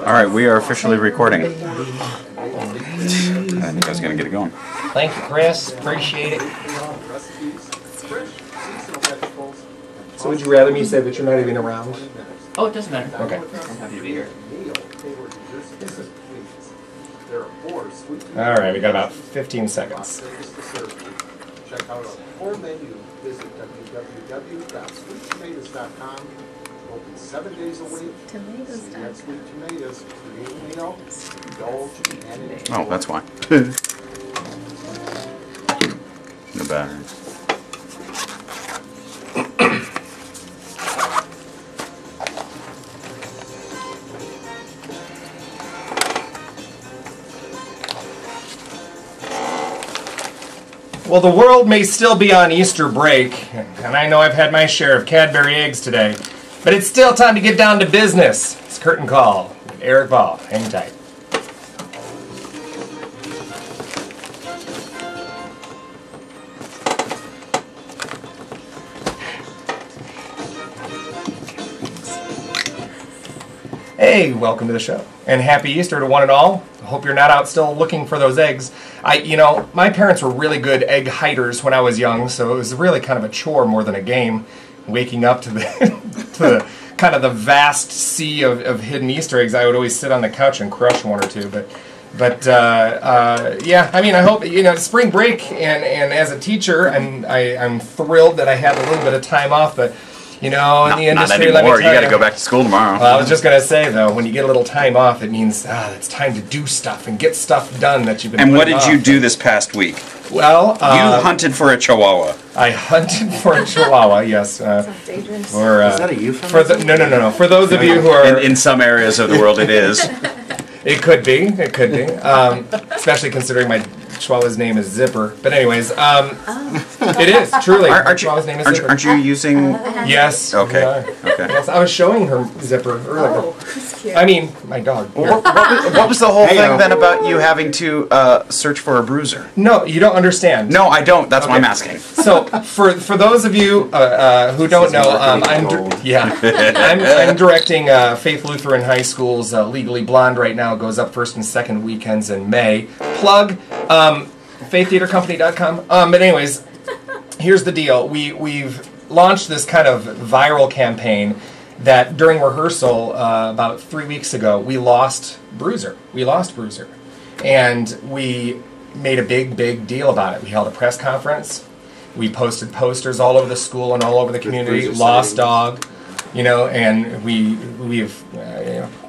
All right, we are officially recording. I think I was going to get it going. Thank you, Chris. Appreciate it. So would you rather me say that you're not even around? Oh, it doesn't matter. Okay. I'm happy to be here. All right, we got about 15 seconds. Check out our full menu. Visit www.sweettomatoes.com. Open 7 days a week. Tomatoes. At Sweet Tomatoes, create meal, indulge, and enjoy. Oh, that's why. No batteries. Well, the world may still be on Easter break, and I know I've had my share of Cadbury eggs today, but it's still time to get down to business. It's Curtain Call with Eric Ball. Hang tight. Hey, welcome to the show, and happy Easter to one and all. I hope you're not out still looking for those eggs. My parents were really good egg hiders when I was young, so it was really kind of a chore more than a game, waking up to the to the kind of the vast sea of hidden Easter eggs. I would always sit on the couch and crush one or two, but yeah, I mean, I hope, spring break, and as a teacher, I'm thrilled that I had a little bit of time off, but in the industry, not anymore. You got to go back to school tomorrow. Well, I was just going to say, though, when you get a little time off, it means it's time to do stuff and get stuff done that you've been And what putting did off. you do this past week? Well, You hunted for a chihuahua. I hunted for a chihuahua, yes. Dangerous. Is that a euphemism? No. For those of you who are... In some areas of the world, it is. It could be. Especially considering my chihuahua's name is Zipper. But anyways, it is, truly. Chihuahua's name is Zipper. Aren't you using... Yes. Okay. we are. Okay. Yes, I was showing her Zipper earlier. Oh, that's cute. I mean, my dog. What was the whole Hey-o. thing then about you having to search for a bruiser? No, you don't understand. No, I don't. That's why I'm Okay. asking. So for those of you who don't know, I'm directing Faith Lutheran High School's Legally Blonde right now. It goes up first and second weekends in May. Plug faiththeatercompany.com. But anyways, here's the deal. We've launched this kind of viral campaign that during rehearsal about 3 weeks ago we lost Bruiser. And we made a big deal about it. We held a press conference. We posted posters all over the school and all over the community. Bruiser Lost sightings. dog, and we've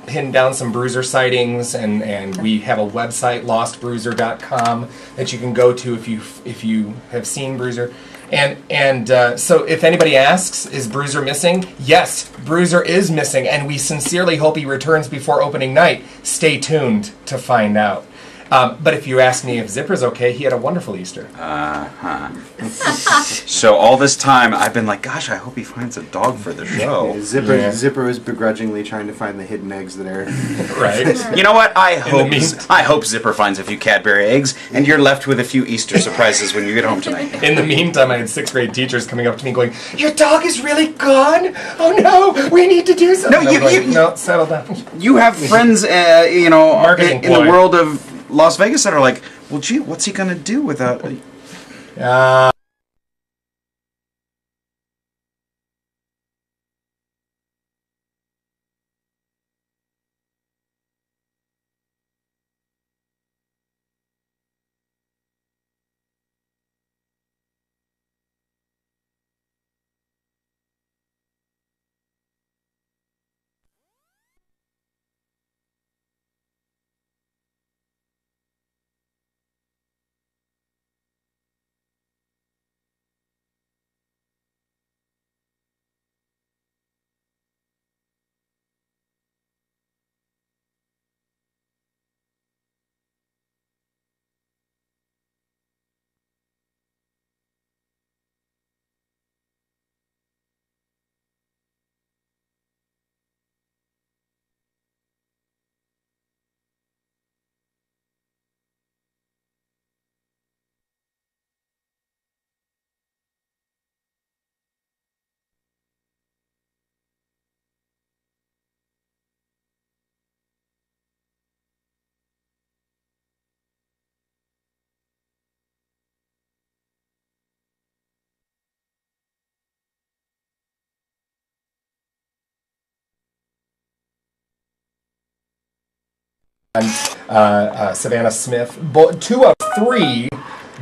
pinned down some Bruiser sightings, and we have a website, lostbruiser.com, that you can go to if you have seen Bruiser. And so if anybody asks, is Bruiser missing? Yes, Bruiser is missing, and we sincerely hope he returns before opening night. Stay tuned to find out. But if you ask me if Zipper's okay, he had a wonderful Easter. So all this time, I've been like, gosh, I hope he finds a dog for the show. Zipper was begrudgingly trying to find the hidden eggs that Eric. Right? You know what? I meantime- hope Zipper finds a few Cadbury eggs, and you're left with a few Easter surprises when you get home tonight. In the meantime, I had 6th grade teachers coming up to me going, "Your dog is really gone? Oh no, we need to do something." No, No, settle down. You have friends, Marketing in the ploy. world of Las Vegas that are like, well, gee, what's he gonna do without? Savannah Smith. Two of three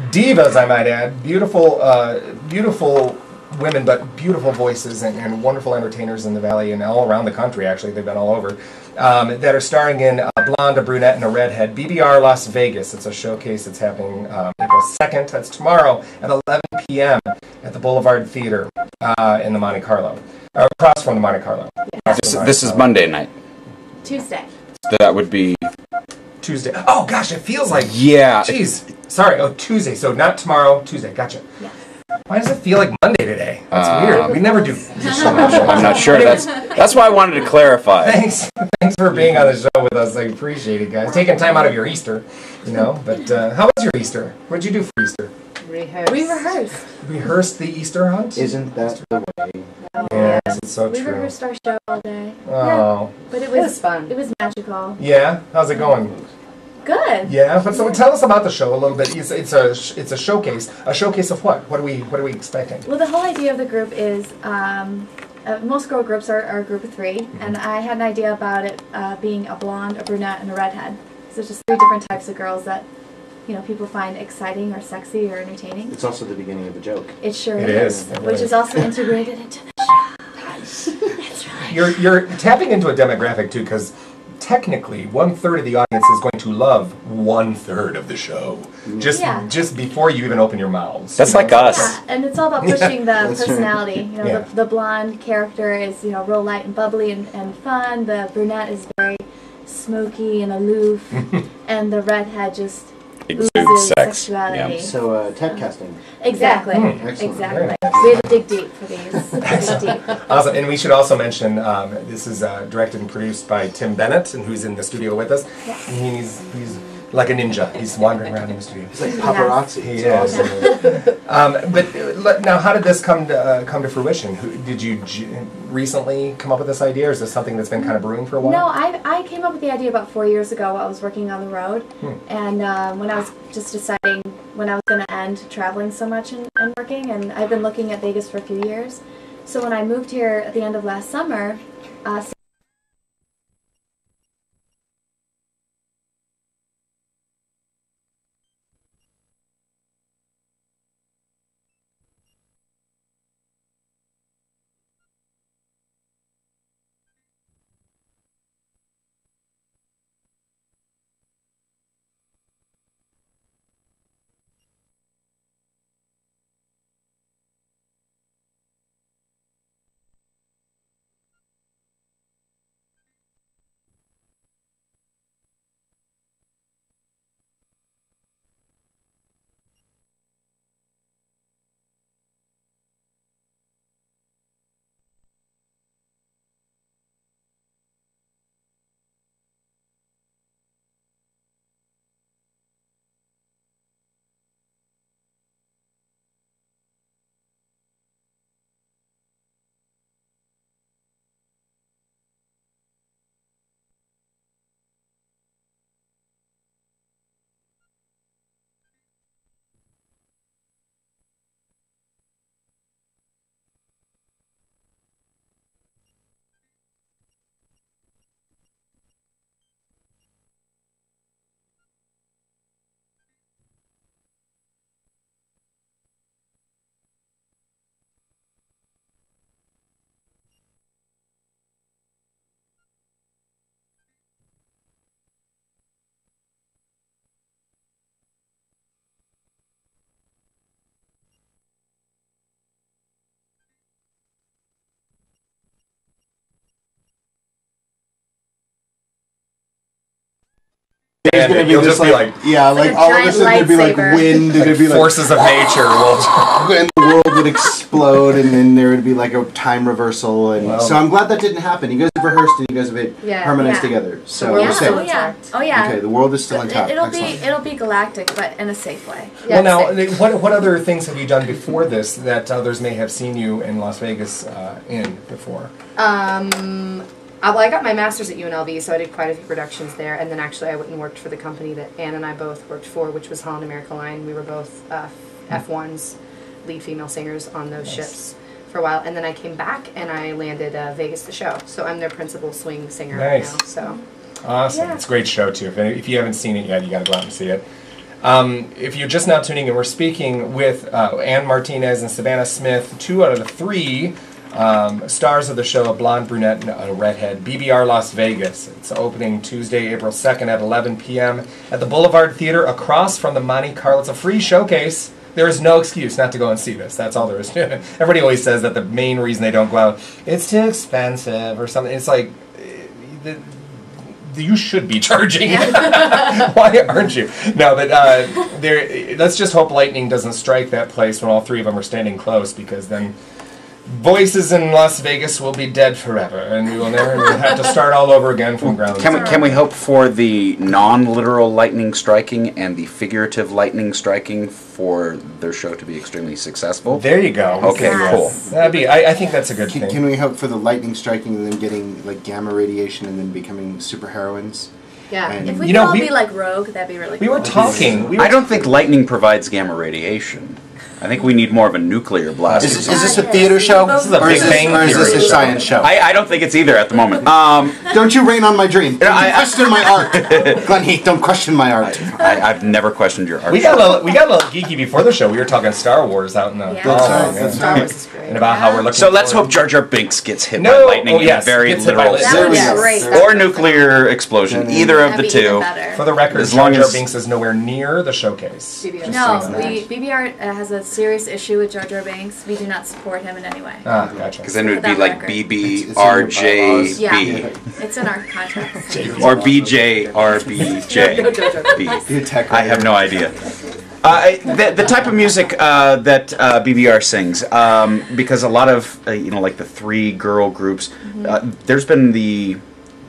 divas, I might add. Beautiful women, but beautiful voices and wonderful entertainers in the Valley and all around the country, actually. They've been all over. That are starring in A Blonde, a Brunette, and a Redhead. BBR Las Vegas. It's a showcase that's happening April 2nd. That's tomorrow at 11 p.m. at the Boulevard Theater in the Monte Carlo. Across from the Monte Carlo. This is Monday night. Tuesday. That would be Tuesday. Oh, gosh, it feels like... Yeah. Jeez. Sorry. Oh, Tuesday. So not tomorrow, Tuesday. Gotcha. Yes. Why does it feel like Monday today? That's weird. We never do so much. I'm not sure. That's why I wanted to clarify. Thanks for being on the show with us. I appreciate it, guys. Taking time out of your Easter, you know. But how was your Easter? What did you do for Easter? We rehearsed. Rehearsed the Easter hunt? Isn't that the way? Yes, it's so We true. rehearsed our show all day. Oh. Yeah, but it was fun. It was magical. Yeah? How's it going? Good. Yeah, but so tell us about the show a little bit. It's a showcase. A showcase of what? What are we expecting? Well, the whole idea of the group is most girl groups are a group of three, and I had an idea about it being a blonde, a brunette, and a redhead. So it's just three different types of girls that people find exciting or sexy or entertaining. It's also the beginning of a joke. It sure It is. is. Which is also integrated into the show. Nice. It's really You're tapping into a demographic too, because technically 1/3 of the audience is going to love 1/3 of the show. Just before you even open your mouths. That's like us. Yeah, and it's all about pushing the personality. Yeah. The blonde character is real light and bubbly and fun. The brunette is very smoky and aloof, and the redhead just Exudes oozes sex. sexuality. Yeah. So, typecasting. Exactly. Excellent. Exactly. Very We had to dig deep for these. Dig deep. Awesome, and we should also mention this is directed and produced by Tim Bennett, and who's in the studio with us. Yes. And he's like a ninja. He's wandering around in the studio. It's like paparazzi. He It's is. awesome. But now, how did this come to fruition? Did you recently come up with this idea, or is this something that's been kind of brewing for a while? No, I came up with the idea about 4 years ago while I was working on the road. And when I was just deciding when I was going to end traveling so much and working, and I've been looking at Vegas for a few years. So when I moved here at the end of last summer, There's And gonna be you'll this, just be like, yeah, like like a all of a giant sudden there'd be like lightsaber. wind, and there'd be like forces of nature will... and the world would explode, and then there would be like a time reversal, and Wow. so I'm glad that didn't happen. You guys have rehearsed and you guys have harmonized Yeah. together. So world we're is safe. still Oh yeah. intact. Oh yeah. Okay, the world is still But intact. it'll Excellent. be galactic, but in a safe way. Well, now, what other things have you done before this that others may have seen you in Las Vegas in before? Well, I got my master's at UNLV, so I did quite a few productions there. And then actually I went and worked for the company that Ann and I both worked for, which was Holland America Line. We were both F1s, lead female singers on those ships for a while. And then I came back and I landed Vegas the Show. So I'm their principal swing singer right Nice. now. So Awesome. Yeah. It's a great show, too. If you haven't seen it yet, you got to go out and see it. If you're just now tuning in, we're speaking with Ann Martinez and Savannah Smith, 2 out of the 3 stars of the show, A Blonde, Brunette, and a Redhead, BBR Las Vegas. It's opening Tuesday, April 2nd at 11 p.m. at the Boulevard Theater across from the Monte Carlo. It's a free showcase. There is no excuse not to go and see this. That's all there is to it. Everybody always says that the main reason they don't go out, it's too expensive or something. It's like, you should be charging. Why aren't you? No, but let's just hope lightning doesn't strike that place when all 3 of them are standing close, because then voices in Las Vegas will be dead forever, and we will never have to start all over again from ground zero. Can we hope for the non-literal lightning striking and the figurative lightning striking for their show to be extremely successful? There you go. Okay, Yes. cool. That'd be. I think that's a good Can, thing. can we hope for the lightning striking and then getting like gamma radiation and then becoming superheroines? Yeah. And- If we You could know, all we- be like Rogue, that'd be really We cool. were talking. I don't think lightning provides gamma radiation. I think we need more of a nuclear blast. Is this a theater show? This is a or Big is this, Bang or is this a Theory show. science show? I don't think it's either at the moment. Don't you rain on my dream. Don't I- you question my art. Glenn Heath, don't question my art. I've never questioned your art. We got a little geeky before the show. We were talking Star Wars out in the Yeah. hall, That's right, yeah. that's Star right. Wars is great. and about how we're looking. So let's forward- hope Jar Jar Binks gets hit No, by lightning oh, yes, in a very gets hit by literal lightning. That would be There we go. great. There or nuclear explosion. Either of That'd the be even two. better. For the record, As Jar long Jar as- Binks is nowhere near the showcase. BBR. No, saying that. BBR has a serious issue with Jar Jar Binks. We do not support him in any way. Ah, gotcha. Because then it would For be that like record. It's in your BBRJB. Yeah, it's in our contracts. Or BJRBJ. Be a tech I have writer. no idea. The type of music that BBR sings, because a lot of like the 3 girl groups, there's been the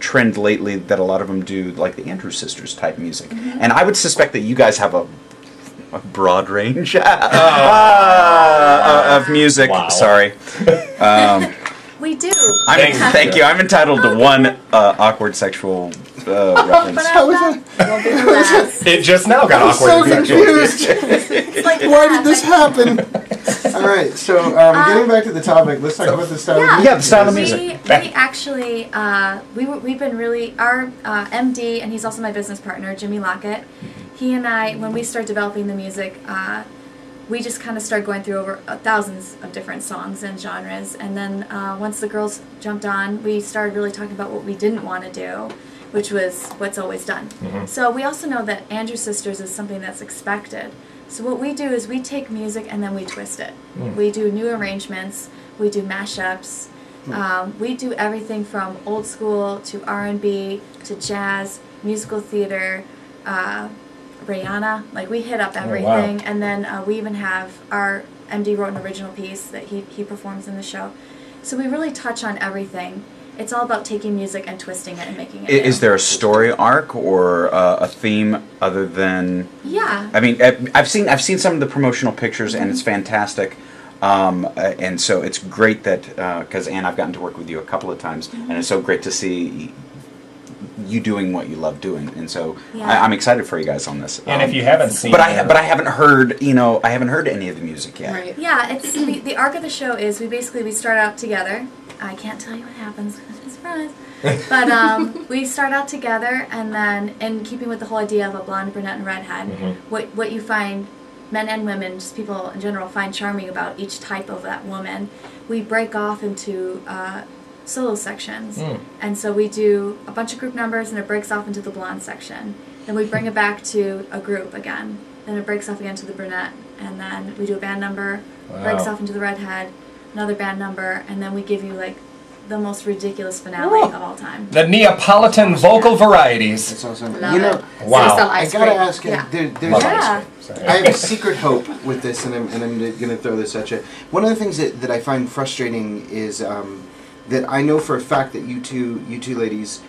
trend lately that a lot of them do like the Andrews Sisters type music, and I would suspect that you guys have a broad range of music. Wow. Sorry. We do. Thank you. I'm entitled to one awkward sexual reference. But I'm not. Won't be the last. It just now got I'm awkward. so and sexual. confused. It's like Why that, did this but- happen? All right, so getting back to the topic, let's talk about the style of Yeah, music. Yeah, the style of we, music. we actually we've been really our MD, and he's also my business partner, Jimmy Lockett. He and I, when we start developing the music, we just kind of started going through over thousands of different songs and genres, and then once the girls jumped on, we started really talking about what we didn't want to do, which was what's always done. So we also know that Andrews Sisters is something that's expected. So what we do is we take music and then we twist it. We do new arrangements, we do mashups, we do everything from old school to R&B to jazz, musical theater, Rihanna. Like we hit up everything, and then we even have our MD wrote an original piece that he performs in the show. So we really touch on everything. It's all about taking music and twisting it and making it. Is new. there a story arc or a theme other than? Yeah. I mean, I've seen some of the promotional pictures, and it's fantastic. And so it's great that because Anne, I've gotten to work with you a couple of times, and it's so great to see you doing what you love doing. And so Yeah. I'm excited for you guys on this. And if you haven't seen, but I haven't heard I haven't heard any of the music yet. Right. Yeah, it's the arc of the show is we start out together. I can't tell you what happens. It's a surprise. But we start out together, and then in keeping with the whole idea of a blonde, brunette, and redhead, what you find, men and women, just people in general, find charming about each type of that woman, we break off into solo sections. And so we do a bunch of group numbers, and it breaks off into the blonde section. Then we bring it back to a group again. Then it breaks off again to the brunette, and then we do a band number, breaks off into the redhead, another band number, and then we give you like the most ridiculous finale of all time. the Neapolitan vocal varieties. That's awesome. Love You know, it. Wow. So it's I ice gotta cream. ask, Yeah. there's Love Yeah. Sorry. I have a secret hope with this, and I'm going to throw this at you. One of the things that I find frustrating is that I know for a fact that you two ladies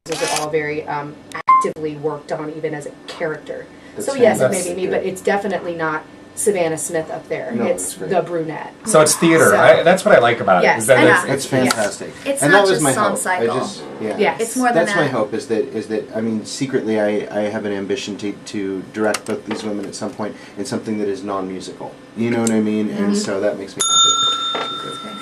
Those are all very actively worked on, even as a character. So yes, it may be me, but it's definitely not Savannah Smith up there. No, it's it's the brunette. So it's theater. So- That's what I like about it. Yes, Is that and it's, It's fantastic. It's and not that was just my song hope. cycle. Yes. It's more than That's my that. hope is that I mean secretly I have an ambition to direct both these women at some point in something that is non-musical. You know what I mean? And so that makes me happy.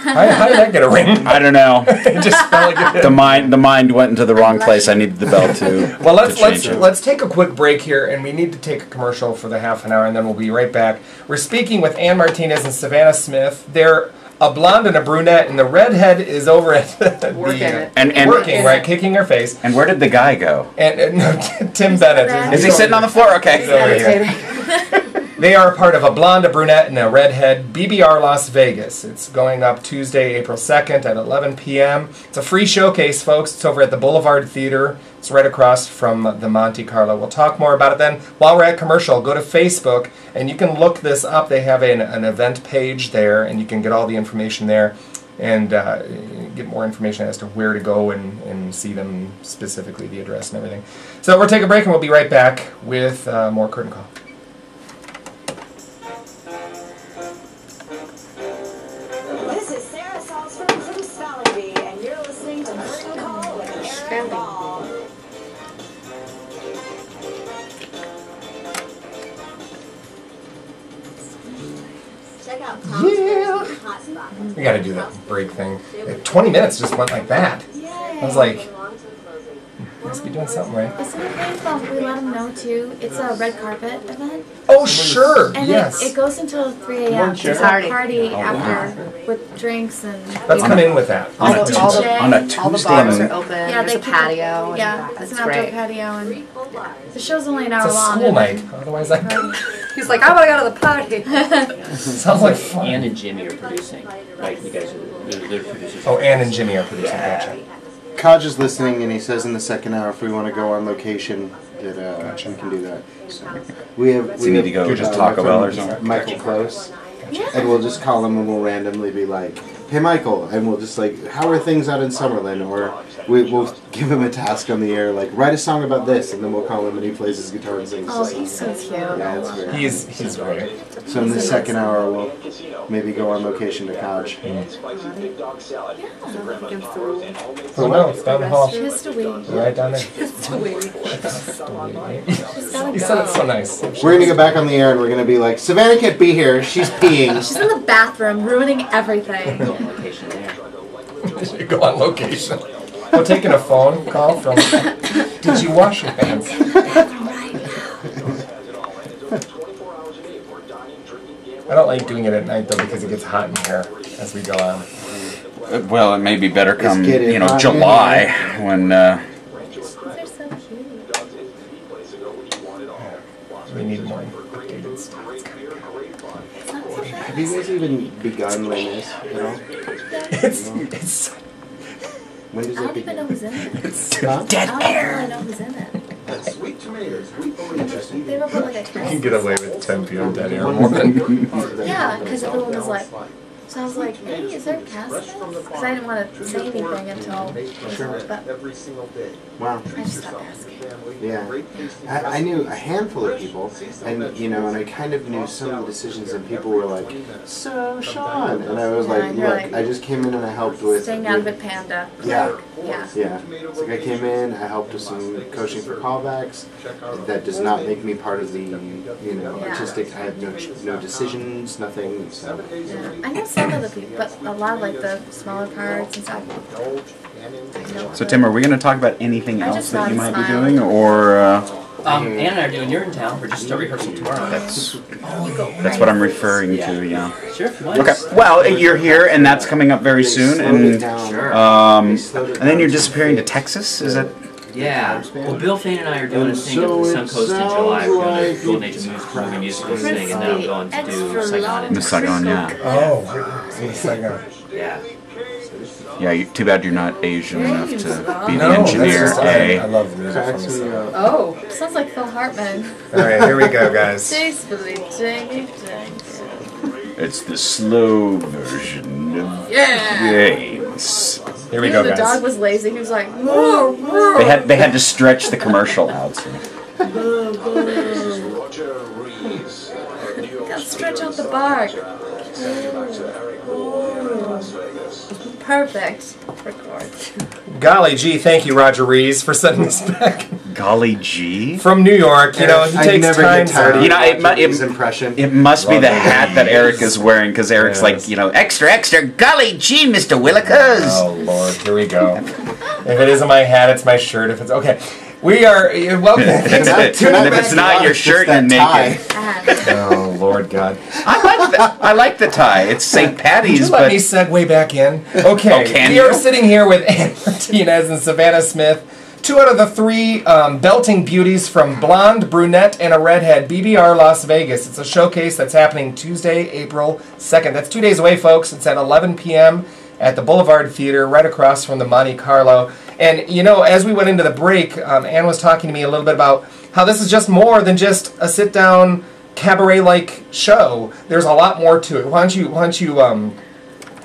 how did that get a ring? I don't know. It just felt like it. The mind went into the wrong place. I needed the bell to. Well, to change it. let's take a quick break here, and we need to take a commercial for the half an hour, and then we'll be right back. We're speaking with Ann Martinez and Savannah Smith. They're a blonde and a brunette, and the redhead is over at Working it. And working, right, kicking her face. And where did the guy go? And no, Tim Bennett. Is he sitting on the floor? Okay. He's over here. They are a part of a blonde, a brunette, and a redhead, BBR Las Vegas. It's going up Tuesday, April 2nd at 11 p.m. It's a free showcase, folks. It's over at the Boulevard Theater. It's right across from the Monte Carlo. We'll talk more about it then. While we're at commercial, go to Facebook, and you can look this up. They have an event page there, and you can get all the information there and get more information as to where to go and see them, specifically the address and everything. So we'll take a break, and we'll be right back with more Curtain Call. This is Sarah Salzberg from Spelling Bee, and you're listening to Curtain Call with Aaron Ball. Check out Tom's First Hotspot. We got to do that break thing. 20 minutes just went like that. I was like, must be doing something right. Isn't it if we let them know too? It's a red carpet event. Oh, sure, And yes. it goes until 3 a.m. There's a party after with drinks and. Let's come in with that. All the, all the, DJ. On a all the Tuesday bars night. are open. Yeah, There's they a keep patio. And Yeah, that's it's an outdoor great. patio, and the show's only an hour It's a long. school and night. then- Otherwise, I He's like, I want to go to the party. sounds like fun. Ann and Jimmy are producing. Right, you guys are they're producers. Oh, Ann and Jimmy are producing. Gotcha. Kaj is listening, and he says in the second hour if we want to go on location that we can do that. So we have. So you need to go just to Taco Bell or something? Michael Close, and we'll just call him and we'll randomly be like, "Hey, Michael," and we'll just like, "How are things out in Summerlin?" Or we'll give him a task on the air, like write a song about this, and then we'll call him and he plays his guitar and sings. Oh, the song. he's so cute. Yeah, it's great. He's great. So in the second hour, we'll maybe go on location to Kaj. Oh no, it's down the hall. She has to wait. Right down there. She's gotta You said it go. so nice. We're gonna go back on the air and we're gonna be like, Savannah can't be here. She's peeing. She's in the bathroom, ruining everything. Location there. You go on location. We're taking a phone call from. Did you wash your hands? I don't like doing it at night though because it gets hot in here as we go on. Well, it may be better come Let's get it hot in July when. They're so cute. We need more updated stuff. Have you guys even begun Les Mis at all? It's When does I it don't even know begin? who's in it. Huh? Dead I don't air. really know who's in it. Sweet tomatoes. They were like a you can test. get away with 10 p.m. dead air more than. Yeah, because everyone was like, so I was like, hey, is there a cast? Because I didn't want to say anything until, but Every single day. Wow. I just stopped asking. Yeah. I knew a handful of people, and you know, and I kind of knew some of the decisions, and people were like, "So, Sean," and I was Yeah, like, and you're "Look, like, I just came in and I helped with." Staying out of it, Panda. Yeah. Yeah. Yeah. It's like I came in, I helped with some coaching for callbacks. That does not make me part of the, you know, Yeah. artistic. I have no decisions, nothing. So. Yeah. I know some of the people, but a lot of like the smaller parts and stuff. I know. So Tim, are we going to talk about anything I else just that you nodded might be smile. doing, or Ann and I are doing. You're in town for just a rehearsal tomorrow. that's what I'm referring to? Yeah. Sure, if you want. Okay. Well, you're here, and that's coming up very soon, and Sure. and then you're disappearing to Texas. Is that? Yeah. Well, Bill Fain and I are doing a thing at the Suncoast in July. We're going to Golden Age of Movie Musical thing, and then I'm going to do Saigon. Miss Saigon, yeah. Oh, in a second. Yeah. Yeah. Too bad you're not Asian enough to be the No, that's engineer. just, Eh? I love the music from Cracks this me song. up. Oh. Sounds like Phil Hartman. All right, here we go, guys. Tastefully jingy jangy. It's the slow version of Yeah. James. Here we go, The guys. dog was lazy. He was like, whoa, whoa. They had to stretch the commercial out. So. Roger Rees. Gotta stretch out the bark. Perfect. Record. Golly gee, thank you, Roger Rees, for sending this back. Golly gee. From New York, you know, he I takes never time. get tired of You know, Roger's impression. It must be the Roger hat that Rees. Eric is wearing, because Eric's like, you know, extra, extra, golly gee, Mr. Willikers. Oh, Lord, here we go. If it isn't my hat, it's my shirt. If it's okay. We are, well, And if it's not your shirt, you're naked. oh, Lord God. I like the tie. It's St. Would Patty's, you let but me segue back in? Okay, Oh, can we you? are sitting here with Ann Martinez and Savannah Smith, 2 out of the 3 belting beauties from Blonde, Brunette, and a Redhead, BBR Las Vegas. It's a showcase that's happening Tuesday, April 2nd. That's 2 days away, folks. It's at 11 p.m. at the Boulevard Theater, right across from the Monte Carlo. And, you know, as we went into the break, Ann was talking to me a little bit about how this is just more than just a sit-down cabaret-like show. There's a lot more to it. Why don't you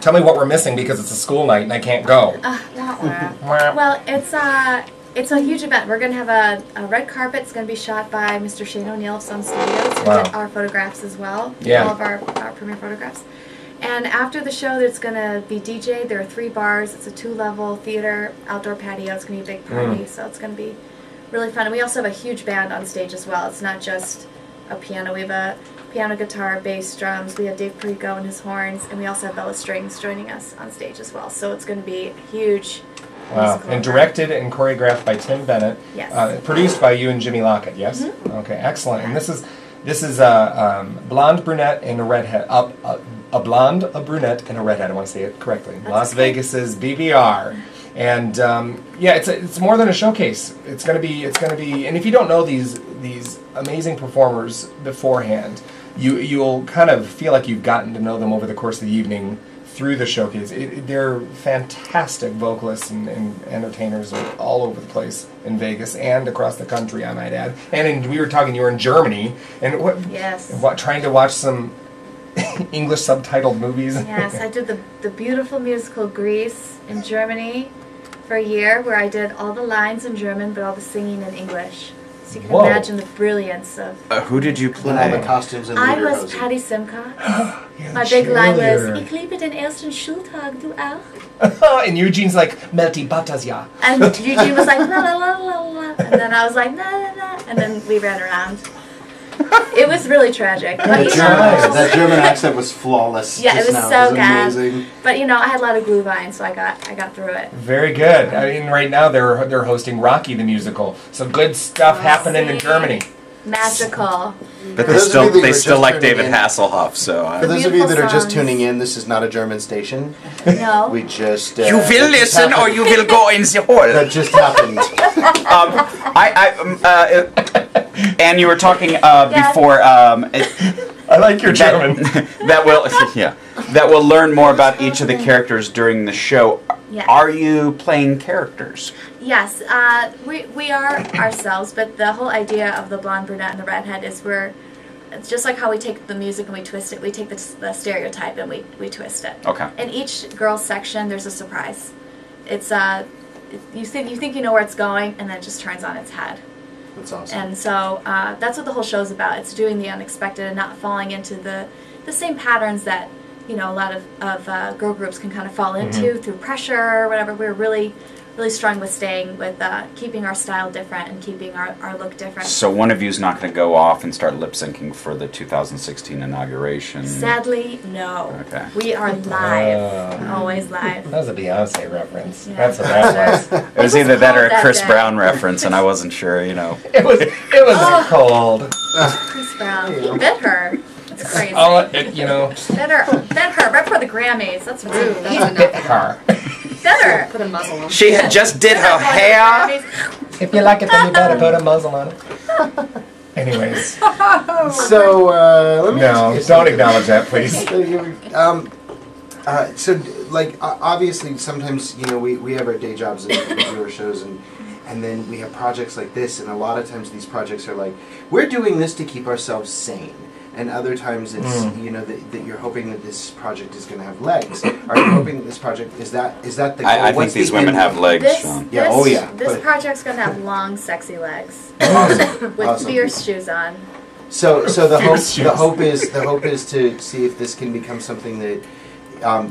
tell me what we're missing, because it's a school night and I can't go. Well, it's a huge event. We're going to have a red carpet. It's going to be shot by Mr. Shane O'Neill of Sun Studios. Who Wow. did our photographs as well. Yeah. All of our premiere photographs. And after the show, there's going to be DJ. There are 3 bars. It's a 2-level theater, outdoor patio. It's going to be a big party, so it's going to be really fun. And we also have a huge band on stage as well. It's not just a piano. We have a piano, guitar, bass, drums. We have Dave Perico and his horns, and we also have Bella Strings joining us on stage as well. So it's going to be a huge Wow. musical And event. directed and choreographed by Tim Bennett. Yes. Produced by you and Jimmy Lockett, yes? Okay, excellent. And this is Blonde, Brunette, and a Redhead. A blonde, a brunette, and a redhead. I want to say it correctly. Las okay. Vegas's BBR, and yeah, it's more than a showcase. It's gonna be, and if you don't know these amazing performers beforehand, you'll kind of feel like you've gotten to know them over the course of the evening through the showcase. They're fantastic vocalists and entertainers all over the place in Vegas and across the country, I might add. And we were talking, you were in Germany, and Yes. trying to watch some English subtitled movies. Yes, I did the beautiful musical Grease in Germany for a year, where I did all the lines in German but all the singing in English. So you can Whoa. imagine the brilliance of... who did you And all the play? costumes and I was lederhosen. Patty Simcox. Yeah, My big line was, cheerleader. ich liebe den ersten Schultag, du auch? And Eugene's like, Melty Butters, ja. And Eugene was like, la la la la la. And then I was like, la la la. And then we ran around. It was really tragic. But, you know, That German accent was flawless. Yeah, it just was now. so It good. amazing. But you know, I had a lot of Glühwein, so I got through it. Very good. I mean, right now they're hosting Rocky the musical, so good stuff happening in see. Germany. Magical. But For they those of you that they are still just like tuning David in- Hasselhoff, so... For those of you that are just songs. tuning in, this is not a German station. No. We just You will that just listen or happened. you will go in the hole. That just happened. And you were talking before. I like your German. that will learn more about each of the characters during the show. Yes. Are you playing characters? Yes, we are ourselves, but the whole idea of the blonde, brunette, and the redhead is it's just like how we take the music and we twist it. We take the stereotype and we twist it. Okay. In each girl's section, there's a surprise. It's you think you know where it's going, and then it just turns on its head. That's awesome. And so that's what the whole show's about. It's doing the unexpected and not falling into the same patterns that, you know, a lot of girl groups can kind of fall into through pressure or whatever. We're really strong with keeping our style different and keeping our look different. So one of you's not going to go off and start lip syncing for the 2016 inauguration. Sadly, no. Okay. We are live. Always live. That was a Beyonce reference. Yeah. That's what that was. It was either that or a That Chris day. Brown reference, and I wasn't sure. You know. It was cold. Chris Brown. He bit her. That's crazy. You know, Bit her right before the Grammys. That's rude. That's hit enough. her. Bit her. Put a muzzle on. She had just did her hair. If you like it, then you better put a muzzle on it. Anyways, So let me ask no, you don't something. acknowledge that, please. So like obviously sometimes, you know, we have our day jobs and we do our shows and then we have projects like this, and a lot of times these projects are like, we're doing this to keep ourselves sane. and other times it's that you're hoping that this project is going to have legs. Are you hoping that this project is that the goal? I think these women have legs, This, Sean. Yeah, this, oh yeah. This But- project's gonna have long, sexy legs Awesome. with Awesome. fierce shoes on. So Fierce the hope is to see if this can become something that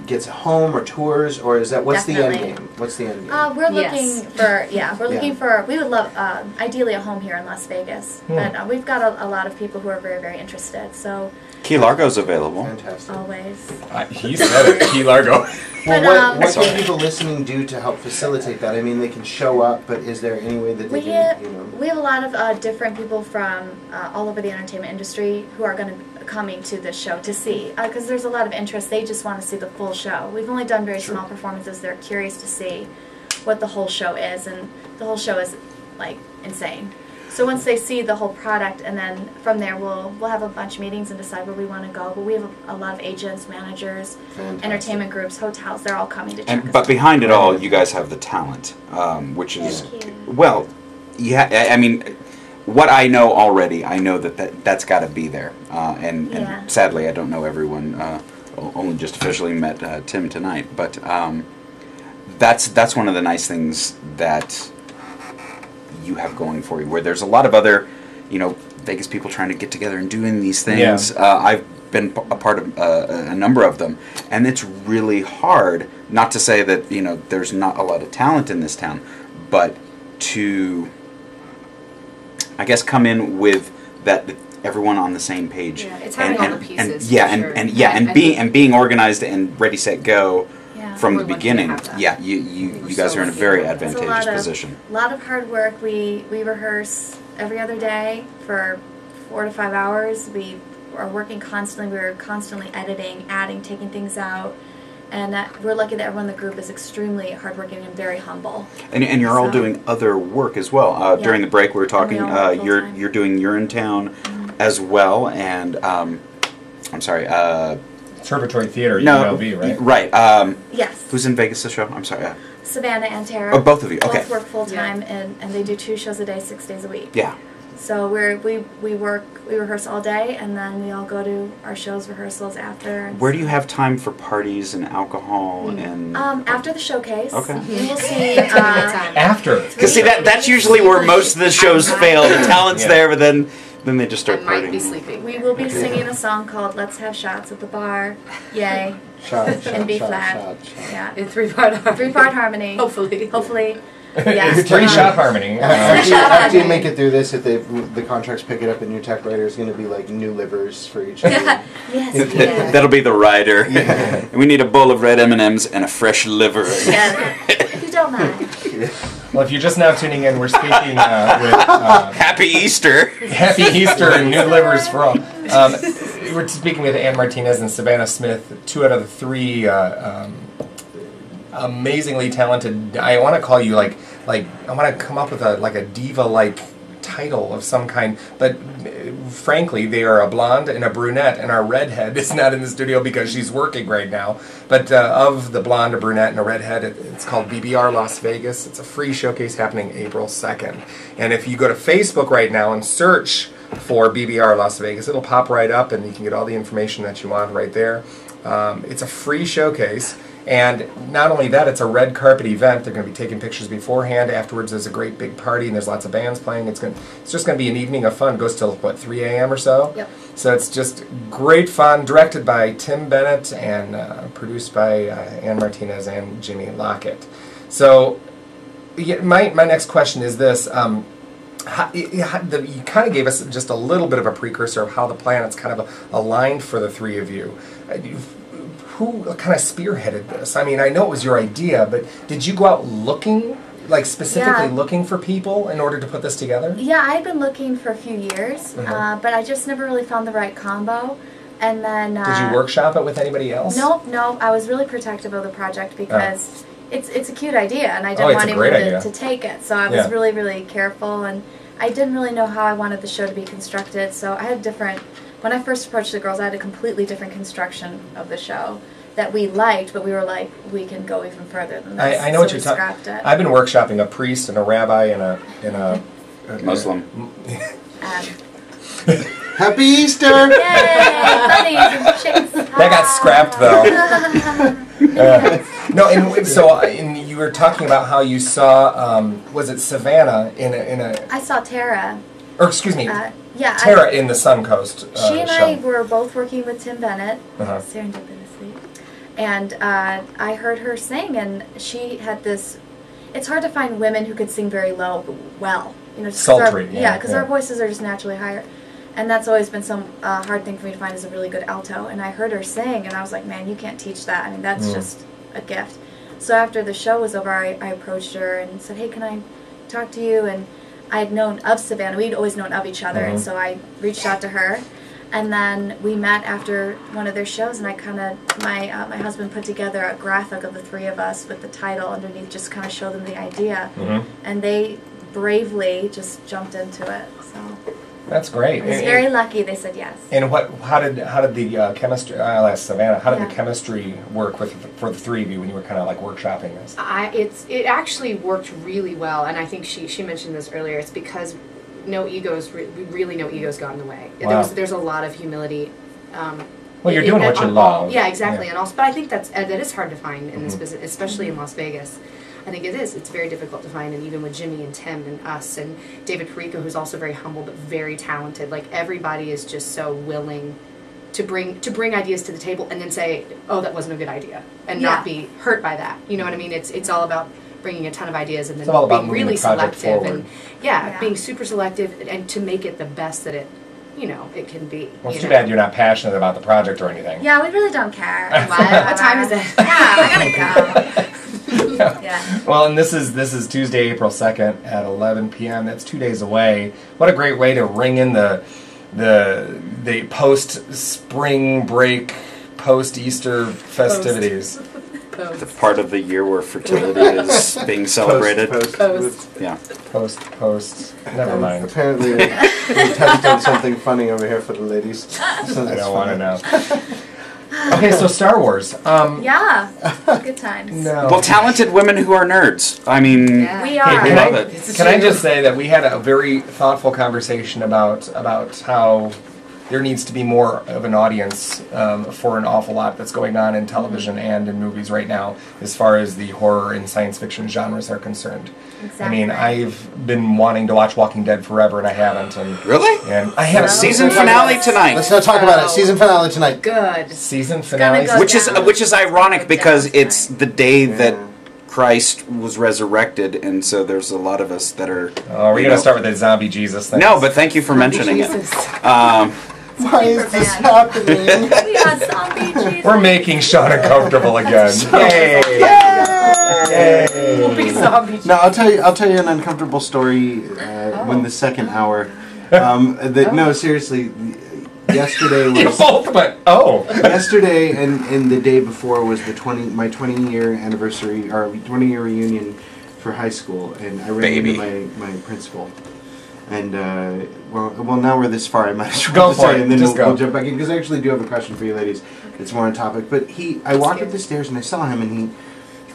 gets home or tours, or is that what's the Definitely. end game? What's the end game? We're Yes. looking for we're looking Yeah. for. We would love ideally a home here in Las Vegas, but we've got a lot of people who are very, very interested. So Key Largo's available. Fantastic. always. He said it, Key Largo. But, Well, what Sorry. can people listening do to help facilitate that? I mean, they can show up, but is there any way that they We can, we have a lot of different people from all over the entertainment industry who are going to be coming to this show to see, because there's a lot of interest. They just want to see the full show. We've only done very Sure. small performances. They're curious to see what the whole show is, and the whole show is like insane. So once they see the whole product, and then from there we'll have a bunch of meetings and decide where we want to go. But we have a lot of agents, managers, Fantastic. entertainment groups, hotels. They're all coming to check And us but out. behind it all, you guys have the talent, which is Thank you. well, yeah. I mean, what I know already, I know that's got to be there. And Yeah. sadly, I don't know everyone. Only just officially met Tim tonight, but that's one of the nice things that you have going for you. Where there's a lot of other, Vegas people trying to get together and doing these things. Yeah. I've been a part of a number of them, and it's really hard. Not to say that there's not a lot of talent in this town, but to, I guess, come in with that everyone on the same page. Yeah, it's having all the pieces, And, yeah, for and, sure. and yeah, I and think- being organized and ready, set, go Yeah. from We're the lucky to beginning. have that. Yeah, you We're guys so are in a lucky very to have that. It's a advantageous lot of, position. lot of hard work. We rehearse every other day for 4 to 5 hours. We are working constantly. We're constantly editing, adding, taking things out. And we're lucky that everyone in the group is extremely hardworking and very humble. And you're all So- doing other work as well. Yeah. During the break, we were talking. And we all work You're full-time. you're doing Urinetown as well, and I'm sorry. Conservatory Theater, No, UNLV, right? Right. Yes. Who's in Vegas this show? I'm sorry. Savannah and Tara. Oh, both of you. Okay. Both work full time, and they do 2 shows a day, 6 days a week. Yeah. So we rehearse all day, and then we all go to our shows rehearsals after. And Where do you have time for parties and alcohol and? After the showcase, Okay. we will see. Good time. After. Because see that's usually where most of the shows fail. The talent's Yeah. there, but then they just I start might be partying. sleeping. We will be singing a song called "Let's Have Shots at the Bar." Yay! Shot, And B shot, flat. shot, shot. Yeah, In 3-part harmony. 3-part harmony. Hopefully. Hopefully, yes. 3-shot harmony. After you make it through this, if the contracts pick it up and your tech writer is going to be like new livers for each of you. Yes. Yes. That'll be the rider. We need a bowl of red M&Ms and a fresh liver. Yes. If you don't mind. Well, if you're just now tuning in, we're speaking with Happy Easter. Happy Easter and New Livers for all. We're speaking with Ann Martinez and Savannah Smith, 2 out of the 3 amazingly talented. I want to call you like I want to come up with a diva-like title of some kind, but frankly, they are a blonde and a brunette, and our redhead is not in the studio because she's working right now. But of the blonde, a brunette, and a redhead, it's called BBR Las Vegas. It's a free showcase happening April 2nd. And if you go to Facebook right now and search for BBR Las Vegas, it'll pop right up, and you can get all the information that you want right there. It's a free showcase. And not only that, it's a red carpet event. They're going to be taking pictures beforehand. Afterwards, there's a great big party, and there's lots of bands playing. It's just going to be an evening of fun. It goes till, 3 a.m. or so? Yep. So it's just great fun. Directed by Tim Bennett and produced by Ann Martinez and Jimmy Lockett. So yeah, my next question is this. You kind of gave us just a little bit of a precursor of how the planets kind of aligned for the 3 of you. Who kind of spearheaded this? I mean, I know it was your idea, but did you go out looking, specifically Yeah. looking for people in order to put this together? Yeah, I've been looking for a few years, but I just never really found the right combo. And then Did you workshop it with anybody else? Nope. I was really protective of the project because it's a cute idea, and I Oh, didn't it's want a great anyone idea. to take it. So I was Yeah. really, really careful, and I didn't really know how I wanted the show to be constructed. So I had different. When I first approached the girls, I had a completely different construction of the show that we liked, but we were like, we can go even further than this. I know what So you're we talking. scrapped it. I've been workshopping a priest and a rabbi and a Muslim. Um, Happy Easter! Yay! Bunnies and chicks. That got scrapped though. No, and so you were talking about how you saw, was it Savannah in a I saw Tara. or excuse me, Yeah. Tara in the Suncoast She and show. I were both working with Tim Bennett, Uh-huh. serendipitously, and I heard her sing, and she had this. It's hard to find women who could sing very low, but well. You know, just 'cause Sultry, yeah, because yeah. our voices are just naturally higher, and that's always been some hard thing for me to find is a really good alto. And I heard her sing, and I was like, man, you can't teach that. I mean, that's just a gift. So after the show was over, I approached her and said, hey, can I talk to you? And I had known of Savannah. We'd always known of each other, and so I reached out to her. And then we met after one of their shows, and I kind of, my husband put together a graphic of the three of us with the title underneath, just kind of show them the idea. And they bravely just jumped into it. So That's great. I was very lucky they said yes. And how did the chemistry? I'll ask Savannah. How did Yeah. the chemistry work for the three of you when you were kind of like workshopping this? It actually worked really well, and I think she mentioned this earlier. It's because no egos, really no egos got in the way. Wow. There's a lot of humility. Well, you're doing what you love. Yeah, exactly. Yeah. And also, but I think that is hard to find in this business, especially in Las Vegas. I think it is. It's very difficult to find, and even with Jimmy and Tim and us and David Perico, who's also very humble but very talented. Like everybody is just so willing to bring ideas to the table and then say, "Oh, that wasn't a good idea," and not be hurt by that. You know what I mean? It's all about bringing a ton of ideas and then It's all about being moving really the project selective forward. and being super selective and to make it the best that it can be. Well, it's too bad you're not passionate about the project or anything. Yeah, we really don't care. What time is it? Yeah, I gotta go. Yeah. Well, and this is Tuesday, April 2nd at 11 p.m. That's 2 days away. What a great way to ring in the post spring break, post Easter festivities. The part of the year where fertility is being celebrated. Post. Yeah. Post. Never mind. Apparently, we touched on something funny over here for the ladies. So I don't want to know. Okay, so Star Wars. Yeah. Good times. No. Well, talented women who are nerds. I mean, Yeah. We Hey, are. we love it. can I just say that we had a very thoughtful conversation about how there needs to be more of an audience for an awful lot that's going on in television and in movies right now, as far as the horror and science fiction genres are concerned. Exactly. I mean, I've been wanting to watch Walking Dead forever, and I haven't. And Really? And I haven't. Season finale tonight. Let's not talk about it. Season finale tonight. Good. Season finale. go Which is down. which is ironic because down. it's the day that Christ was resurrected, and so there's a lot of us that are. Oh, we're you gonna know- start with the zombie Jesus thing. No, but thank you for mentioning Jesus. it. Why is this happening? We are zombie Jesus. We're making Sean uncomfortable again. Yay! Yay! Big zombie. No, I'll tell you an uncomfortable story when the second hour. No, seriously. Yesterday You was both went. Oh. yesterday and the day before was my 20-year anniversary or 20-year reunion for high school, and I ran Baby. into my principal. And well, now we're this far. I might as well Go just for say, it. and then Just we'll go. jump back in because I actually do have a question for you, ladies. It's more on topic. But I walked up the stairs and I saw him, and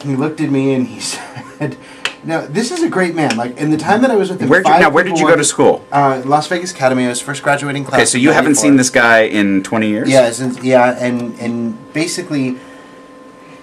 he looked at me and he said, "Now this is a great man. Like in the time that I was with him, Where did you go to school? Las Vegas Academy. I was first graduating class. Okay, so you haven't seen this guy in 20 years? Yeah, and basically,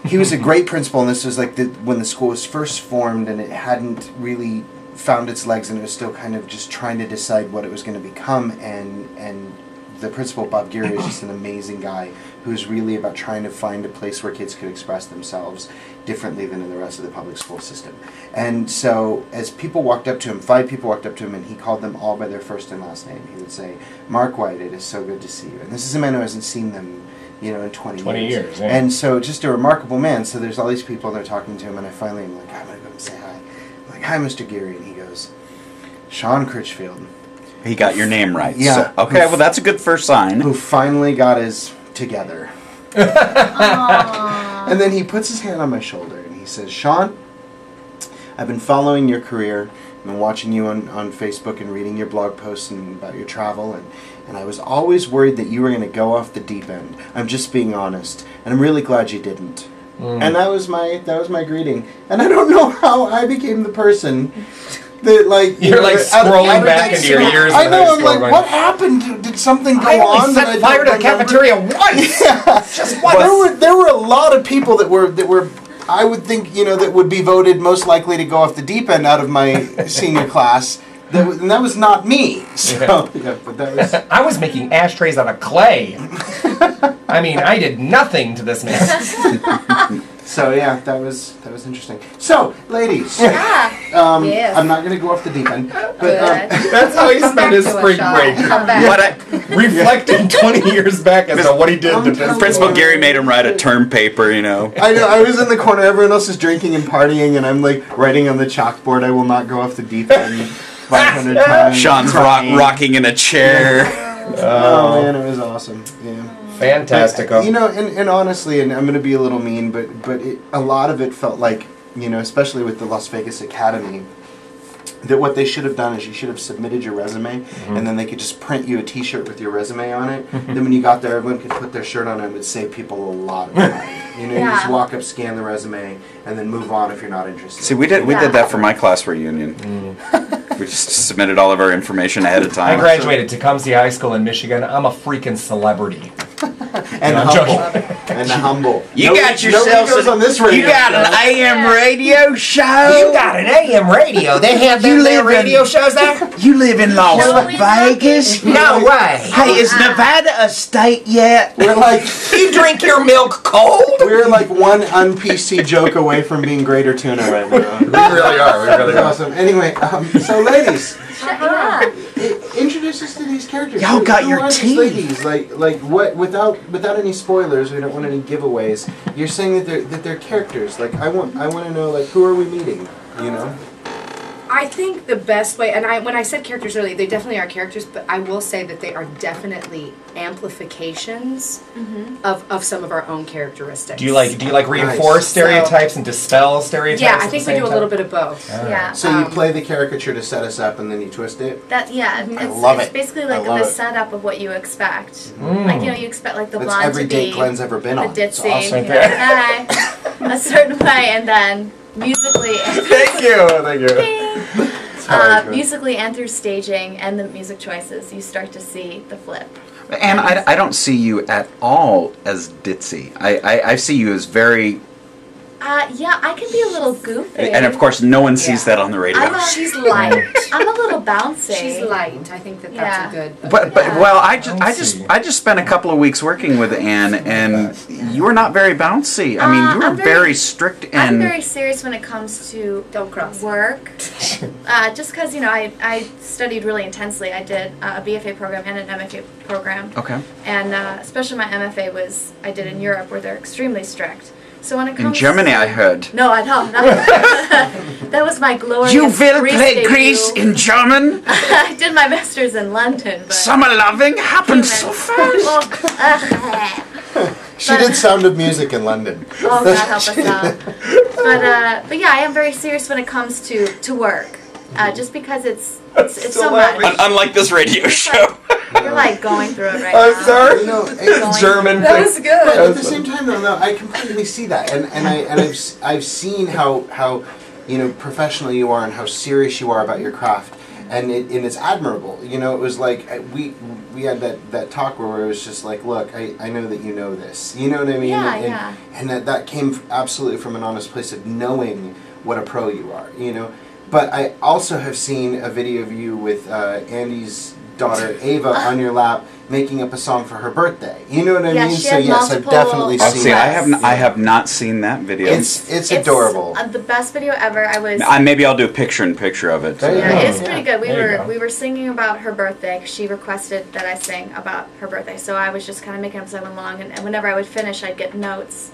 he was a great principal, and this was like when the school was first formed, and it hadn't really found its legs, and it was still kind of just trying to decide what it was going to become, and the principal, Bob Geary, is just an amazing guy who's really about trying to find a place where kids could express themselves differently than in the rest of the public school system. And so as people walked up to him, 5 people walked up to him, and he called them all by their first and last name. He would say, "Mark White, it is so good to see you." And this is a man who hasn't seen them, in 20 years. Yeah. And so just a remarkable man. So there's all these people, and they're talking to him, and I finally am like, I'm going to go and say hi. I'm like, "Hi, Mr. Geary." And he goes, "Sean Critchfield." He got your name right. Yeah. So, okay, well, that's a good first sign. Who finally got his together. And then he puts his hand on my shoulder and he says, "Sean, I've been following your career. I've been watching you on Facebook and reading your blog posts and about your travel, and I was always worried that you were going to go off the deep end. I'm just being honest, and I'm really glad you didn't." And that was my greeting. And I don't know how I became the person that like You're like scrolling back into your years. I in know. high I'm school like, going, what happened? Did something go I on only that I set fire to don't the remember? cafeteria once. Yeah. Just once. There were a lot of people that were I would think that would be voted most likely to go off the deep end out of my senior class. And that was not me. So yeah, but that was. I was making ashtrays out of clay. I mean, I did nothing to this man. So yeah, that was interesting. So, ladies, Yes. I'm not going to go off the deep end, but Good. That's how he spent his spring break. Come back. What Reflecting 20 years back as to what he did to this Principal boy. Gary made him write a term paper, I know I was in the corner. Everyone else is drinking and partying, and I'm like writing on the chalkboard. I will not go off the deep end 500 times. Sean's crying. rocking in a chair. Oh man, it was awesome. Yeah. Fantastical. And honestly, and I'm going to be a little mean, but a lot of it felt like, especially with the Las Vegas Academy, that what they should have done is you should have submitted your resume, and then they could just print you a T-shirt with your resume on it. Then when you got there, everyone could put their shirt on, and it would save people a lot of money. You just walk up, scan the resume, and then move on if you're not interested. See, we did that for my class reunion. We just submitted all of our information ahead of I time. graduated Tecumseh High School in Michigan. I'm a freaking celebrity. And I'm humble. joking. And humble. You got yourself nobody goes on this radio. You got an AM radio show. You got an AM radio. They have You their live radio in- shows there? You live in Las No, we Vegas? No way. Hey, is Nevada a state yet? We're like You drink your milk cold? we're like one un-PC joke away from being Greater Tuna right now. We really are. We really are. Awesome. Anyway, so ladies, Yeah. introduce us to these characters. Y'all Who- got who your are these tea. ladies? Like what? Without any spoilers, we don't want any giveaways. You're saying that they're characters. Like I want to know like who are we meeting? I think the best way, and when I said characters earlier, they definitely are characters, but I will say that they are definitely amplifications of some of our own characteristics. Do you like reinforce Nice. stereotypes and dispel stereotypes? Yeah, at I the think we same do a time? little bit of both. Yeah. So you play the caricature to set us up, and then you twist it. That love it's it. basically I like love the it. setup of what you expect. Mm. Like you expect like the That's blonde every to be date Glenn's ever been the on. It's ditzy, awesome. a certain way, and then musically. Thank you. Musically and through staging and the music choices, you start to see the flip. And I don't see you at all as ditzy. I see you as very... Yeah, I can be a little goofy. And of course, no one sees that on the radio. She's light. I'm a little bouncy. She's light. I think that's Yeah. a good. But well, I just spent a couple of weeks working with Anne, and you were not very bouncy. I mean, you were I'm very strict I'm and very serious when it comes to Don't cross. work. Just because I studied really intensely. I did a BFA program and an MFA program. okay. And especially my MFA I did in Europe, where they're extremely strict. So when it comes In Germany, to, I heard. No, I don't. That was my glorious You will Greece play debut. Greece in German. I did my master's in London, but Summer loving happens so fast. Well, She did Sound of Music in London. oh God, help us out. But yeah, I am very serious when it comes to work. Just because it's so much. Unlike this radio show. You're like going through it right I'm now. sorry. You know, Going- German That thing. was good. But at the same time, though, no, I completely see that, and I've seen how professional you are and how serious you are about your craft, and it's admirable. It was like we had that talk where it was just like, look, I know that you know this. You know what I mean? Yeah, and that came absolutely from an honest place of knowing what a pro you are. But I also have seen a video of you with Andy's daughter Ava on your lap making up a song for her birthday. You know what I Yeah, mean? she So had yes, I've multiple- definitely Oh, seen see, that. I have not seen that video. It's adorable. The best video ever. I was. Maybe I'll do a picture of it. There you Yeah, go. it's pretty good. There you go. We were singing about her birthday. 'Cause she requested that I sing about her birthday, so I was just kind of making up as I went along. And whenever I would finish, I'd get notes.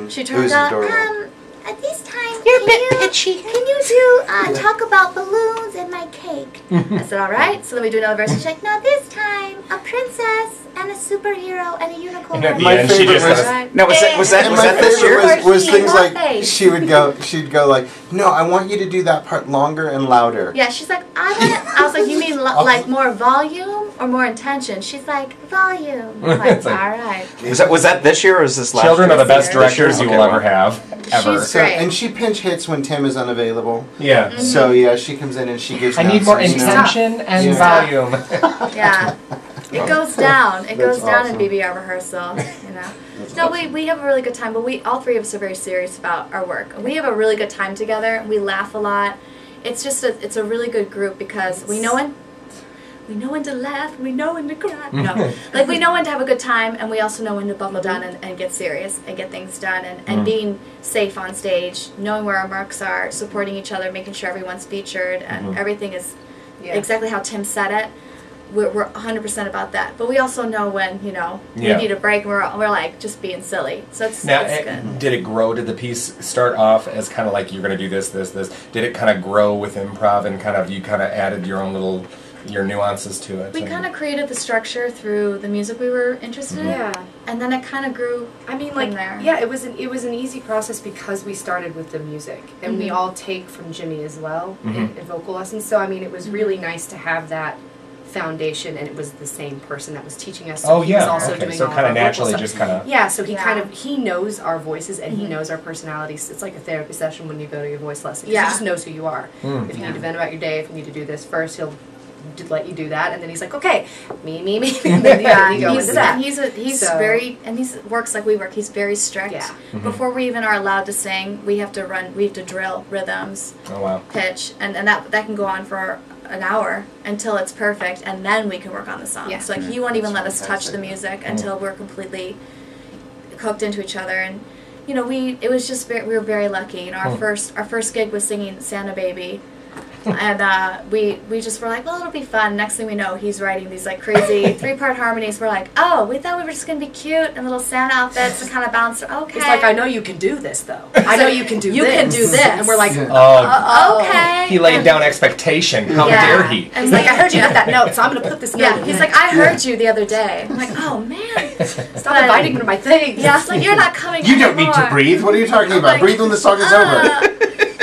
She It turned was out. adorable. At this time, you're a bit pitchy. Can you do talk about balloons and my cake? I said, all right. So then we do another verse. She's like, no, this time a princess and a superhero and a unicorn. And at the My end, she favorite just was- says, No, was that And was my that this year? favorite was Or things she, like face. she'd go like, no, I want you to do that part longer and louder. Yeah, she's like, I was like, you mean like more volume or more intention? She's like, volume. I'm like, It's like- all right. Was that this year or was this last children year? are the best This year. directors you will Okay, ever well. have. ever. She's So, great. and she pinch hits when Tim is unavailable. Yeah. So yeah, she comes in and she gives. I need notes more and, you know, intention and Yeah. volume. Yeah. It goes down. It That's goes down awesome. in BBR rehearsal, you know. No, we have a really good time, but all three of us are very serious about our work. We have a really good time together. We laugh a lot. It's just it's a really good group because we know when to laugh, we know when to cry. No, like we know when to have a good time, and we also know when to buckle down and get serious and get things done, and being safe on stage, knowing where our marks are, supporting each other, making sure everyone's featured, and everything is exactly how Tim said it. We're 100% about that, but we also know when we need a break. And we're like just being silly, so it's good. Did it grow? Did the piece start off as kind of like you're going to do this? Did it kind of grow with improv and you added your own your nuances to it? We kind of created the structure through the music we were interested in, and then it kind of grew. I mean, from there. yeah, it was an easy process because we started with the music, and we all take from Jimmy as well in vocal lessons. So I mean, it was really nice to have that foundation, and it was the same person that was teaching us. So he was also doing so all kind of our vocal naturally stuff. just kind of. Yeah, so he knows our voices and he knows our personalities. It's like a therapy session when you go to your voice lesson. 'Cause he just knows who you are. If you need to vent about your day, if you need to do this first, he'll let you do that, and then he's like, okay, me, and then you go into that. He's works like we work. He's very strict. Yeah. Before we even are allowed to sing, we have to drill rhythms, pitch, and that can go on for an hour until it's perfect, and then we can work on the song. Yeah. So like he won't even let us touch the music until we're completely hooked into each other. And we were very lucky. Our first gig was singing Santa Baby. And we just were like, well, it'll be fun. Next thing we know, he's writing these like crazy 3-part harmonies. We're like, oh, we thought we were just gonna be cute in little Santa outfits and kind of bounce. Okay. It's like, I know you can do this though. I know you can do this. You can do this. And we're like, okay. He laid down expectation. How dare he? And he's like, I heard you got that note, so I'm gonna put this note. Yeah. He's like, I heard you the other day. I'm like, oh man. Stop inviting me to my things. Yeah. It's like you're not coming. You don't need to breathe. What are you talking about? Breathe when the song is over.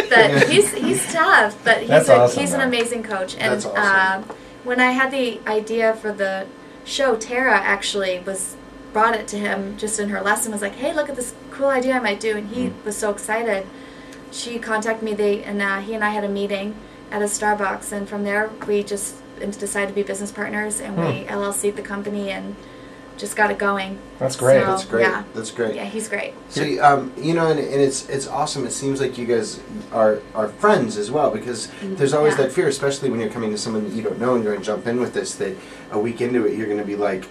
But he's tough, but he's an amazing coach. And That's awesome. When I had the idea for the show, Tara actually brought it to him just in her lesson, was like, hey, look at this cool idea I might do, and he was so excited. She contacted me, he and I had a meeting at a Starbucks, and from there we just decided to be business partners, and we LLC'd the company and just got it going. That's great. So, That's great. Yeah. That's great. Yeah, he's great. So, and it's awesome. It seems like you guys are friends as well, because there's always that fear, especially when you're coming to someone that you don't know and you're going to jump in with this, that a week into it you're going to be like,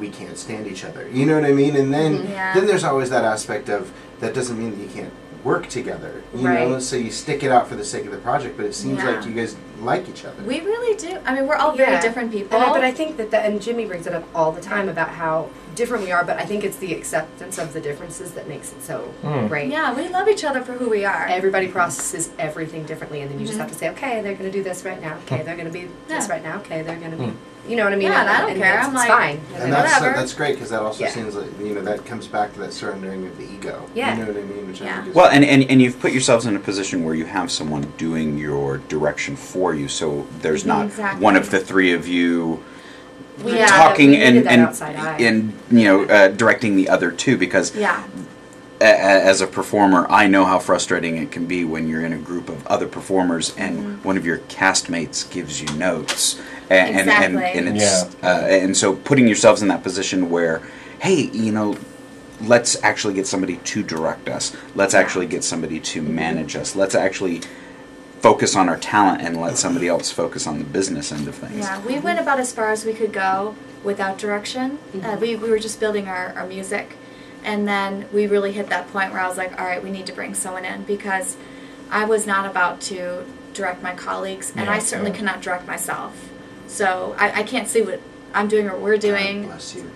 we can't stand each other. You know what I mean? And then there's always that aspect of that doesn't mean that you can't work together. You know, so you stick it out for the sake of the project, but it seems like you guys like each other. We really do. I mean, we're all very different people. But I think and Jimmy brings it up all the time about how different we are, but I think it's the acceptance of the differences that makes it so great. Yeah, we love each other for who we are. Everybody processes everything differently, and then you just have to say, okay, they're going to do this right now. Okay, they're going to be this right now. Okay, they're going to be, you know what I mean? Yeah, and I don't care. It's I'm like, fine. And whatever. that's great, because that also seems like, that comes back to that surrendering of the ego. Yeah. You know what I mean? Which I think is Well, and you've put yourselves in a position where you have someone doing your direction for you, so there's not one of the three of you talking and directing the other two, because as a performer, I know how frustrating it can be when you're in a group of other performers and one of your castmates gives you notes, and so putting yourselves in that position where, hey, let's actually get somebody to direct us. Let's actually get somebody to manage us. Let's actually focus on our talent and let somebody else focus on the business end of things. Yeah, we went about as far as we could go without direction. We were just building our music. And then we really hit that point where I was like, all right, we need to bring someone in, because I was not about to direct my colleagues, and I certainly cannot direct myself. So I can't see what I'm doing or we're doing. God bless you.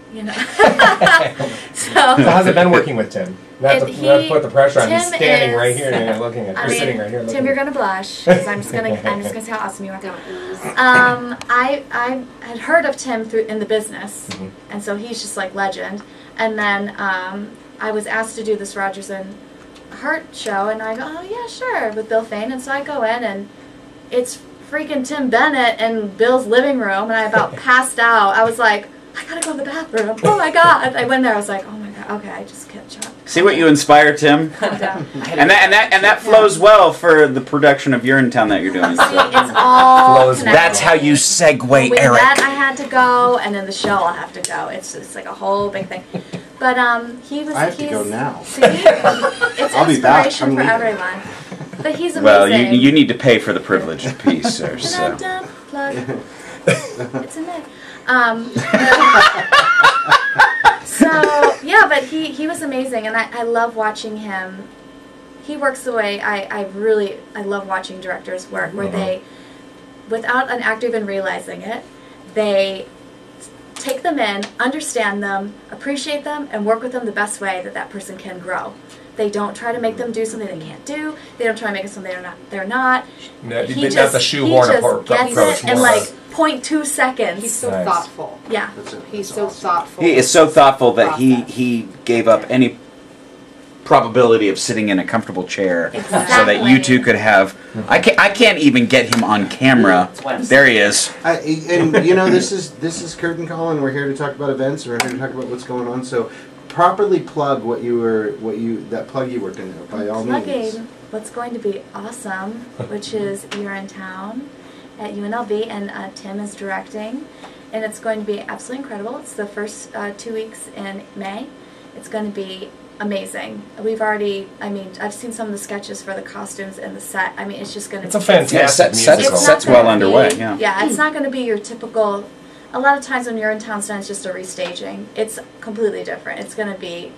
So how's it been working with Tim? Not to put the pressure on. He's standing right here and you're looking at. You're sitting right here. Tim, you're gonna blush, because I'm just gonna say how awesome you are. I had heard of Tim in the business, and so he's just like legend. And then I was asked to do this Rodgers and Hart show, and I go, oh yeah, sure, with Bill Fain. And so I go in, and it's freaking Tim Bennett in Bill's living room, and I about passed out. I was like, I gotta go to the bathroom. Oh my god! I went there. I was like, oh my god. Okay, I just kept chopping. See what you inspire, Tim? I'm done. And that flows well for the production of Urinetown that you're doing. See, it's all Flows. connected. That's how you segue, When we Eric. met, I had to go, and then the show, I'll have to go. It's like a whole big thing. But he was. I have to he's, go now. See, it's I'll be back. inspiration I'm for leaving. everyone. But he's amazing. Well, you need to pay for the privileged piece, sir. So. Dun-dun-dun, plug. It's in there. So yeah, but he was amazing, and I love watching him. He works the way I love watching directors work, where they, without an actor even realizing it, they take them in, understand them, appreciate them, and work with them the best way that that person can grow. They don't try to make them do something they can't do. They don't try to make it something they're not. No, He not just, the shoehorn he approach. just gets it in like 0.2 seconds. He's so Nice. thoughtful. Yeah. He's so thoughtful. He is so thoughtful that Process. he gave up any probability of sitting in a comfortable chair so that you Exactly. two could have. I can't even get him on camera. There he is. And this is Curtain Call, and we're here to talk about events. We're here to talk about what's going on. So, properly plug that plug you worked in there by all means. Plugging what's going to be awesome, which is Urinetown at UNLV, and Tim is directing, and it's going to be absolutely incredible. It's the first 2 weeks in May. It's going to be amazing. I've seen some of the sketches for the costumes and the set. I mean, it's just going to It's a fantastic Sets musical. It's not well gonna underway. be- Yeah. it's not going to be your typical. A lot of times when Urinetown's done, it's just a restaging. It's completely different. It's going to be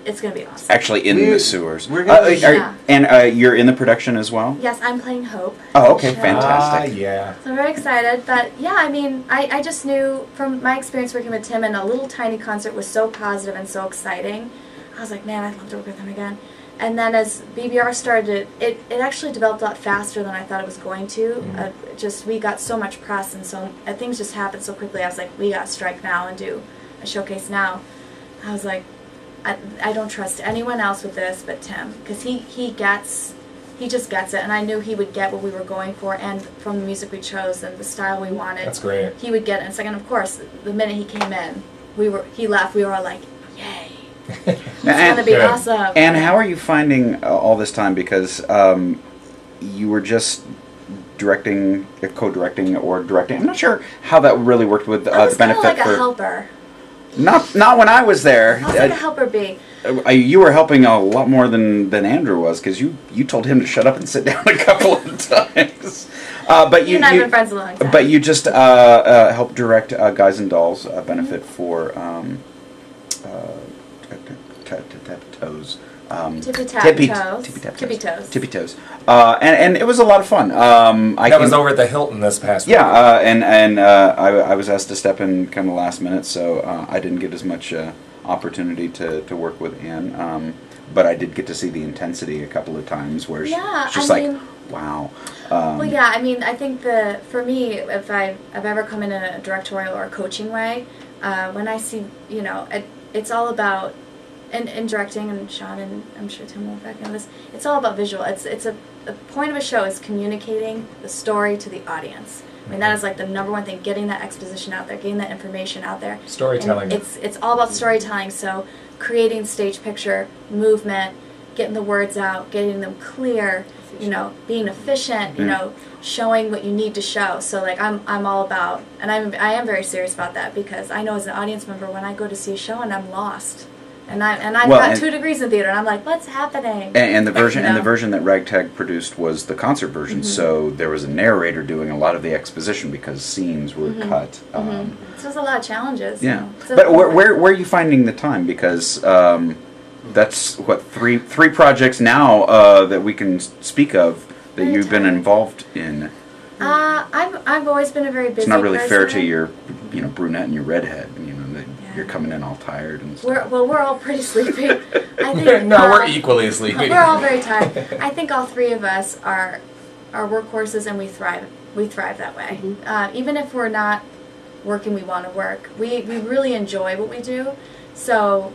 awesome. Actually, in the sewers. we're gonna- Yeah. And you're in the production as well. Yes, I'm playing Hope. Oh, okay, Sure. fantastic. Yeah. So I'm very excited, but yeah, I mean, I just knew from my experience working with Tim, and a little tiny concert was so positive and so exciting. I was like, man, I'd love to work with him again. And then as BBR started, it actually developed a lot faster than I thought it was going to. We got so much press, and things just happened so quickly. I was like, we got to strike now and do a showcase now. I was like, I don't trust anyone else with this but Tim, because he just gets it, and I knew he would get what we were going for, and from the music we chose and the style we wanted. That's great. He would get it. And second, of course, the minute he came in, he left. We were all like, yay! It's gonna be Good. awesome. And how are you finding all this time? Because you were just co-directing or directing. I'm not sure how that really worked with I was the kind of benefit like a for. helper. Not when I was there. I was like a helper bee. You were helping a lot more than Andrew was, because you told him to shut up and sit down a couple of times. But You and I have been friends a long time. But you just helped direct Guys and Dolls benefit for Toes. Tippy Tap Toes. Tippy Toes. Tippy Toes. And it was a lot of fun. That was over at the Hilton this past week. Yeah, and I was asked to step in kind of last minute, so I didn't get as much opportunity to work with Anne. But I did get to see the intensity a couple of times where Yeah, it's just I like, mean- wow. Well, yeah, I mean, I think for me, if I've ever come in a directorial or coaching way, when I see, it's all about, in directing, and Sean and I'm sure Tim will back into this, it's all about visual. It's the point of a show is communicating the story to the audience. I mean, that is like the number one thing, getting that exposition out there, getting that information out there. Storytelling. And it's all about storytelling, so creating stage picture, movement, getting the words out, getting them clear, being efficient, showing what you need to show. So like I'm all about, and I am very serious about that, because I know as an audience member, when I go to see a show and I'm lost, and I've got 2 degrees in theater, and I'm like, what's happening? And the version that Ragtag produced was the concert version, so there was a narrator doing a lot of the exposition because scenes were cut. So there's a lot of challenges. Yeah, So but where are you finding the time? Because that's what three projects now that we can speak of that you've been involved in. I've always been a very busy It's not really fair to person. your brunette and your redhead. That you're coming in all tired and stuff. We're all pretty sleepy. I think No, we're equally sleepy. We're all very tired. I think all 3 of us are workhorses, and we thrive. We thrive that way. Even if we're not working, we want to work. We really enjoy what we do. So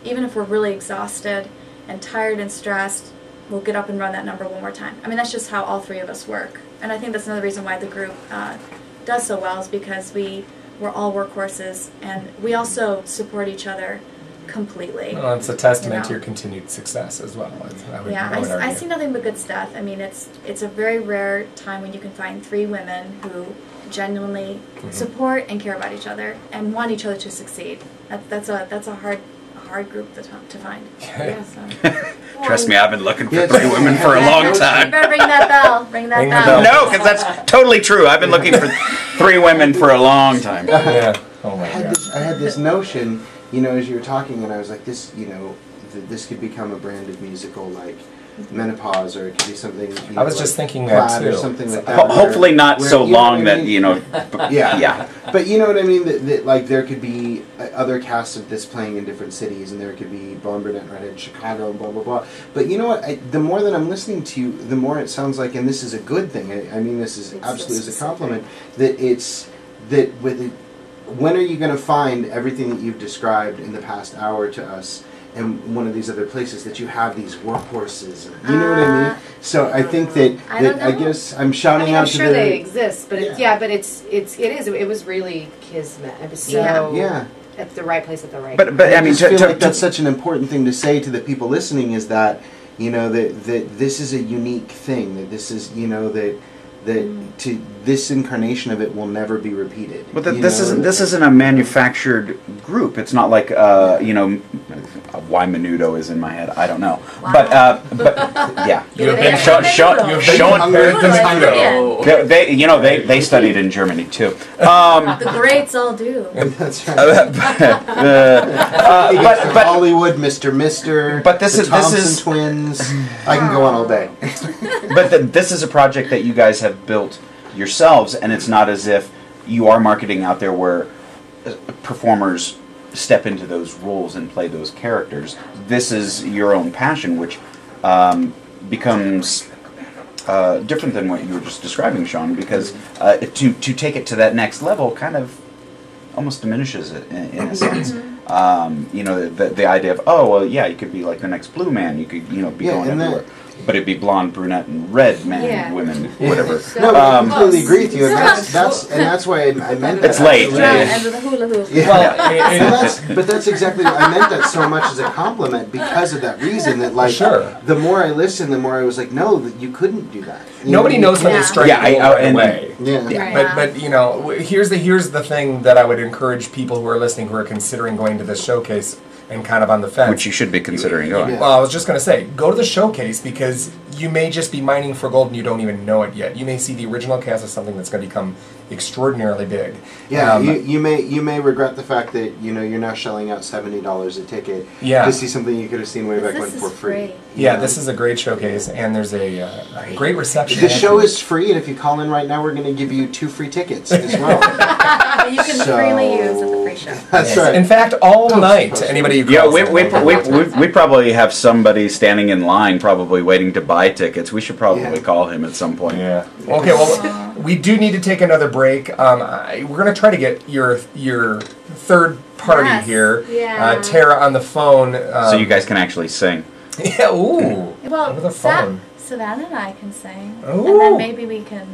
even if we're really exhausted and tired and stressed, we'll get up and run that number one more time. I mean, that's just how all 3 of us work. And I think that's another reason why the group does so well, is because we're all workhorses, and we also support each other completely. Well, it's a testament You know. to your continued success as well. Yeah, I would I argue. see nothing but good stuff. I mean, it's a very rare time when you can find 3 women who genuinely support and care about each other and want each other to succeed. That's a hard group to find. Yeah. So. Trust me, I've been looking for Yeah, 3 women for a long You time. better ring that bell. Ring that Ring the bell. bell. No, because that's totally true. I've been looking for 3 women for a long time. Yeah. Oh my I gosh. had this notion, you know, as you were talking, and I was like, this, you know, this could become a brand of musical like Menopause, or it could be something. You know, I was like just thinking that Plaid or too. something like that. Hopefully not where, so you know long what I that, mean? you know... Yeah, Yeah. But you know what I mean? That like there could be other casts of this playing in different cities, and there could be Blonde, Brunette, Redhead, Chicago, and blah blah blah. But you know what? The more that I'm listening to you, the more it sounds like, and this is a good thing. I mean, this is It's absolutely as a specific. compliment. That it's that with it. When are you going to find everything that you've described in the past hour to us? And one of these other places that you have these workhorses, you know what I mean? So I think that, I don't I know. guess I'm shouting I mean, out I'm to sure the they exist, but Yeah. it was really kismet. It was so yeah. at the right place at the right But time. I mean, just feel to, like that's such an important thing to say to the people listening, is that, you know, that this is a unique thing, that this is, you know, that to this incarnation of it will never be repeated. well, you this know? isn't a manufactured group. It's not like you know, why Menudo is in my head. I don't know, but yeah, You have Yeah. been Sean, Sean, compared to Menudo. Menudo. they you know they studied in Germany too. The greats all do. That's right. But Hollywood, Mr. But this the is- Thompson twins. I can go on all day. this is a project that you guys have built yourselves, and it's not as if you are marketing out there where performers step into those roles and play those characters. This is your own passion, which becomes different than what you were just describing, Sean, because to take it to that next level kind of almost diminishes it in a sense. You know, the idea of, oh, well, yeah, you could be like the next Blue Man. You could, you know, be Yeah, going and everywhere. But it'd be blonde, brunette, and red men, Yeah. women, whatever. No, I completely agree with you, and that's why I meant that. It's late. Right, Yeah. and with the hula hoop. Yeah. Well, But that's exactly what I meant that so much as a compliment because of that reason, that like Sure. the more I listened, the more I was like, no, that you couldn't do that. You Nobody know, knows when Yeah. they strike Yeah, gold right and- away. Yeah. Right. But you know, here's the thing that I would encourage people who are listening, who are considering going to this showcase and kind of on the fence. Which you should be considering going. Yeah. Well, I was just going to say, go to the showcase, because you may just be mining for gold and you don't even know it yet. You may see the original cast of something that's going to become extraordinarily big. Yeah, Um, you may regret the fact that, you know, you're now shelling out $70 a ticket Yeah. to see something you could have seen way back when This is for free. free. Yeah, this is a great showcase, and there's a great reception. The show is free, and if you call in right now, we're going to give you 2 free tickets as well. That you can So- freely use at the free show. That's right. In fact, all night, anybody who Yeah, calls we probably have somebody standing in line, probably waiting to buy tickets. We should probably Yeah. call him at some point. Yeah. Okay. Well, we do need to take another break. We're going to try to get your third party Yes, here, yeah. Tara, on the phone. So you guys can actually sing. Yeah. Ooh. Well, Over the phone. Savannah and I can sing, Ooh. and then maybe we can.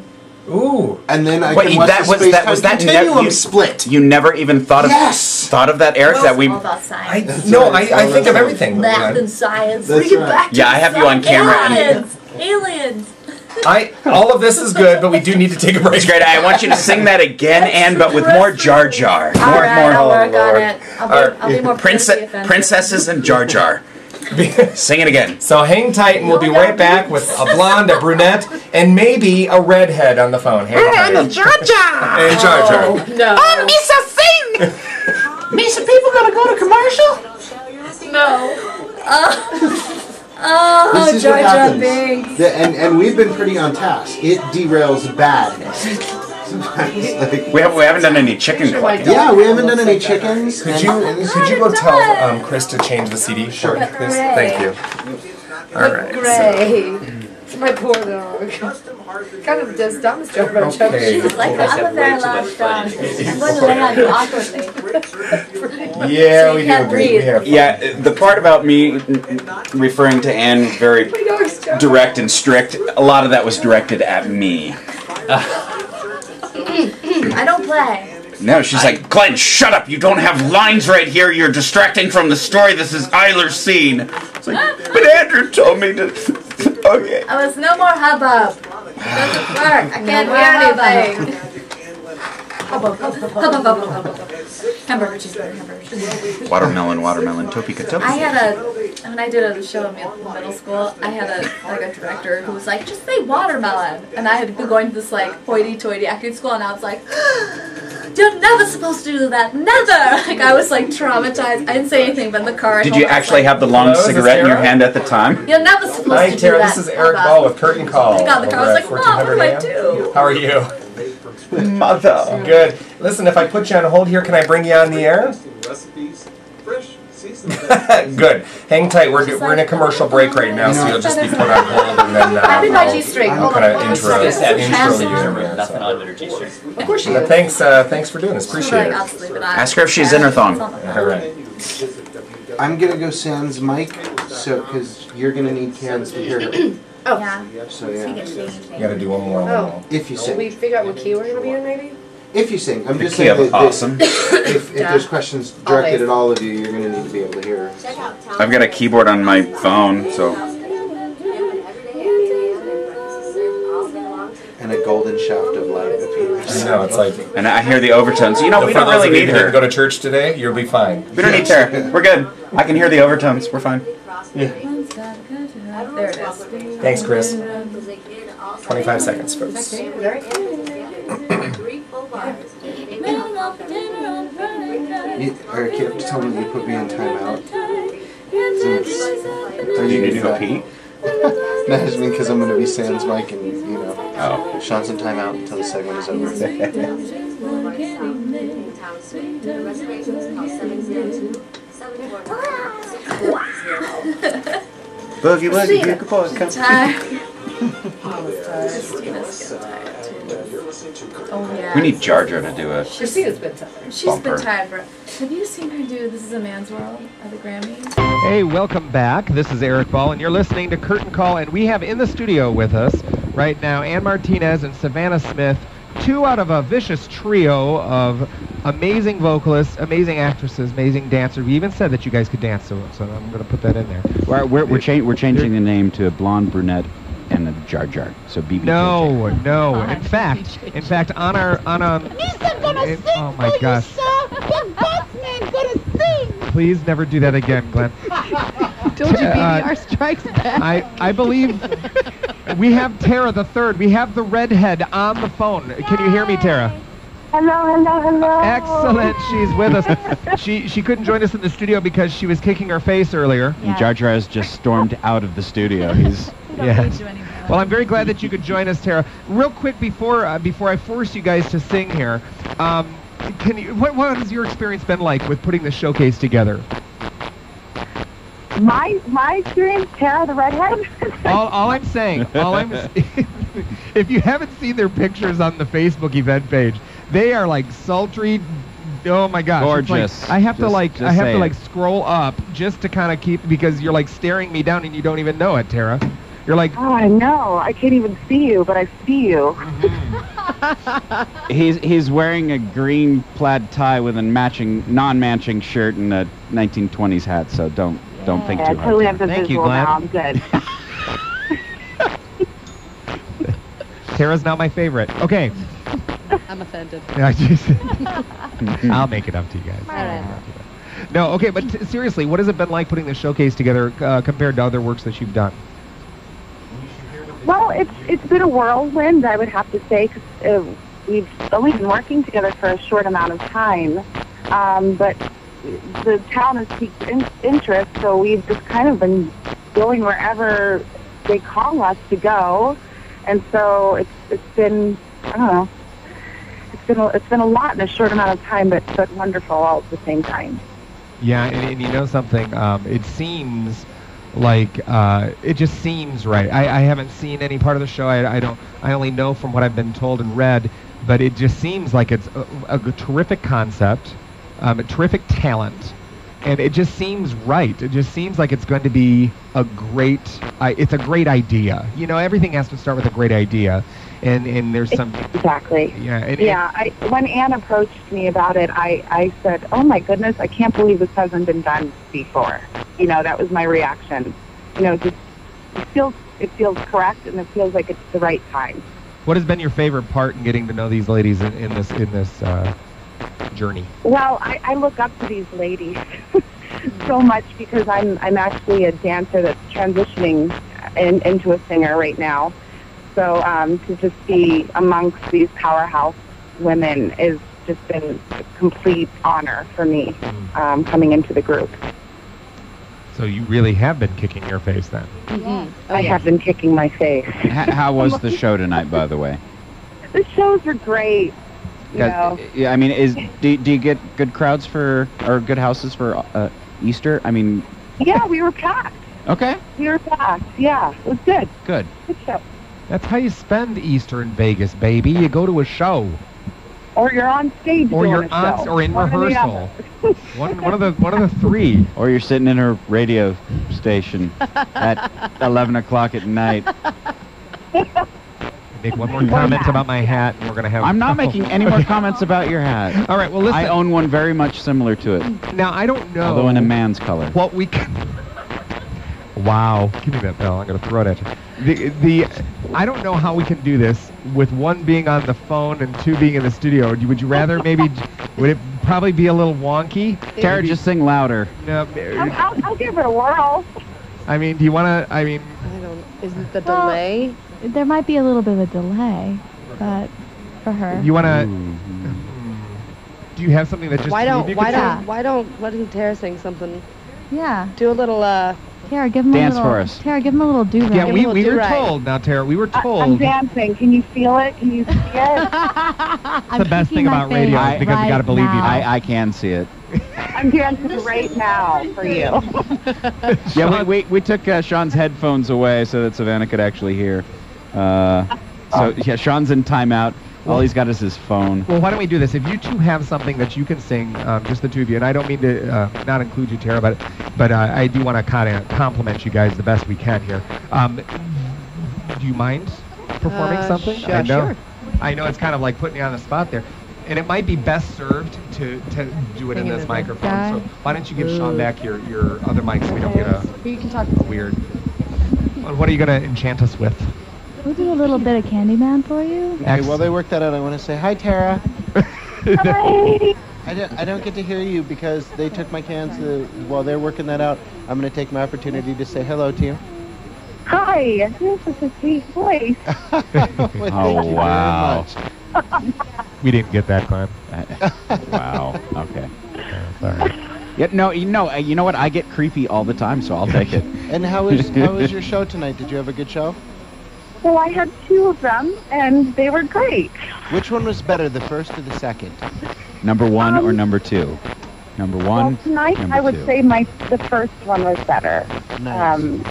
Ooh. And then I Wait, can watch that the was- space-time was that continuum you- split. You never even thought of Yes! that, Eric. Well, that we. All about science. I think of everything. Math and science. That's we get right. back to Yeah, I have you on science. camera and- Aliens. Aliens. All of this is good, but we do need to take a break. It's great. I want you to sing that again, but with more Jar Jar. All right, I'll work on Lord. it. I'll be more politically offensive. Princesses and Jar Jar. Sing it again. So hang tight, and we'll be right back with a blonde, a brunette, and maybe a redhead on the phone. Hang tight. And Jar Jar. And Jar Jar. No. Misa Thing. Misa, people gonna go to commercial? No. Oh, This is Jar what Jar happens. Binks. And we've been pretty on task. It derails bad. Sometimes, like, We haven't done any chicken clucking. yeah, we haven't done any chickens. Could and- you and- could you go tell Chris to change the CD? Sure. For Chris? Thank you. All right. Gray. It's my poor dog. Kind of does Thomas job about Okay. She's like, I'm a very large dog. I'm going to lay on you awkwardly. Yeah, So we you do. can't breathe. We have. Yeah, the part about me referring to Anne very My dog's job. direct and strict, a lot of that was directed at me. I don't play. No, she's like, Glenn, shut up! You don't have lines right here. You're distracting from the story. This is Eiler's scene. It's like, but Andrew told me to. Okay. I was no more hubbub. It doesn't work. I can't hear anything. Hubbub, hubbub, hubbub, hubbub. Hamburger, cheeseburger, hamburger. Watermelon, Topeka. I had when I did a show in middle school, I had a director who was like, just say watermelon. And I had been going to this like hoity-toity acting school, and I was like, you're never supposed to do that, never! Like, I was like traumatized. I didn't say anything, but in the car. Did you actually have the long cigarette in your hand at the time? You're never supposed Hi, to Tara. do that. This is Eric Ball with Curtain Call. I got in the car. I was like, Mom, what do I do? How are you? Mother. Good. Listen, if I put you on hold here, can I bring you on the air? Good. Hang tight. We're in a commercial break right now, so you'll just be put on hold, and then I did my G-string. I'll kind of intro you. Nothing on her G-string. Of course you do. Thanks for doing this. Appreciate it. Ask her if she's in her thong. All right. I'm gonna go sans mic, so because you're gonna need cans to hear her. Oh. Yeah. So yeah, You gotta do one more. if you Should we sing, figure out what key we're going to be in, maybe? if you sing, I'm The just key saying of that awesome. if there's questions directed at all of you, you're gonna need to be able to hear her. I've got a keyboard on my phone, so. And a golden shaft of light appears. I know, it's like... And I hear the overtones. You know, we don't really need her. Go to church today, you'll be fine. We don't need Tara. We're good. I can hear the overtones. We're fine. There it is. Thanks, Chris. 25 seconds, folks. Or you have to tell me you put me on timeout. Do you need to go pee? No, I just mean because I'm going to be sans mic and, you know, Sean's in timeout until the segment is over. Boogie woogie, boogie boy, come. Oh, yeah. We need Jar Jar to do it. Christina's been tired. She's been tired for. Have you seen her do This Is a Man's World at the Grammys? Hey, welcome back. This is Eric Ball, and you're listening to Curtain Call, and we have in the studio with us right now Ann Martinez and Savannah Smith, two out of a vicious trio of amazing vocalists, amazing actresses, amazing dancers. We even said that you guys could dance, so I'm going to put that in there. We're changing the name to Blonde Brunette and a Jar Jar. So BB. No. In fact, on oh my gosh. Please never do that again, Glenn. Told you BBR strikes back. I believe we have Tara the Third. We have the redhead on the phone. Can you hear me, Tara? Hello. Excellent. She's with us. She couldn't join us in the studio because she was kicking her face earlier. And Jar Jar has just stormed out of the studio. He's Well, I'm very glad that you could join us, Tara. Real quick before I force you guys to sing here, what has your experience been like with putting the showcase together? My experience, Tara the redhead. all I'm saying, if you haven't seen their pictures on the Facebook event page, they are like sultry. Oh my gosh, gorgeous. Like, I have to scroll up just to kind of keep, because you're like staring me down and you don't even know it, Tara. You're like, oh, I know. I can't even see you, but I see you. he's wearing a green plaid tie with a non-matching shirt and a 1920s hat. So don't think too hard. I totally have the Thank you, visual Glenn. now. I'm good. Tara's now my favorite. Okay. I'm offended. I'll make it up to you guys. All right. No, okay, but seriously, what has it been like putting the showcase together compared to other works that you've done? Well, it's been a whirlwind, I would have to say, because we've only been working together for a short amount of time. But the town has piqued interest, so we've just kind of been going wherever they call us to go. And so it's been, I don't know, it's been a lot in a short amount of time, but wonderful all at the same time. Yeah, and you know something, it seems like it just seems right. I haven't seen any part of the show. I only know from what I've been told and read, but it just seems like it's a terrific concept, a terrific talent, and it just seems right. It just seems like it's going to be a great idea. You know, everything has to start with a great idea. and there's some Exactly. Yeah. When Anne approached me about it, I said, "Oh my goodness, I can't believe this hasn't been done before." You know, that was my reaction. You know, just it feels correct, and it feels like it's the right time. What has been your favorite part in getting to know these ladies in this journey? Well, I look up to these ladies so much because I'm actually a dancer that's transitioning into a singer right now. So to just be amongst these powerhouse women has just been a complete honor for me coming into the group. So you really have been kicking your face then? I have been kicking my face. How was the show tonight, by the way? The shows are great. You know. Yeah, I mean, do you get good crowds or good houses for Easter? I mean. Yeah, we were packed. Okay. We were packed. Yeah, it was good. Good. Good show. That's how you spend Easter in Vegas, baby. You go to a show. Or you're on stage. Or doing you're a on, show. or in rehearsal. one of the three. Or you're sitting in a radio station at 11 o'clock at night. Make one more comment about my hat, and we're gonna have. I'm not making any more comments about your hat. All right. Well, listen. I own one very much similar to it. Now I don't know. Although in a man's color. What we can. Wow. Give me that bell. I'm gonna throw it at you. I don't know how we can do this with one being on the phone and two being in the studio. Would you rather maybe? Would it probably be a little wonky? Tara, just sing louder. No. I'll give it a whirl. I mean, do you want to? I mean. I don't. Is it the delay? There might be a little bit of a delay, but for her. You want to? Do you have something that just? Why don't Tara sing something? Yeah. Do a little. Tara, give him Dance a little. for us. Tara, give him a little do-rag. Yeah, we were told. Now, Tara, we were told. I'm dancing. Can you feel it? Can you see it? That's the best thing about radio is because you got to believe you. I can see it. I'm dancing right now for you. Yeah, we took Sean's headphones away so that Savannah could actually hear. So yeah, Sean's in timeout. All he's got is his phone. Well, why don't we do this? If you two have something that you can sing, just the two of you, and I don't mean to not include you, Tara, but I do want to kind of compliment you guys the best we can here. Do you mind performing something? Sure. I know it's kind of like putting you on the spot there. And it might be best served to do it in this microphone. So why don't you give Sean back your other mic so we don't get You can talk. weird. What are you going to enchant us with? We'll do a little bit of Candyman for you. Okay, while they work that out, I want to say hi, Tara. Hi. I don't get to hear you because they took my cans. While they're working that out, I'm going to take my opportunity to say hello to you. Hi. You have such a sweet voice. Oh, wow. We didn't get that, Clem. Wow. Okay. Sorry. Yeah, no, you know what? I get creepy all the time, so I'll take it. And how was your show tonight? Did you have a good show? Well, I had two of them, and they were great. Which one was better, the first or the second? Number one or number two? Number one. Well, tonight number I would two. say the first one was better. Nice.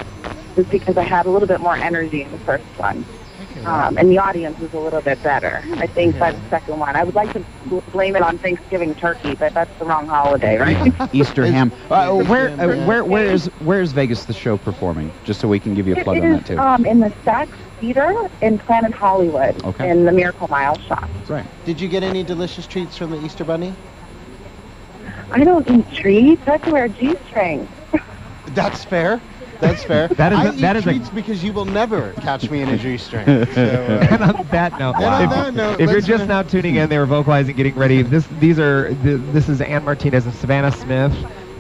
Just because I had a little bit more energy in the first one. And the audience was a little bit better, I think, by the second one. I would like to blame it on Thanksgiving turkey, but that's the wrong holiday, right? Easter ham. Where is Vegas the show performing? Just so we can give you a plug on that too. In the Saks Theater in Planet Hollywood, in the Miracle Mile shop. Right. Did you get any delicious treats from the Easter Bunny? I don't eat treats. I have to wear a G-string. That's fair. That's fair. that is treats because you will never catch me in a G-string. So, And on that note, if you're just now tuning in, they were vocalizing, getting ready. This is Ann Martinez and Savannah Smith,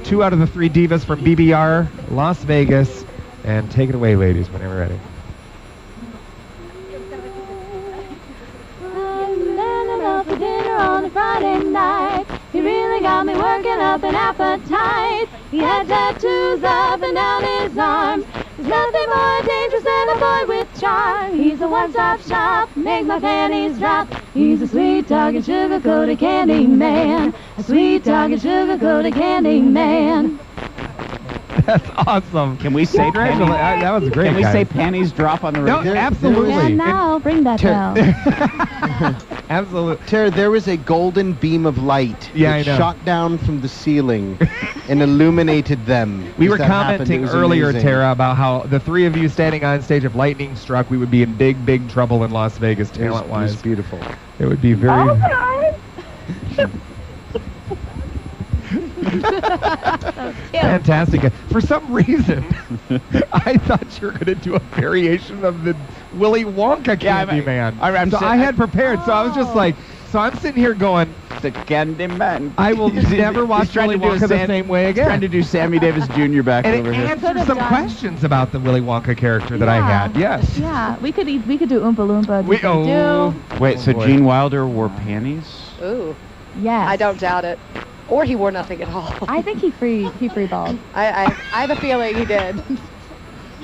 2 out of the 3 divas from BBR Las Vegas, and take it away, ladies, whenever ready. For dinner on a Friday night, he really got me working up an appetite. He had tattoos up and down his arms. There's nothing more dangerous than a boy with charm. He's a one-stop shop, make my panties drop. He's a sweet-talking, sugar-coated candy man. A sweet-talking, sugar-coated candy man. That's awesome. Can we say panties? That was great. Can we guys. say panties drop on the radio? No, absolutely. And now, bring that bell. Absolutely. Tara, there was a golden beam of light that Yeah, I know. shot down from the ceiling and illuminated them. We as were that happened. It commenting was earlier, amazing. Tara, about how the three of you standing on stage, if lightning struck, we would be in big, big trouble in Las Vegas, It was talent-wise. beautiful. It would be very... Fantastic. For some reason, I thought you were going to do a variation of the Willy Wonka Candyman. I had prepared, so I was just like, so I'm sitting here going, the Candyman. I will never watch Willy Wonka the same way again. Trying to do Sammy Davis Jr. back And over it here. answered some questions about the Willy Wonka character that I had. Yes. Yeah, we could do Oompa Loompa. Wait, so Gene Wilder wore panties? Ooh. Yes. I don't doubt it. Or he wore nothing at all. I think he free balled. I have a feeling he did.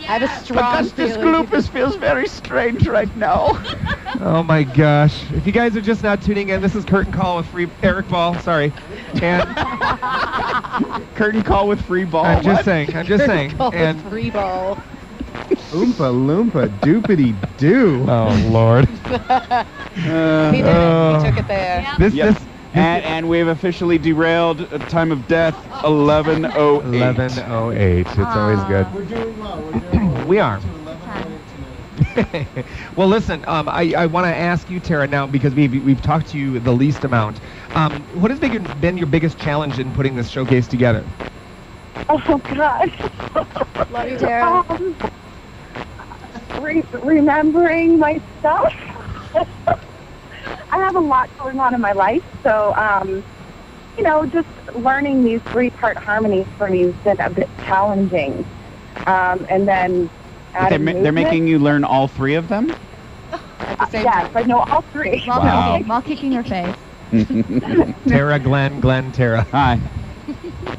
I have a strong Augustus feeling. Gloopus feels very strange right now. Oh my gosh. If you guys are just now tuning in, this is Curtain Call with free Eric Ball, sorry. And Curtain Call with free ball. I'm just saying. And free ball. Oompa Loompa doopity doo. Oh Lord. He did it. He took it there. And we've officially derailed a time of death 11:08. 11:08. It's always good. We're doing well. We're doing well. We are. Well, listen. I want to ask you, Tara, now because we've talked to you the least amount. What has been your biggest challenge in putting this showcase together? Oh, gosh. Love you, Tara. Remembering my stuff. I have a lot going on in my life, so, just learning these three-part harmonies for me has been a bit challenging. And then They're making you learn all three of them? At the same yes, I know all three. While kicking your face. Tara, Glenn, Tara. Hi.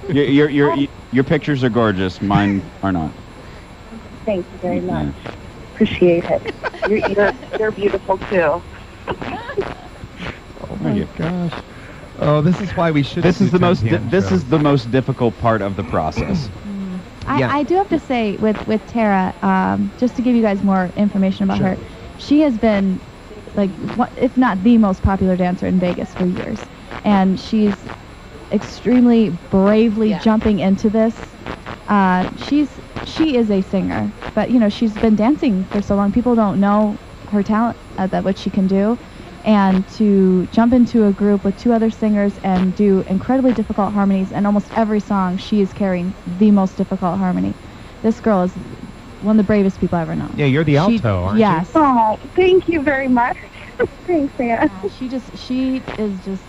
Your pictures are gorgeous. Mine are not. Thank you very much. Appreciate it. You're beautiful, too. Oh my gosh. Oh, this is why we should. This is the most difficult part of the process. I do have to say with Tara, just to give you guys more information about her, she has been if not the most popular dancer in Vegas for years, and she's extremely bravely jumping into this. She is a singer, but she's been dancing for so long. People don't know her talent, that what she can do. And to jump into a group with two other singers and do incredibly difficult harmonies, and almost every song she is carrying the most difficult harmony. This girl is one of the bravest people I've ever known. Yeah, you're the alto, aren't you? Yes. Oh, thank you very much. Thanks, Anna. She is just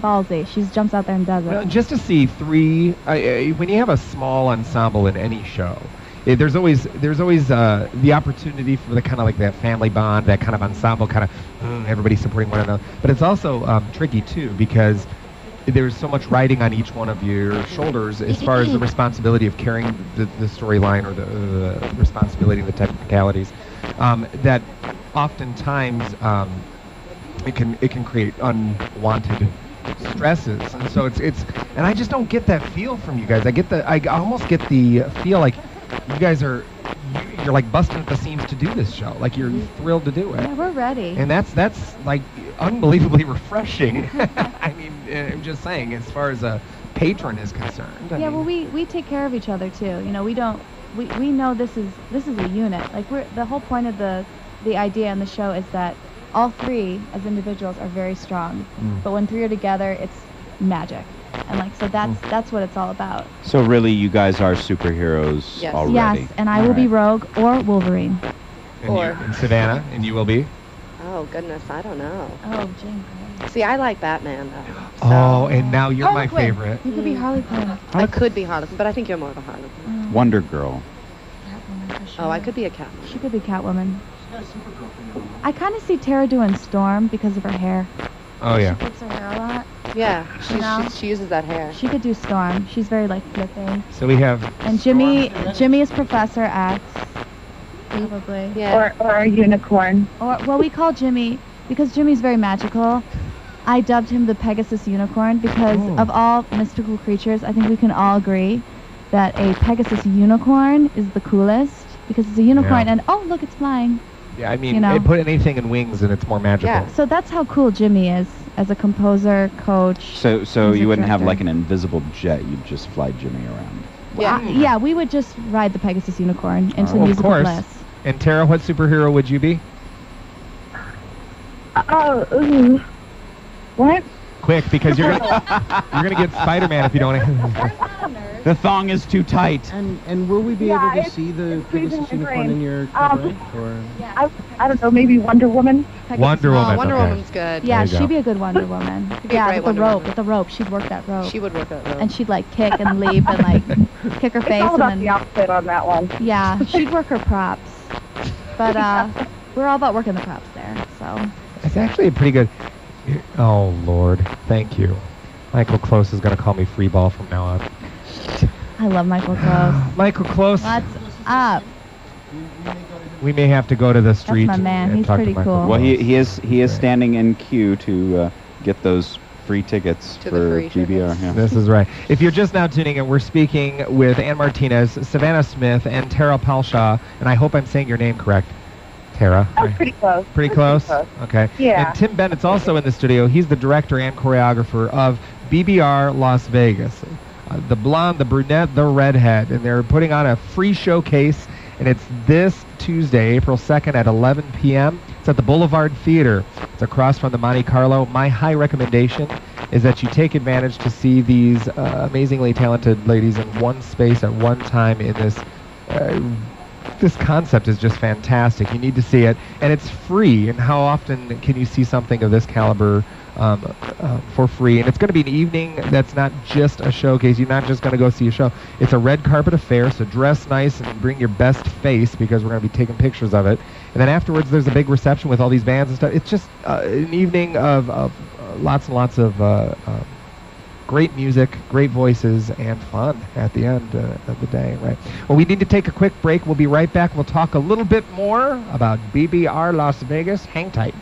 ballsy. She jumps out there and does it. Well, just to see three, when you have a small ensemble in any show, there's always the opportunity for the kind of like that family bond, that kind of ensemble, kind of everybody supporting one another. But it's also tricky too, because there's so much riding on each one of your shoulders as far as the responsibility of carrying the storyline, or the responsibility of the technicalities, that oftentimes it can create unwanted stresses. And so it's and I just don't get that feel from you guys. I almost get the feel like you guys you're like busting at the seams to do this show. Like you're thrilled to do it. Yeah, we're ready. And that's like unbelievably refreshing. I mean, I'm just saying, as far as a patron is concerned. Yeah, well, we take care of each other too. We know this is a unit. Like the whole point of the idea in the show is that all three as individuals are very strong, but when three are together, it's magic. And so that's what it's all about. So really, you guys are superheroes already. Yes, and I will be Rogue or Wolverine. And Savannah, and you will be? Oh, goodness, I don't know. Oh, Jane Grey. See, I like Batman, though. Oh, and now you're Harley my Quinn. favorite. You could be Harley Quinn. I could be Harley Quinn, but I think you're more of a Harley Quinn. Wonder Girl. Catwoman for sure. Oh, I could be a Catwoman. She could be Catwoman. I kind of see Tara doing Storm because of her hair. Oh, yeah. She flips her hair a lot. Yeah, she uses that hair. She could do Storm. She's very flipping. So we have... And Jimmy is Professor X. Probably. Yeah. Or a unicorn. Well, we call Jimmy, because Jimmy's very magical, I dubbed him the Pegasus Unicorn because of all mystical creatures, I think we can all agree that a Pegasus unicorn is the coolest because it's a unicorn and, oh, look, it's flying. Yeah, I mean, You know? put anything in wings and it's more magical. Yeah. So that's how cool Jimmy is as a composer, coach. So music you wouldn't have director. like an invisible jet. You'd just fly Jimmy around. Yeah, we would just ride the Pegasus Unicorn into the Well, of musical course. bliss. And Tara, what superhero would you be? What? Quick, because you're gonna get Spider-Man if you don't. The thong is too tight. And will we be able to see the Pegasus Unicorn in your cabaret? Or? I don't know, maybe Wonder Woman. Wonder Woman. Wonder okay. Woman's good. Yeah, There you go. she'd be a good Wonder Woman. be a Yeah, great with the Wonder rope. Woman. With the rope, she'd work that rope. She would work that rope. And she'd like kick and leap and like kick her face. It's all about and the then, outfit on that one. yeah, she'd work her props. But we're all about working the props there. So It's actually a pretty good. Oh Lord, thank you. Michael Close is gonna call me free ball from now on. I love Michael Close. Michael Close. What's up? We may have to go to the street. my man. and He's talk to pretty Michael cool. Well, Close. he is standing in queue to get those free tickets To the for free GBR. tickets. Yeah. This is right. If you're just now tuning in, we're speaking with Ann Martinez, Savannah Smith, and Tara Palshaw, and I hope I'm saying your name correct. Tara. I was pretty close. Pretty close? Okay. Yeah. And Tim Bennett's also in the studio. He's the director and choreographer of BBR Las Vegas. The blonde, the brunette, the redhead. And they're putting on a free showcase, and it's this Tuesday, April 2nd at 11 p.m. It's at the Boulevard Theater. It's across from the Monte Carlo. My high recommendation is that you take advantage to see these amazingly talented ladies in one space at one time in this this concept is just fantastic. You need to see it, and it's free. And how often can you see something of this caliber for free? And it's going to be an evening that's not just a showcase. You're not just going to go see a show. It's a red carpet affair, so dress nice and bring your best face because we're going to be taking pictures of it. And then afterwards, there's a big reception with all these bands and stuff. It's just an evening of lots and lots of great music, great voices, and fun at the end of the day, right? Well, we need to take a quick break. We'll be right back. We'll talk a little bit more about BBR Las Vegas. Hang tight.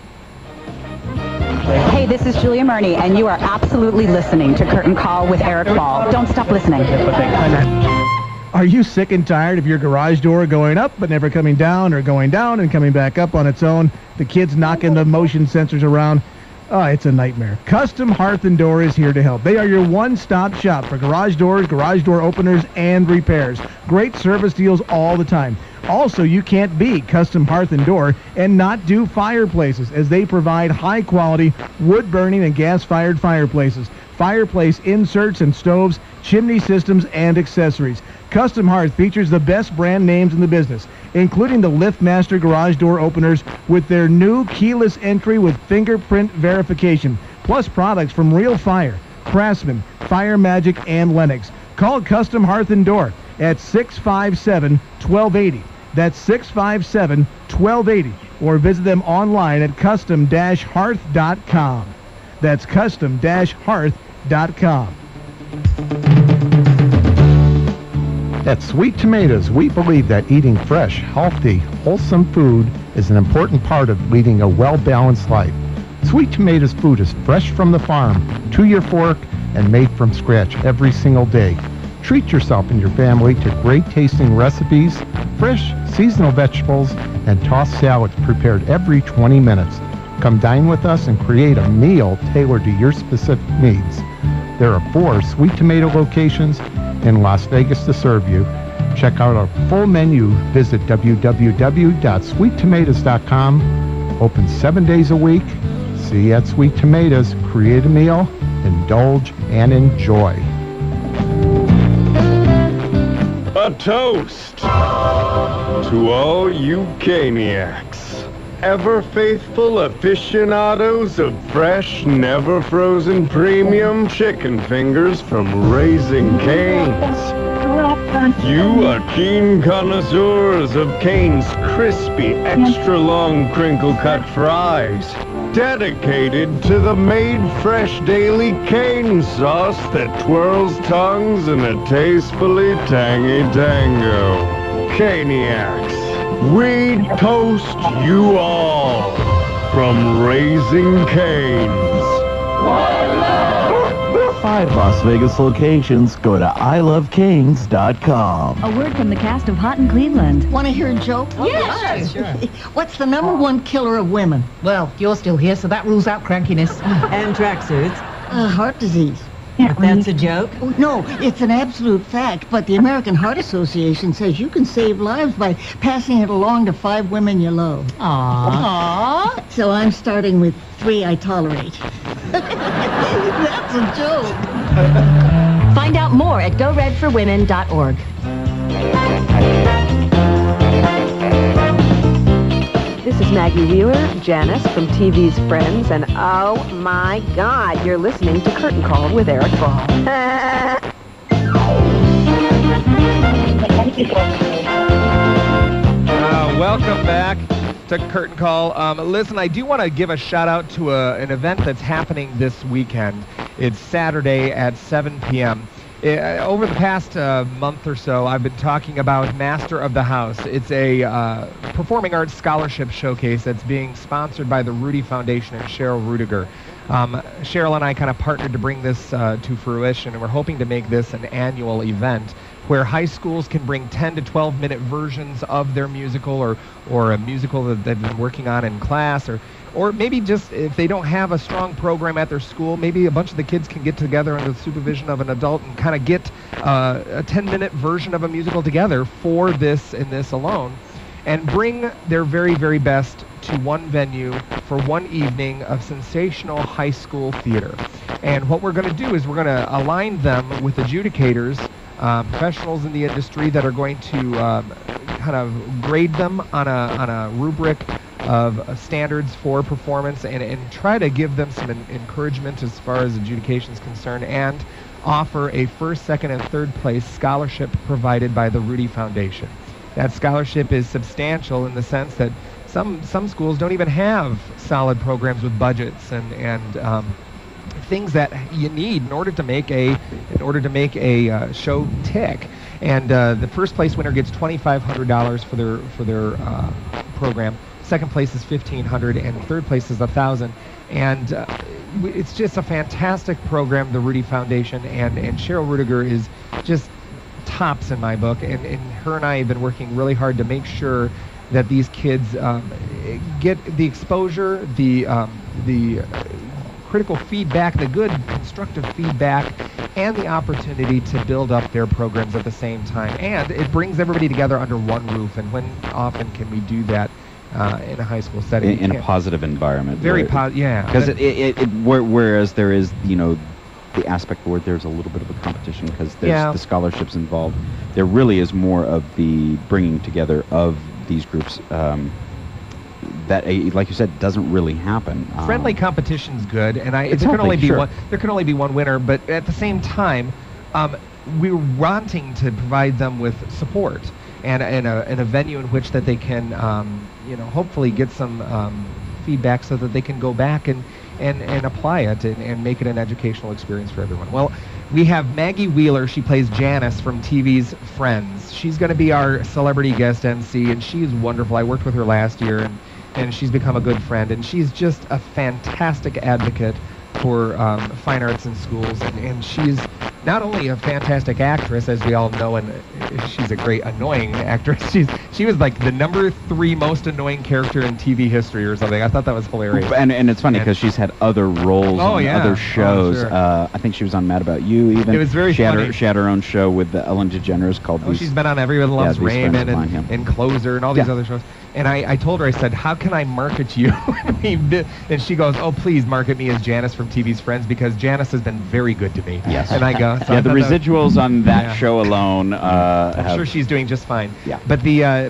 Hey, this is Julia Murney, and you are absolutely listening to Curtain Call with Eric Ball. Don't stop listening. Are you sick and tired of your garage door going up but never coming down, or going down and coming back up on its own? The kids knocking the motion sensors around? Oh, it's a nightmare. Custom Hearth & Door is here to help. They are your one-stop shop for garage doors, garage door openers, and repairs. Great service deals all the time. Also, you can't beat Custom Hearth & Door and not do fireplaces, as they provide high-quality wood-burning and gas-fired fireplaces, fireplace inserts and stoves, chimney systems, and accessories. Custom Hearth features the best brand names in the business, including the LiftMaster garage door openers with their new keyless entry with fingerprint verification, plus products from Real Fire, Craftsman, Fire Magic, and Lennox. Call Custom Hearth & Door at 657-1280. That's 657-1280. Or visit them online at custom-hearth.com. That's custom-hearth.com. At Sweet Tomatoes, we believe that eating fresh, healthy, wholesome food is an important part of leading a well-balanced life. Sweet Tomatoes food is fresh from the farm, to your fork, and made from scratch every single day. Treat yourself and your family to great-tasting recipes, fresh, seasonal vegetables, and tossed salads prepared every 20 minutes. Come dine with us and create a meal tailored to your specific needs. There are 4 Sweet Tomato locations in Las Vegas to serve you. Check out our full menu. Visit www.sweettomatoes.com. Open 7 days a week. See you at Sweet Tomatoes. Create a meal, indulge, and enjoy. A toast to all you caniacs. Ever faithful aficionados of fresh, never frozen premium chicken fingers from Raising Cane's. You are keen connoisseurs of Cane's crispy, extra long crinkle cut fries, dedicated to the made fresh daily cane sauce that twirls tongues in a tastefully tangy tango. Caniacs, we toast you all from Raising Cane's. 5 Las Vegas locations, go to ilovecanes.com. A word from the cast of Hot in Cleveland. Want to hear a joke? Yeah, sure. What's the #1 killer of women? Well, you're still here, so that rules out crankiness. And tracksuits. Heart disease. If that's a joke? Oh, no, it's an absolute fact, but the American Heart Association says you can save lives by passing it along to 5 women you love. Aww. So I'm starting with 3 I tolerate. That's a joke. Find out more at goredforwomen.org. This is Maggie Wheeler, Janice from TV's Friends, and oh my God, you're listening to Curtain Call with Eric Ball. Welcome back to Curtain Call. Listen, I do want to give a shout out to an event that's happening this weekend. It's Saturday at 7 p.m. Over the past month or so, I've been talking about Master of the House. It's a performing arts scholarship showcase that's being sponsored by the Rudy Foundation and Cheryl Rudiger. Cheryl and I kind of partnered to bring this to fruition, and we're hoping to make this an annual event where high schools can bring 10 to 12-minute versions of their musical or a musical that they've been working on in class, or maybe just if they don't have a strong program at their school, maybe a bunch of the kids can get together under the supervision of an adult and kind of get a 10-minute version of a musical together for this and this alone, and bring their very, very best to one venue for one evening of sensational high school theater. And what we're going to do is we're going to align them with adjudicators, professionals in the industry that are going to kind of grade them on a rubric of standards for performance, and try to give them some encouragement as far as adjudication is concerned, and offer a first, second, and third place scholarship provided by the Rudy Foundation. That scholarship is substantial in the sense that some schools don't even have solid programs with budgets and things that you need in order to make a show tick. And the first place winner gets $2,500 for their program. Second place is $1,500, and third place is $1,000. And it's just a fantastic program, the Rudy Foundation, and Cheryl Rudiger is just tops in my book. And her and I have been working really hard to make sure that these kids get the exposure, the critical feedback, the good constructive feedback, and the opportunity to build up their programs at the same time. And it brings everybody together under one roof. And when often can we do that in a high school setting? In a positive environment. Very positive, yeah. Because whereas there is, the aspect where there's a little bit of a competition because there's the scholarships involved, there really is more of the bringing together of these groups that, like you said, doesn't really happen. Friendly competition's good, and there can only be one winner. But at the same time, we're wanting to provide them with support and a venue in which that they can, hopefully get some feedback so that they can go back and apply it and make it an educational experience for everyone. Well, we have Maggie Wheeler. She plays Janice from TV's Friends. She's going to be our celebrity guest MC, and she is wonderful. I worked with her last year, and she's become a good friend, and she's just a fantastic advocate for fine arts in schools, and she's not only a fantastic actress, as we all know, and she's a great annoying actress. She was like the #3 most annoying character in TV history or something. I thought that was hilarious. And it's funny because she's had other roles on other shows. Sure. I think she was on Mad About You even. It was very funny. She had her own show with Ellen DeGeneres called she's been on Everyone Loves Raymond and Closer and all these other shows. And I told her, I said, how can I market you? And she goes, oh, please market me as Janice from TV's Friends, because Janice has been very good to me. Yes. And I go, the residuals on that show alone. I'm sure she's doing just fine. Yeah. But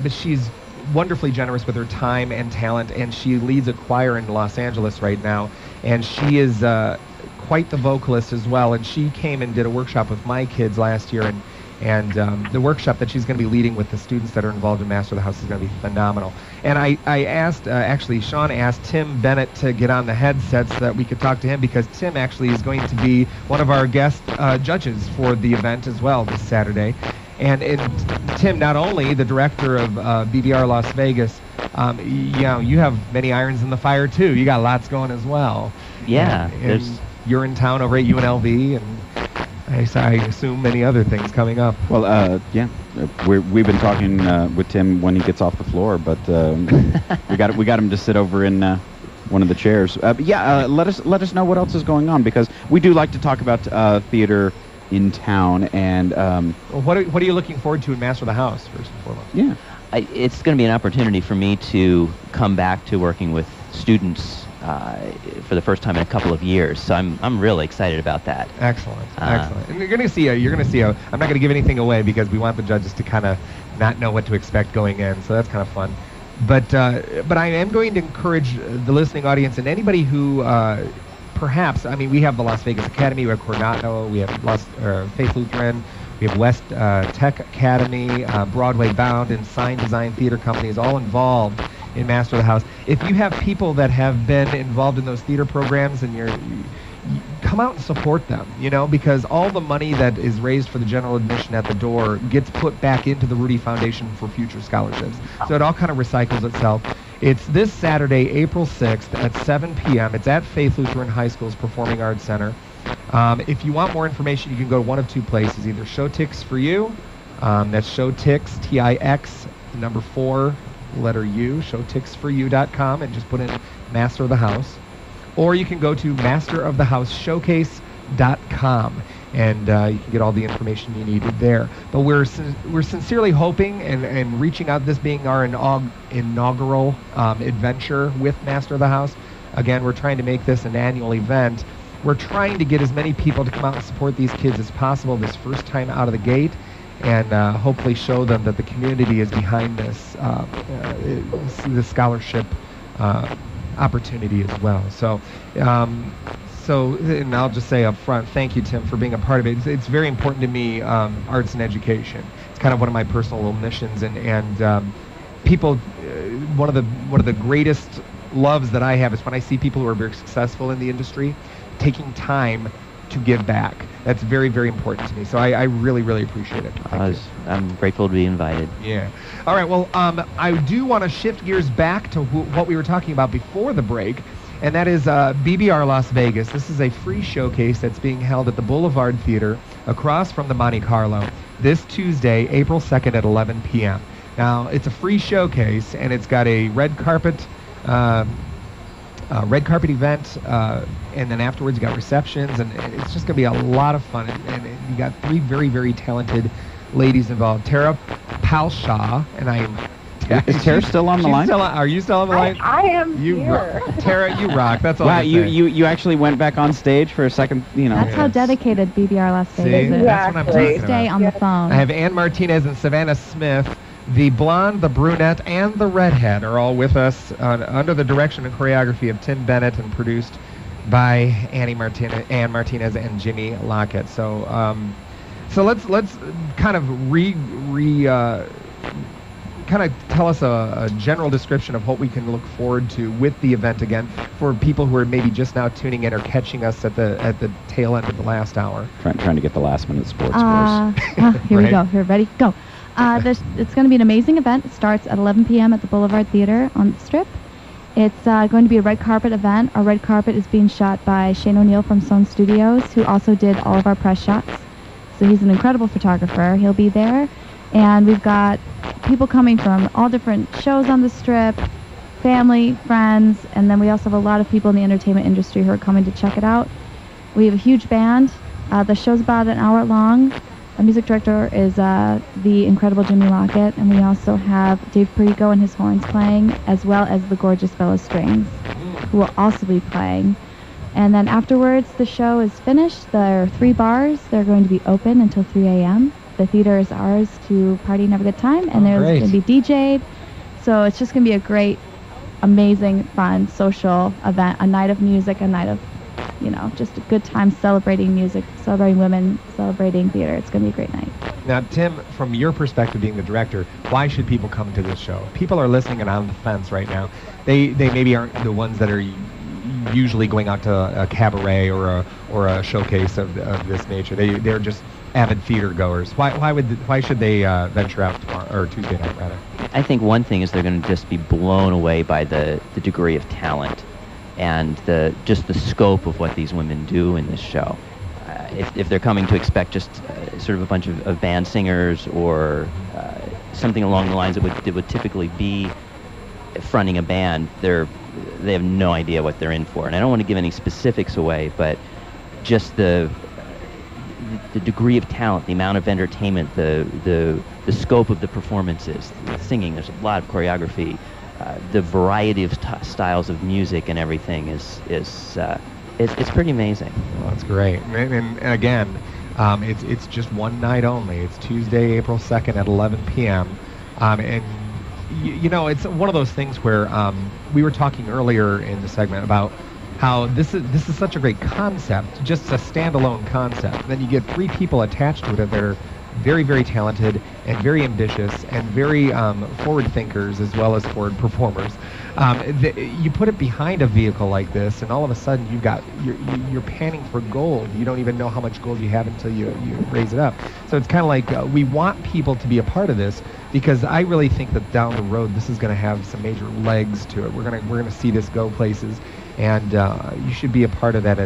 but she's wonderfully generous with her time and talent, and she leads a choir in Los Angeles right now, and she is quite the vocalist as well. And she came and did a workshop with my kids last year, and the workshop that she's going to be leading with the students that are involved in Master of the House is going to be phenomenal. And I asked, actually, Sean asked Tim Bennett to get on the headset so that we could talk to him, because Tim actually is going to be one of our guest judges for the event as well this Saturday. And Tim, not only the director of BBR Las Vegas, you have many irons in the fire too. You got lots going as well. Yeah. And you're in town over at UNLV, and I assume many other things coming up. Well, yeah, we've been talking with Tim when he gets off the floor, but we got him to sit over in one of the chairs. But yeah, let us know what else is going on, because we do like to talk about theater in town. And what are you looking forward to in Master of the House, first and foremost? Yeah, it's going to be an opportunity for me to come back to working with students for the first time in a couple of years, so I'm really excited about that. Excellent, excellent. And you're going to see I'm not going to give anything away because we want the judges to kind of not know what to expect going in, so that's kind of fun. But I am going to encourage the listening audience and anybody who perhaps, I mean, we have the Las Vegas Academy, we have Coronado, we have Faith Lutheran, we have West Tech Academy, Broadway Bound, and Sign Design Theater Companies all involved in Master of the House. If you have people that have been involved in those theater programs and you come out and support them, because all the money that is raised for the general admission at the door gets put back into the Rudy Foundation for future scholarships. So it all kind of recycles itself. It's this Saturday, April 6th at 7 p.m. It's at Faith Lutheran High School's Performing Arts Center. If you want more information, you can go to one of two places, either Showtix for You, that's Showtix, T-I-X, number 4, letter U, showtixforyou.com, and just put in Master of the House. Or you can go to masterofthehouseshowcase.com, and you can get all the information you need there. But we're sincerely hoping and reaching out, this being our inaugural adventure with Master of the House. Again, we're trying to make this an annual event. We're trying to get as many people to come out and support these kids as possible this first time out of the gate, and hopefully show them that the community is behind this scholarship opportunity as well. So, and I'll just say up front, thank you, Tim, for being a part of it. It's very important to me, arts and education. It's kind of one of my personal missions, and people, one of the greatest loves that I have is when I see people who are very successful in the industry taking time to give back. That's very, very important to me. So I really, really appreciate it. I'm grateful to be invited. Yeah. All right. Well, I do want to shift gears back to what we were talking about before the break, and that is BBR Las Vegas. This is a free showcase that's being held at the Boulevard Theater across from the Monte Carlo this Tuesday, April 2nd at 11 p.m. Now, it's a free showcase, and it's got a red carpet event, and then afterwards you got receptions, and it's just going to be a lot of fun. And you got 3 very, very talented ladies involved. Tara Palshaw, and is Tara still on the line? Are you still on the line? I am here. Tara, you rock. That's all. Wow, I say. you actually went back on stage for a second. That's how dedicated BBR Las Vegas is. That's what I'm talking about. Stay on the phone. I have Ann Martinez and Savannah Smith. The blonde, the brunette, and the redhead are all with us under the direction and choreography of Tim Bennett and produced by Ann Martinez and Jimmy Lockett. So, so let's kind of kind of tell us a general description of what we can look forward to with the event again for people who are maybe just now tuning in or catching us at the tail end of the last hour. Trying to get the last minute sports scores. Here we go. Here, ready? Go. It's going to be an amazing event. It starts at 11 p.m. at the Boulevard Theater on the Strip. It's going to be a red carpet event. Our red carpet is being shot by Shane O'Neill from Stone Studios, who also did all of our press shots. So he's an incredible photographer. He'll be there. And we've got people coming from all different shows on the Strip, family, friends, and then we also have a lot of people in the entertainment industry who are coming to check it out. We have a huge band. The show's about an hour long. Our music director is the incredible Jimmy Lockett, and we also have Dave Perico and his horns playing, as well as the gorgeous Fellow Strings, who will also be playing. And then afterwards, the show is finished. There are 3 bars. They're going to be open until 3 a.m. The theater is ours to party and have a good time, and there's going to be DJ'd. So it's just going to be a great, amazing, fun, social event, a night of music, a night of just a good time celebrating music, celebrating women, celebrating theater. It's going to be a great night. Now, Tim, from your perspective being the director, why should people come to this show? People are listening and on the fence right now. They maybe aren't the ones that are usually going out to a cabaret or a showcase of this nature. They're just avid theater goers. Why should they venture out tomorrow, or Tuesday night rather? I think one thing is they're going to just be blown away by the degree of talent and the scope of what these women do in this show. if they're coming to expect just sort of a bunch of band singers or something along the lines that would typically be fronting a band, they have no idea what they're in for. And I don't want to give any specifics away, but just the degree of talent, the amount of entertainment, the scope of the performances, the singing, there's a lot of choreography, the variety of styles of music and everything it's pretty amazing. Well, that's great. And again, it's just one night only. It's Tuesday, April 2nd at 11 p.m. And you know, it's one of those things where we were talking earlier in the segment about how this is such a great concept, just a standalone concept. And then you get 3 people attached to it that are very, very talented and very ambitious and very forward thinkers as well as forward performers. You put it behind a vehicle like this, and all of a sudden you're panning for gold. You don't even know how much gold you have until you raise it up. So it's kind of like we want people to be a part of this, because I really think that down the road this is going to have some major legs to it. We're gonna see this go places. And you should be a part of that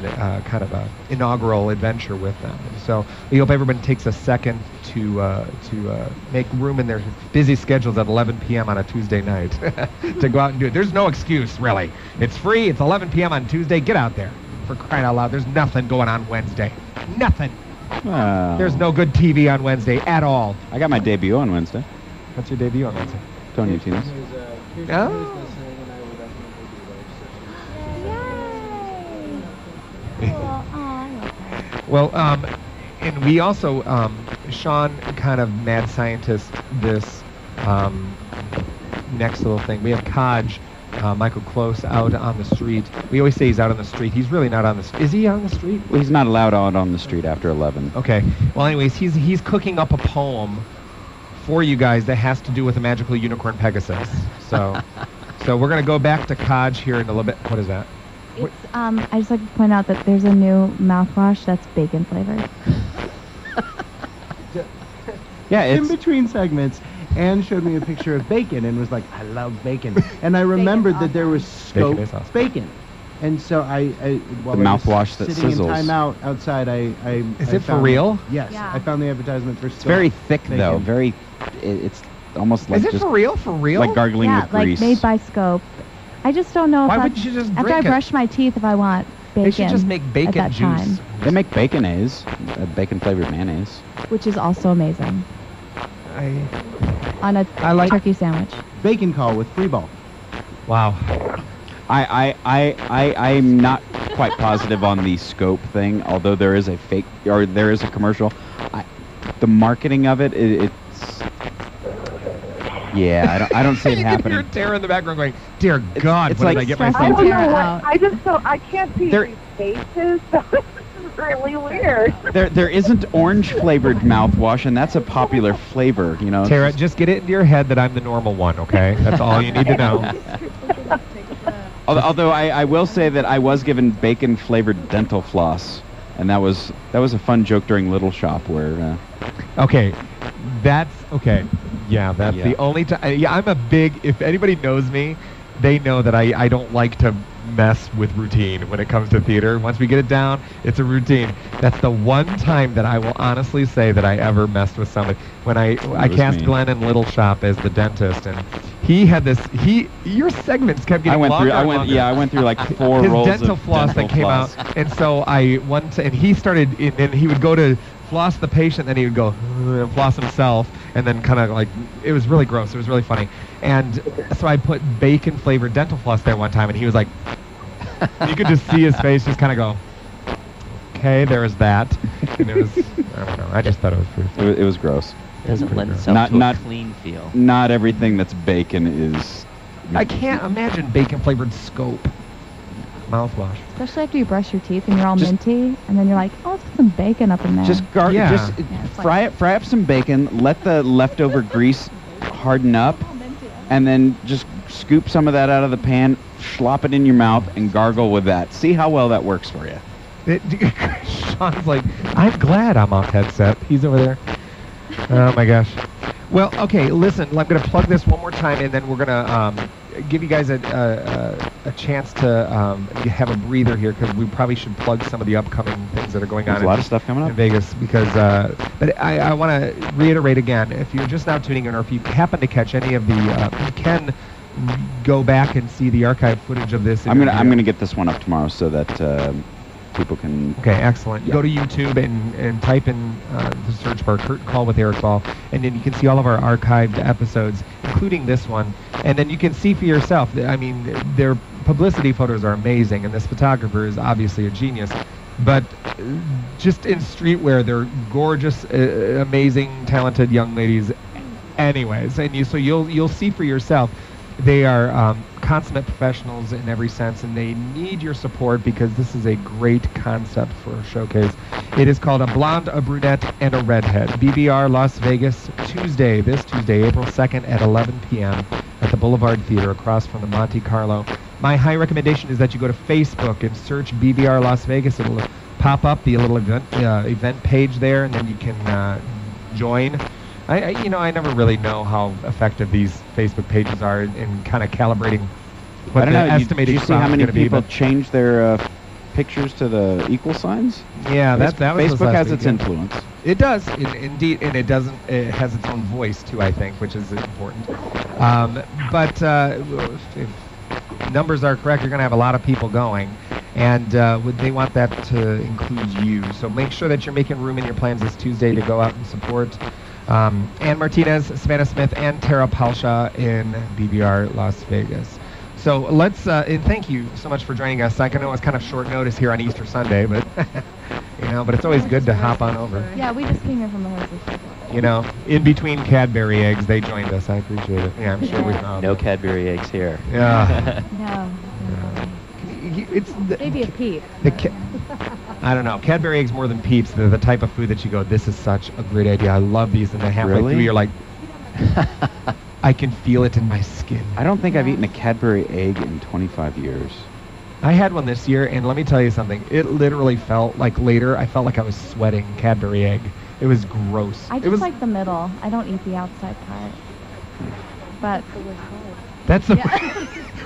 kind of a inaugural adventure with them. And so we hope everyone takes a second to make room in their busy schedules at 11 p.m. on a Tuesday night to go out and do it. There's no excuse, really. It's free. It's 11 p.m. on Tuesday. Get out there. For crying out loud, there's nothing going on Wednesday. Nothing. There's no good TV on Wednesday at all. I got my debut on Wednesday. What's your debut on Wednesday? Tony Martinez. Oh. Well, and we also, Sean kind of mad scientist this next little thing. We have Kaj, Michael Close, out on the street. We always say he's out on the street. He's really not on the street. Is he on the street? Well, he's not allowed out on the street after 11. Okay. Well, anyways, he's cooking up a poem for you guys that has to do with a magical unicorn Pegasus. So we're going to go back to Kaj here in a little bit. What is that? It's, I just like to point out that there's a new mouthwash that's bacon flavored. Yeah, in between segments, Anne showed me a picture of bacon and was like, "I love bacon," and I remembered that there was Scope bacon, and so while the mouthwash that sitting sizzles. in timeout outside, Is it for real? Yes, Yeah. I found the advertisement for Scope. It's very thick bacon. though. Very, it's almost like Is it just for real? For real? like gargling Yeah, with like grease. made by Scope. I just don't know if Why that's- wouldn't you just after drink I it? brush my teeth if I want bacon. They should just make bacon at that juice. time, They make baconaise, bacon flavored mayonnaise. which is also amazing on a I like- turkey sandwich. Bacon call with free ball. Wow. I'm not quite positive on the Scope thing, although there is a commercial. The marketing of it's. Yeah, I don't see it You can happening. hear Tara in the background going, "Dear God, it's what like did I get I myself don't into?" know what. I can't see these faces. So this is really weird. There isn't orange flavored mouthwash, and that's a popular flavor. You know. Tara, just get it into your head that I'm the normal one, okay? That's all you need to know. Although I will say that I was given bacon flavored dental floss, and that was a fun joke during Little Shop where. Okay, that's okay. Yeah, that's the only time. Yeah, I'm a big. If anybody knows me, they know that I don't like to mess with routine when it comes to theater. Once we get it down, it's a routine. That's the one time that I will honestly say that I ever messed with somebody. When I cast Glenn in Little Shop as the dentist, and he had this. Your segments kept getting longer. I went through like 4 his rolls dental of floss dental that came floss. out, and so and he started, and he would go to floss the patient, then he would go and floss himself, and then kind of like, it was really gross. It was really funny. And so I put bacon flavored dental floss there one time, and he was like, you could just see his face just kind of go, okay, there was that. And it was, I don't know, I just thought it was pretty. It was gross. It doesn't lend itself to a clean feel. Not everything that's bacon is. I can't imagine bacon flavored Scope mouthwash. Especially after you brush your teeth and you're all minty, and then you're like, oh, let's put some bacon up in there. Just fry up some bacon. Let the leftover grease harden up, and then just scoop some of that out of the pan, slop it in your mouth, and gargle with that. See how well that works for you. Sean's like, I'm glad I'm off headset. He's over there. Oh my gosh. Well, okay, listen, I'm going to plug this one more time, and then we're going to give you guys a chance to have a breather here, because we probably should plug some of the upcoming things that are going There's on a lot of stuff coming up in Vegas. Because, but I want to reiterate again, if you're just now tuning in, or if you happen to catch any of the, you can go back and see the archive footage of this. I'm gonna get this one up tomorrow so that people can. Okay, excellent. Go to YouTube and type in the search bar "Curtain Call with Eric Ball," and then you can see all of our archived episodes, including this one. And then you can see for yourself. I mean, their publicity photos are amazing, and this photographer is obviously a genius. But just in streetwear, they're gorgeous, amazing, talented young ladies. Anyways, and you'll see for yourself. They are consummate professionals in every sense, and they need your support, because this is a great concept for a showcase. It is called A Blonde, a Brunette, and a Redhead. BBR Las Vegas, this Tuesday, April 2nd at 11 p.m. at the Boulevard Theater across from the Monte Carlo. My high recommendation is that you go to Facebook and search BBR Las Vegas. It'll pop up, the little event page there, and then you can join. I never really know how effective these Facebook pages are in kind of calibrating what the estimated Did you see how many people be, change their pictures to the equal signs? Yeah, that was Facebook has its influence. It does, indeed, and it doesn't. It has its own voice too, I think, which is important. But if numbers are correct, you're going to have a lot of people going, and they want that to include you. So make sure that you're making room in your plans this Tuesday to go out and support Ann Martinez, Savannah Smith, and Tara Palshaw in BBR Las Vegas. So let's, and thank you so much for joining us. I know it's kind of short notice here on Easter Sunday, but but it's always good to hop on over. Yeah, we just came here from the horses. In between Cadbury eggs, they joined us. I appreciate it. Yeah, I'm sure we found no Cadbury eggs here. Yeah. No. It's maybe a peep. I don't know. Cadbury eggs more than Peeps. They're the type of food that you go, this is such a great idea. I love these. And then halfway through, you're like, I can feel it in my skin. I don't think I've eaten a Cadbury egg in 25 years. I had one this year, and let me tell you something. It literally felt like later, I felt like I was sweating Cadbury egg. It was gross. I just like the middle. I don't eat the outside part. But that's the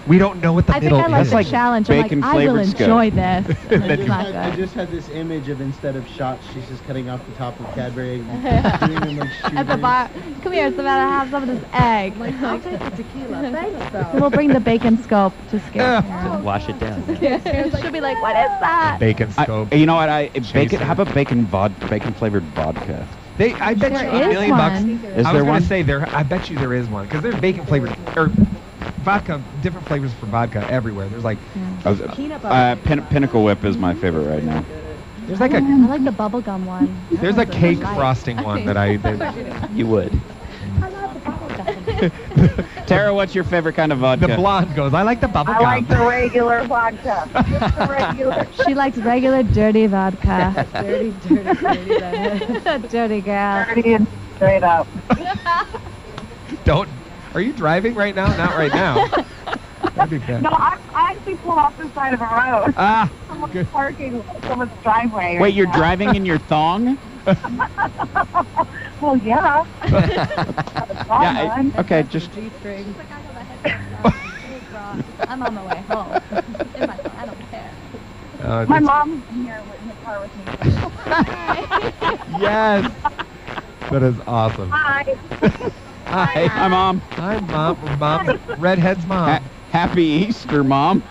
we don't know what the middle is. I like the challenge. I'm like, I will enjoy this. I just had this image of, instead of shots, she's just cutting off the top of Cadbury egg, doing them like at the bar. Come here, Savannah, have some of this egg. I'll take the tequila. Thanks, though. We'll bring the bacon scope to scare her. Wash it down. She'll be like, what is that? Bacon scope. You know what? How about bacon flavored vodka? I bet you $1 million bucks. Is there one? I bet you there is one, because there's bacon flavored or vodka, different flavors for vodka everywhere. There's like Pinnacle Whip is my favorite right now. There's like I like the bubblegum one. There's a cake frosting one that you would. Tara, what's your favorite kind of vodka? The blonde goes, I like the bubblegum. I like the regular vodka. Just the regular. She likes regular dirty vodka. dirty. Dirty girl. Dirty and straight up. Are you driving right now? Not right now. That'd be bad. No, I actually pulled off the side of the road. Someone's parking someone's driveway. Wait, you're driving in your thong? Well, yeah. Okay, just. I'm on my way home. In my car, I don't care. My mom's here in the car with me. Yes. That is awesome. Hi. Hi. Hi, Mom. Hi, Mom. Redhead's mom. Happy Easter, Mom.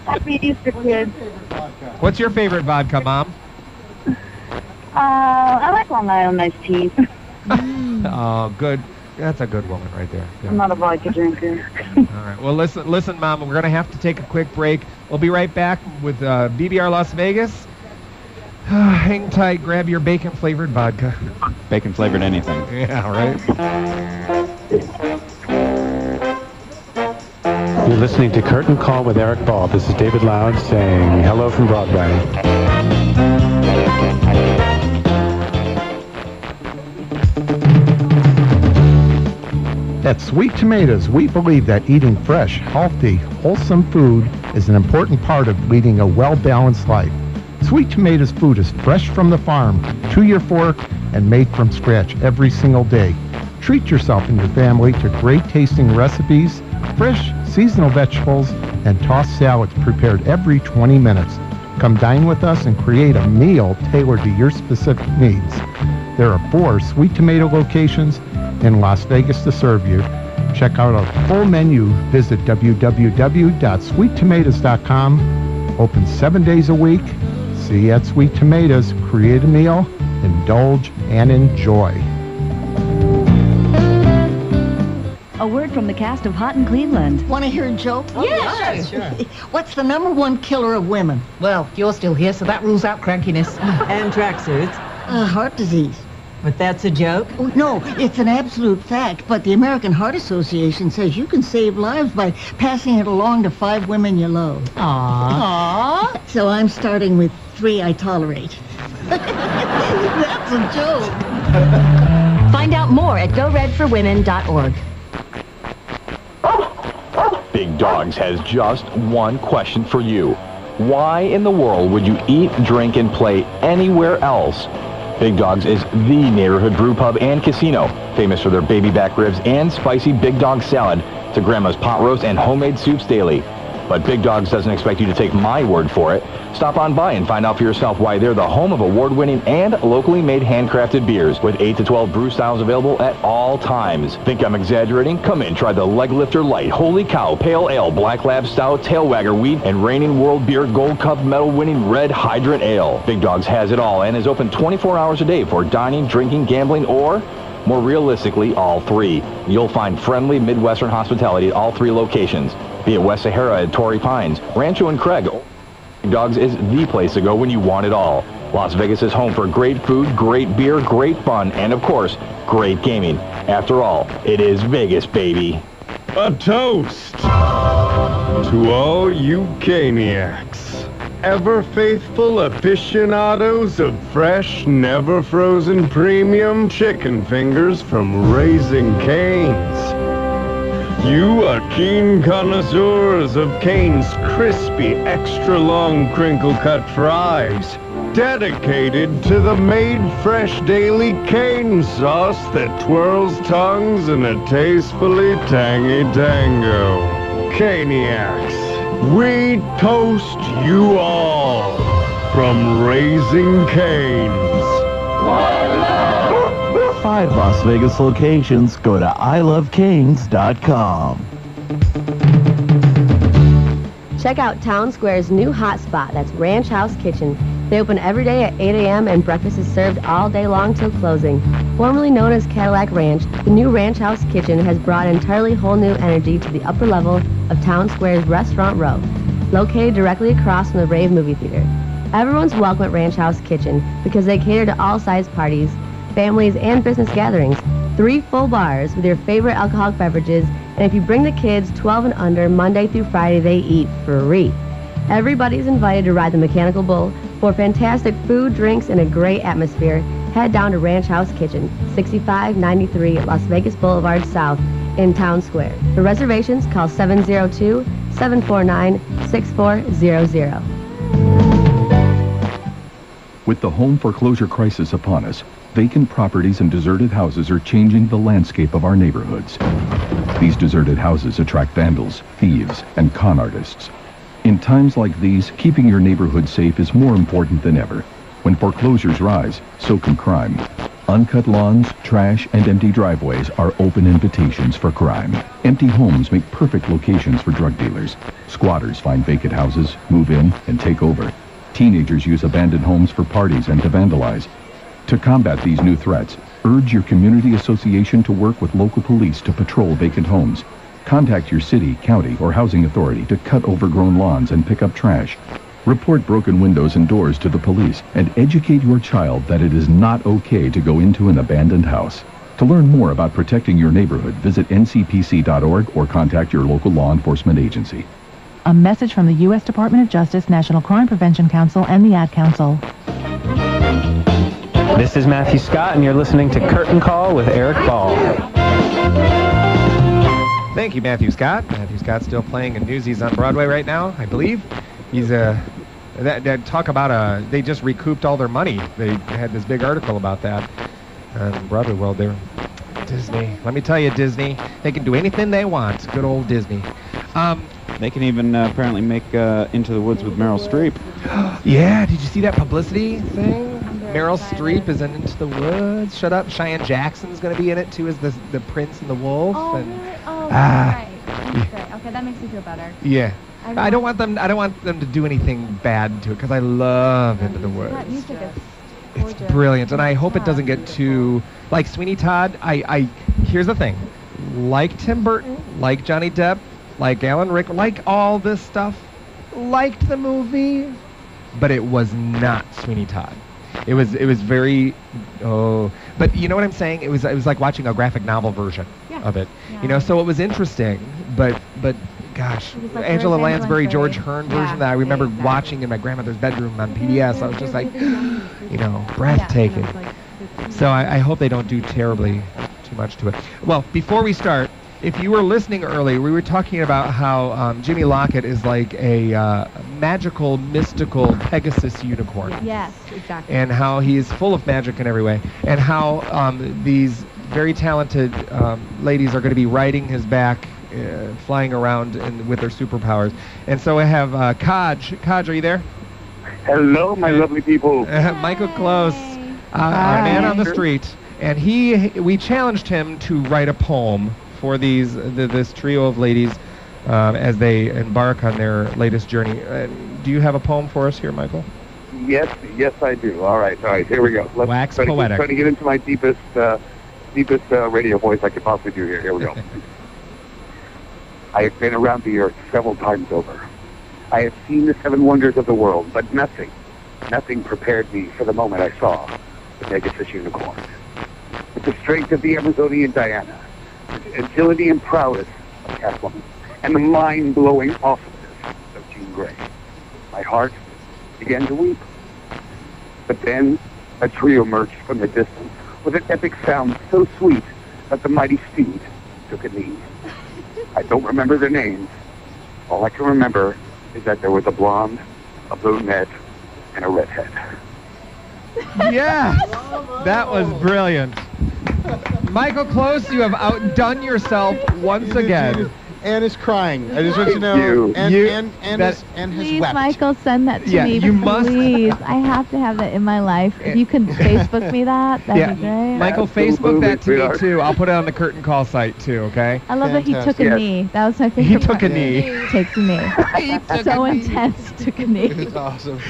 Happy Easter, kids. What's your favorite vodka, Mom? I like Long Island iced tea. Oh, good. That's a good woman right there. Yeah. I'm not a vodka drinker. All right. Well, listen, Mom. We're going to have to take a quick break. We'll be right back with BBR Las Vegas. Hang tight. Grab your bacon-flavored vodka. Bacon-flavored anything. Yeah, right. You're listening to Curtain Call with Eric Ball. This is David Loud saying hello from Broadway. At Sweet Tomatoes, we believe that eating fresh, healthy, wholesome food is an important part of leading a well-balanced life. Sweet Tomatoes food is fresh from the farm, to your fork, and made from scratch every single day. Treat yourself and your family to great tasting recipes, fresh, seasonal vegetables, and tossed salads prepared every 20 minutes. Come dine with us and create a meal tailored to your specific needs. There are 4 Sweet Tomato locations in Las Vegas to serve you. Check out our full menu. Visit www.sweettomatoes.com. Open 7 days a week. See you at Sweet Tomatoes. Create a meal, indulge, and enjoy. A word from the cast of Hot in Cleveland. Want to hear a joke? Oh, yeah, sure. What's the #1 killer of women? Well, you're still here, so that rules out crankiness. And tracksuits. Heart disease. But that's a joke? Oh, no, it's an absolute fact, but the American Heart Association says you can save lives by passing it along to 5 women you love. Aww. So I'm starting with 3 I tolerate. That's a joke. Find out more at goredforwomen.org. Big Dogs has just one question for you. Why in the world would you eat, drink, and play anywhere else? Big Dogs is the neighborhood brew pub and casino, famous for their baby back ribs and spicy Big Dog salad to grandma's pot roast and homemade soups daily. But Big Dogs doesn't expect you to take my word for it. Stop on by and find out for yourself why they're the home of award-winning and locally made handcrafted beers with 8 to 12 brew styles available at all times. Think I'm exaggerating? Come in, try the Leg Lifter Light, Holy Cow, Pale Ale, Black Lab Stout, Tail Wagger Wheat, and reigning World Beer Gold Cup medal-winning Red Hydrant Ale. Big Dogs has it all and is open 24 hours a day for dining, drinking, gambling, or more realistically, all 3. You'll find friendly Midwestern hospitality at all 3 locations. Be it West Sahara at Torrey Pines, Rancho and Craig. Big Dogs is the place to go when you want it all. Las Vegas is home for great food, great beer, great fun, and of course, great gaming. After all, it is Vegas, baby. A toast to all you caniacs. Ever faithful aficionados of fresh, never frozen premium chicken fingers from Raising Cane's. You are keen connoisseurs of Cane's crispy, extra-long crinkle-cut fries, dedicated to the made-fresh daily cane sauce that twirls tongues in a tastefully tangy tango. Caniacs, we toast you all from Raising Cane's. 5 Las Vegas locations. Go to ilovecanes.com. Check out Town Square's new hot spot. That's Ranch House Kitchen. They open every day at 8 a.m. and breakfast is served all day long till closing. Formerly known as Cadillac Ranch, the new Ranch House Kitchen has brought entirely whole new energy to the upper level of Town Square's Restaurant Row, located directly across from the Rave Movie Theater. Everyone's welcome at Ranch House Kitchen because they cater to all size parties, families, and business gatherings. 3 full bars with your favorite alcoholic beverages, and if you bring the kids 12 and under, Monday through Friday, they eat free. Everybody's invited to ride the Mechanical Bull. For fantastic food, drinks, and a great atmosphere, head down to Ranch House Kitchen, 6593 Las Vegas Boulevard South in Town Square. For reservations, call 702-749-6400. With the home foreclosure crisis upon us, vacant properties and deserted houses are changing the landscape of our neighborhoods. These deserted houses attract vandals, thieves, and con artists. In times like these, keeping your neighborhood safe is more important than ever. When foreclosures rise, so can crime. Uncut lawns, trash, and empty driveways are open invitations for crime. Empty homes make perfect locations for drug dealers. Squatters find vacant houses, move in, and take over. Teenagers use abandoned homes for parties and to vandalize. To combat these new threats, urge your community association to work with local police to patrol vacant homes. Contact your city, county, or housing authority to cut overgrown lawns and pick up trash. Report broken windows and doors to the police and educate your child that it is not okay to go into an abandoned house. To learn more about protecting your neighborhood, visit ncpc.org or contact your local law enforcement agency. A message from the U.S. Department of Justice, National Crime Prevention Council, and the Ad Council. This is Matthew Scott, and you're listening to Curtain Call with Eric Ball. Thank you, Matthew Scott. Matthew Scott's still playing in Newsies on Broadway right now, I believe. He's talk about they just recouped all their money. They had this big article about that on Broadway World there. Disney. Let me tell you, Disney, they can do anything they want. Good old Disney. They can even apparently make Into the Woods with Meryl Streep. Yeah, did you see that publicity thing? Meryl Streep is in Into the Woods. Shut up. Cheyenne Jackson's going to be in it too as the Prince and the Wolf. Oh, and, really? Oh, that's right. That's great. Okay, that makes me feel better. Yeah. I don't want them to do anything bad to it because I love Into the Woods. That music is It's brilliant, and I hope it doesn't get too like Sweeney Todd. I here's the thing, like Tim Burton, like Johnny Depp, like Alan Rickman, like all this stuff, liked the movie, but it was not Sweeney Todd. It was very but you know what I'm saying? It was like watching a graphic novel version of it. You know, so it was interesting, but gosh, like Angela George Lansbury, Lansbury. George Hearn version that I remember watching in my grandmother's bedroom on PBS. I was just like, you know, breathtaking. So I hope they don't do terribly too much to it. Well, before we start, if you were listening early, we were talking about how Jimmy Lockett is like a magical, mystical Pegasus unicorn. Yes, exactly. And how he's full of magic in every way. And how these very talented ladies are going to be riding his back, flying around with their superpowers. And so I have Kaj. Kaj, are you there? Hello, my lovely people. Michael Close, our man on the street. And we challenged him to write a poem for this trio of ladies as they embark on their latest journey. Do you have a poem for us here, Michael? Yes, I do. All right, here we go. Let's Wax try poetic. To get into my deepest radio voice I could possibly do here. Here we go. I have been around the earth several times over. I have seen the 7 wonders of the world, but nothing prepared me for the moment I saw the Pegasus unicorn. With the strength of the Amazonian Diana, the agility and prowess of Catwoman, and the mind-blowing awesomeness of Jean Grey, my heart began to weep. But then a trio emerged from the distance with an epic sound so sweet that the mighty steed took a knee. I don't remember their names. All I can remember is that there was a blonde, a brunette, and a redhead. Yes! That was brilliant. Michael Close, you have outdone yourself once again. Anne is crying. I just want you to know. Anne has Please, wept. Michael, send that to me. you must. Please, I have to have that in my life. If you can Facebook me that'd be great. Michael, Facebook that to me too. I'll put it on the Curtain Call site too, okay? I love that he took a knee. That was my favorite He took part. a knee. Takes a knee. So intense, took a knee. It's awesome.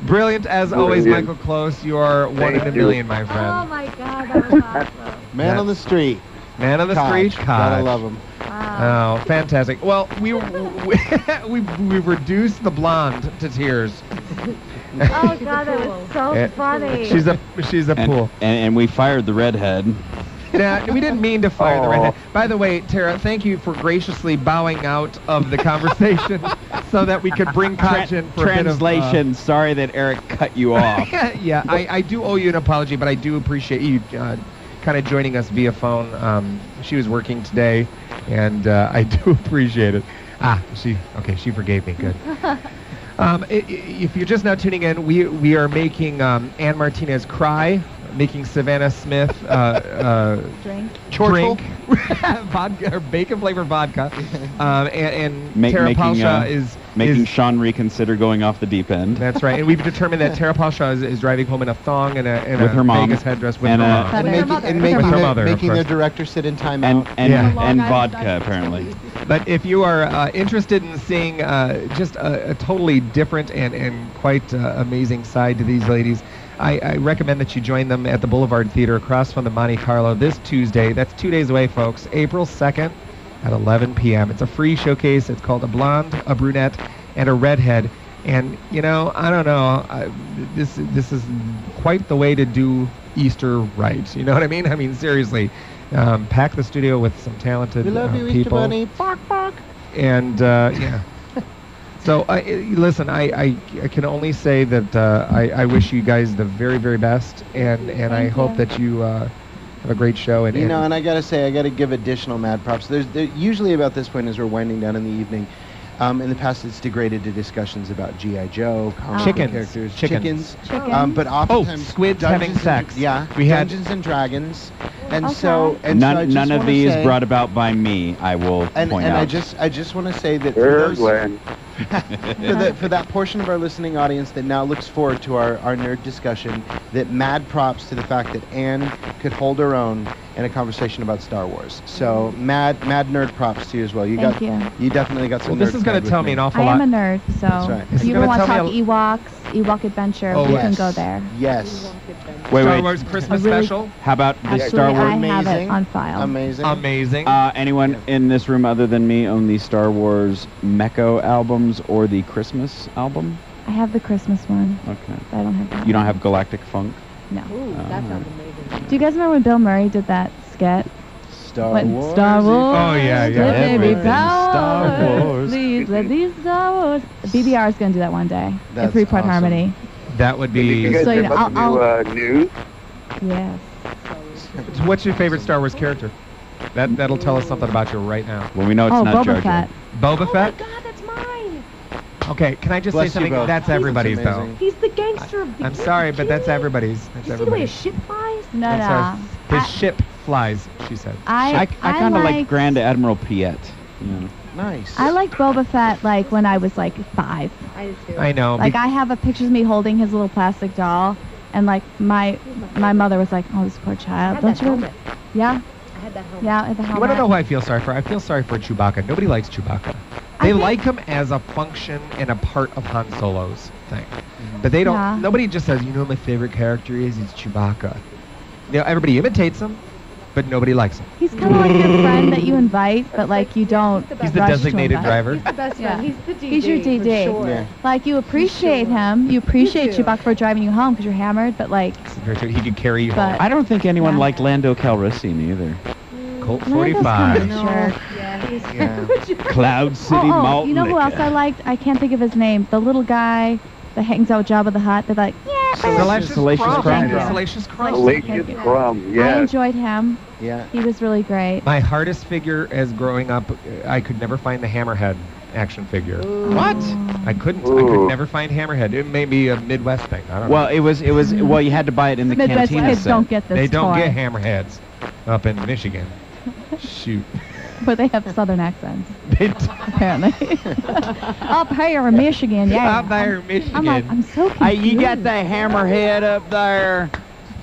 Brilliant as always, Michael Close. You are one in a million, my friend. Oh my God, that was awesome. Man on the street. Man on the street, Kaj. Gotta love him. Oh, fantastic. Well, we reduced the blonde to tears. Oh God, that was so funny. She's a pool. And we fired the redhead. Yeah, we didn't mean to fire the redhead. By the way, Tara, thank you for graciously bowing out of the conversation so that we could bring Kaj in for Translation, a bit of, sorry that Eric cut you off. yeah, I do owe you an apology, but I do appreciate you kind of joining us via phone. She was working today, and I do appreciate it. She forgave me. Good. If you're just now tuning in, we are making Ann Martinez cry, making Savannah Smith drink vodka or bacon flavored vodka, and Tara Palsha is making Sean reconsider going off the deep end. That's right, and we've determined that Tara Palsha is driving home in a thong and with her mom, Vegas headdress with and her mom. Making their director sit in timeout. And vodka, apparently. But if you are interested in seeing just a totally different and quite amazing side to these ladies, I recommend that you join them at the Boulevard Theater across from the Monte Carlo this Tuesday. That's 2 days away, folks. April 2nd at 11 p.m. It's a free showcase. It's called A Blonde, a Brunette, and a Redhead. And, you know, I don't know. This is quite the way to do Easter right. You know what I mean? I mean, seriously. Pack the studio with some talented We love you, people. Easter Bunny. Bark, bark. And, yeah. So, listen, I can only say that I wish you guys the very, very best, and I hope that you have a great show. And, and I got to say, I got to give additional mad props. There's usually about this point as we're winding down in the evening. In the past, it's degraded to discussions about G.I. Joe, comic book characters, chickens. But oftentimes, squids having sex. Yeah, we had Dungeons and Dragons. And so I just none of wanna these say- brought about by me. I will And point I out. just want to say that for that portion of our listening audience that now looks forward to our nerd discussion, that mad props to the fact that Anne could hold her own in a conversation about Star Wars. So mad nerd props to you as well. Thank you. You definitely got some. Well, this nerd is going cred to tell with me an awful I lot. am a nerd, so That's right. if you gonna want to tell talk me Ewok Adventure, we can go there. Yes. Wait, Star wait. Wars Christmas really- special. How about the Actually, Star Wars? I have it on file. Amazing. Anyone in this room other than me own the Star Wars Mecco albums or the Christmas album? I have the Christmas one. Okay. But I don't have that. You don't have Galactic Funk? No. that sounds amazing. Do you guys remember when Bill Murray did that skit? Star Wars. Star Wars. Oh, yeah. Let there be Everything Star power. Wars. Please let these Star Wars. BBR is going to do that one day. That's at Freeport awesome. Harmony. That would be. You guys So, you hear know, about the new news? Yes. What's your favorite Star Wars character? That'll tell us something about you right now. Well, we know it's Oh, not Boba JoJo. Fett. Boba Fett? God, that's mine. Okay, can I just Bless you say something? both. That's everybody's, though. amazing. He's the gangster of the I'm sorry, but that's everybody's. That's You see the way his everybody's. ship flies? No, I'm no. sorry. His ship flies, she said. I kind of like Grand Admiral Piet. You know. Nice. I liked Boba Fett like when I was like 5. I did too. I know. Like I have a picture of me holding his little plastic doll, and like my mother was like, "Oh, this poor child, had don't that you?" helmet. Yeah, I had that helmet. yeah, the You helmet. want to know who I feel sorry for? I feel sorry for Chewbacca. Nobody likes Chewbacca. They like him as a function and a part of Han Solo's thing. But they don't, Yeah. nobody just says, you know what my favorite character is? It's Chewbacca. You know, everybody imitates him, but nobody likes him. He's kind of like your friend that you invite, but like you don't. He's the rush to designated invite. driver. He's the best friend. He's the DD. He's your DD. For sure. Yeah. Like you appreciate him, you appreciate Chewbacca for driving you home because you're hammered, but like He could carry you home. But- I don't think anyone liked Lando Calrissian either. Colt Lando's 45. kind of a jerk. Yeah, he's Yeah. Cloud City Oh, Malt you know who else Liquor. I liked? I can't think of his name. The little guy that hangs out with Jabba the Hutt. They're like, yeah, Salacious Crumb. Thank you. Salacious Crumb. Salacious Crumb, I yes. enjoyed him. Yeah. He was really great. My hardest figure as growing up, I could never find the Hammerhead action figure. What? I couldn't. I Ooh. could never find Hammerhead. It may be a Midwest thing. I don't Well, know. it was. Well, you had to buy it in the Midwest cantina kids set. don't get this They don't toy, get Hammerheads up in Michigan. Shoot. but they have southern accents, They apparently. Up here in Michigan, yeah. Up there in Michigan. I'm like, I'm so confused. Hey, you got that hammerhead up there.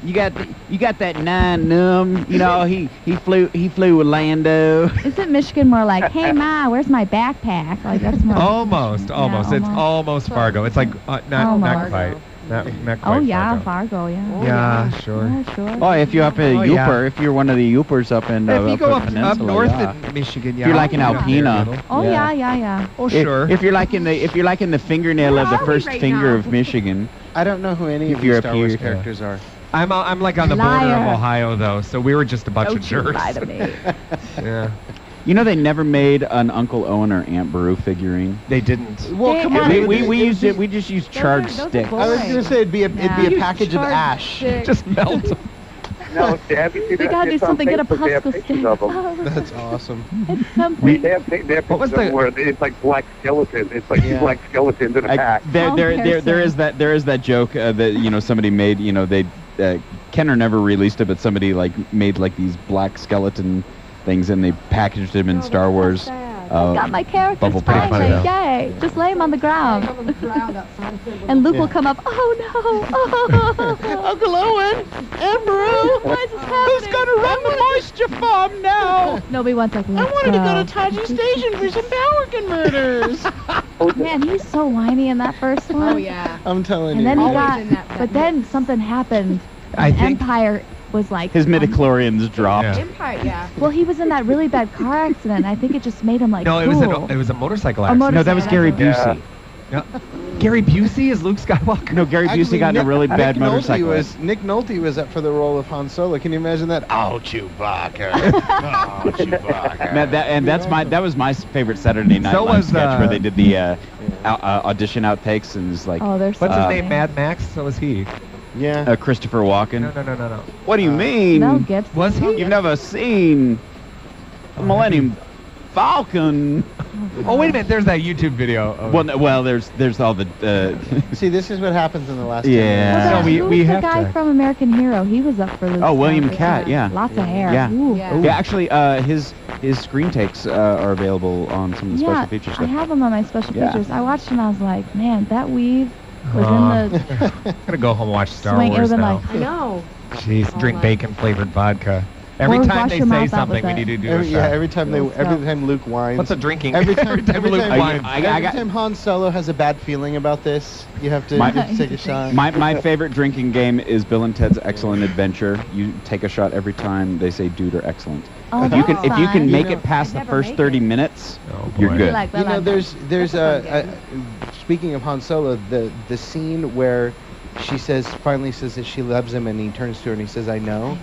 You got that 9 num. You know, he flew with Lando. Isn't Michigan more like, hey, Ma, where's my backpack? Like, that's more. Almost. It's almost. almost Fargo. It's like not Almost. quite. Not quite. Oh, yeah, Fargo. Fargo, yeah. Yeah, sure. Yeah, sure. Oh, if you're up at Oh, Yooper, yeah. if you're one of the Yoopers up in If you go the up peninsula, north yeah. in Michigan, yeah. If you're like in I'll be up there a Alpena. little. Oh, yeah. Oh, If- sure. If you're like in the fingernail of the are we first right finger now? of Michigan. I don't know who any If of you're these up Star Wars here, yeah. characters are. I'm like on the border of Liar. Ohio though, so we were just a bunch Don't of you jerks. lie to me. Yeah. You know they never made an Uncle Owen or Aunt Beru figure. They didn't. Well, They come on. have- We just used charred those are sticks. boring. I was gonna say it'd be a Yeah. package of ash. Just melt them. No, have you seen We that? gotta do It's on something, get a Facebook, they have Pusko pictures stick. of 'em. Oh, That's awesome. it's something. They have pictures What was of 'em the- where it's like black skeleton. It's like Yeah. black skeletons in a pack. There is that joke that somebody made. They Kenner never released it, but somebody like made like these black skeleton things and they packaged them in Star Wars. Got my characters Bubble pack. finally, yay! Just lay him on the ground. And Luke will come up, oh no! Uncle Owen, Emperor, Why is this happening? who's gonna run the moisture farm now? Nobody wants like, let's Taji Station for some power converters. Man, he's so whiny in that first one. Oh, yeah. I'm telling And you. then he Always got, in that but then something happened. I think Empire was like, His midichlorians dropped. Yeah. Empire, yeah. well, he was in that really bad car accident. I think it just made him like No, it cool. was a motorcycle A accident. No, that was motorcycle Gary accident. Busey. Yeah. Gary Busey is Luke Skywalker. No, Gary Busey got in a really bad motorcycle. Nick Nolte was up for the role of Han Solo. Can you imagine that? Oh, Chewbacca. Oh, Chewbacca. That was my favorite Saturday Night So Live was, sketch where they did the audition outtakes and it's like Oh, there's What's his so name? many. Mad Max. So was he. Yeah. Christopher Walken. No. What do you mean? Mel Gibson. Was he? You've never seen the Millennium Falcon. Oh, wait a minute. There's that YouTube video. Of Well, there's all the. See, this is what happens in the last. Yeah. Well, So who's we the have guy to. from American Hero? He was up for this. Oh, William contest. Catt, yeah. Lots of hair. Yeah. Ooh. Yeah, actually, his screen takes are available on some of the special feature I stuff. have them on my special Yeah. features. I watched and I was like, man, that weave was in the I'm gonna go home and watch Star swing. It Wars would now. have I know. Jeez, Oh drink my. bacon flavored vodka. Every Or time wash they your say mouth out something, with we it. need to do a shot. Yeah, every time Luke whines. What's a drinking? Every time Luke whines. every time Han Solo has a bad feeling about this, you have to take a shot. My favorite drinking game is Bill and Ted's Excellent Adventure. You take a shot every time they say "dude" or "excellent." Oh, if you can that's if you can fun. make You know, it past the never first make 30 it. minutes, Oh, you're boy. good. Like, You know, there's That's a speaking of Han Solo, the scene where she finally says that she loves him, and he turns to her and he says, "I know."